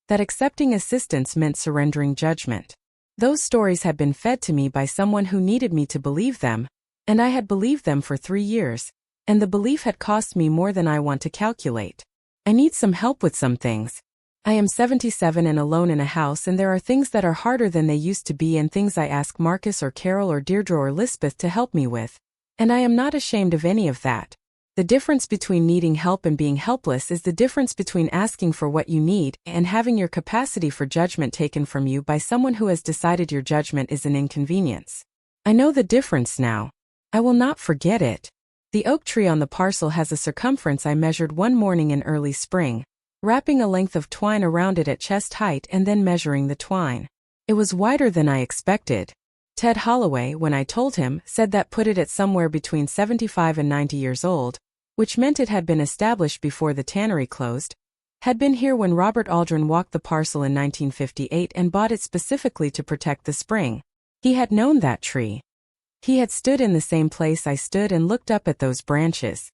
That accepting assistance meant surrendering judgment. Those stories had been fed to me by someone who needed me to believe them, and I had believed them for 3 years, and the belief had cost me more than I want to calculate. I need some help with some things. I am 77 and alone in a house, and there are things that are harder than they used to be and things I ask Marcus or Carol or Deirdre or Elspeth to help me with. And I am not ashamed of any of that. The difference between needing help and being helpless is the difference between asking for what you need and having your capacity for judgment taken from you by someone who has decided your judgment is an inconvenience. I know the difference now. I will not forget it. The oak tree on the parcel has a circumference I measured one morning in early spring, wrapping a length of twine around it at chest height and then measuring the twine. It was wider than I expected. Ted Holloway, when I told him, said that put it at somewhere between 75 and 90 years old, which meant it had been established before the tannery closed, had been here when Robert Aldren walked the parcel in 1958 and bought it specifically to protect the spring. He had known that tree. He had stood in the same place I stood and looked up at those branches.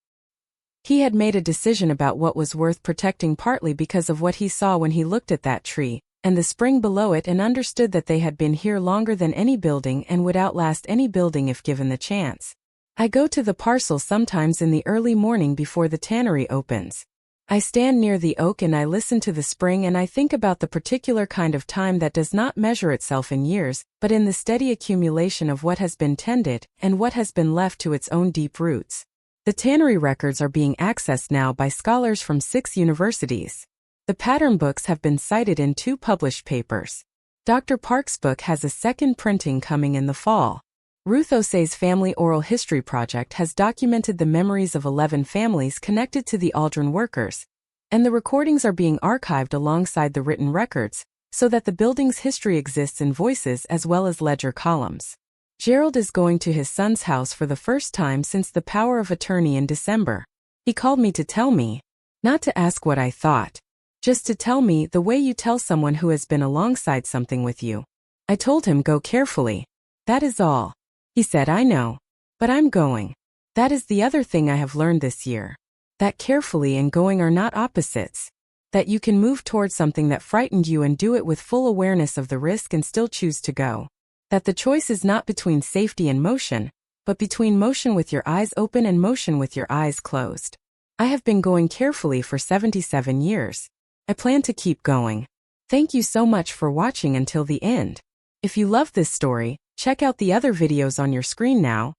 He had made a decision about what was worth protecting partly because of what he saw when he looked at that tree, and the spring below it, and understood that they had been here longer than any building and would outlast any building if given the chance. I go to the parcel sometimes in the early morning before the tannery opens. I stand near the oak and I listen to the spring and I think about the particular kind of time that does not measure itself in years, but in the steady accumulation of what has been tended and what has been left to its own deep roots. The tannery records are being accessed now by scholars from 6 universities. The pattern books have been cited in 2 published papers. Dr. Park's book has a second printing coming in the fall. Ruth Osei's Family Oral History Project has documented the memories of 11 families connected to the Aldren workers, and the recordings are being archived alongside the written records, so that the building's history exists in voices as well as ledger columns. Gerald is going to his son's house for the first time since the power of attorney in December. He called me to tell me, not to ask what I thought, just to tell me the way you tell someone who has been alongside something with you. I told him go carefully. That is all. He said I know, but I'm going. That is the other thing I have learned this year. That carefully and going are not opposites. That you can move towards something that frightened you and do it with full awareness of the risk and still choose to go. That the choice is not between safety and motion, but between motion with your eyes open and motion with your eyes closed. I have been going carefully for 77 years. I plan to keep going. Thank you so much for watching until the end. If you love this story, check out the other videos on your screen now.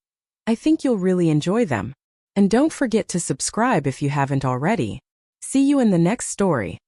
I think you'll really enjoy them. And don't forget to subscribe if you haven't already. See you in the next story.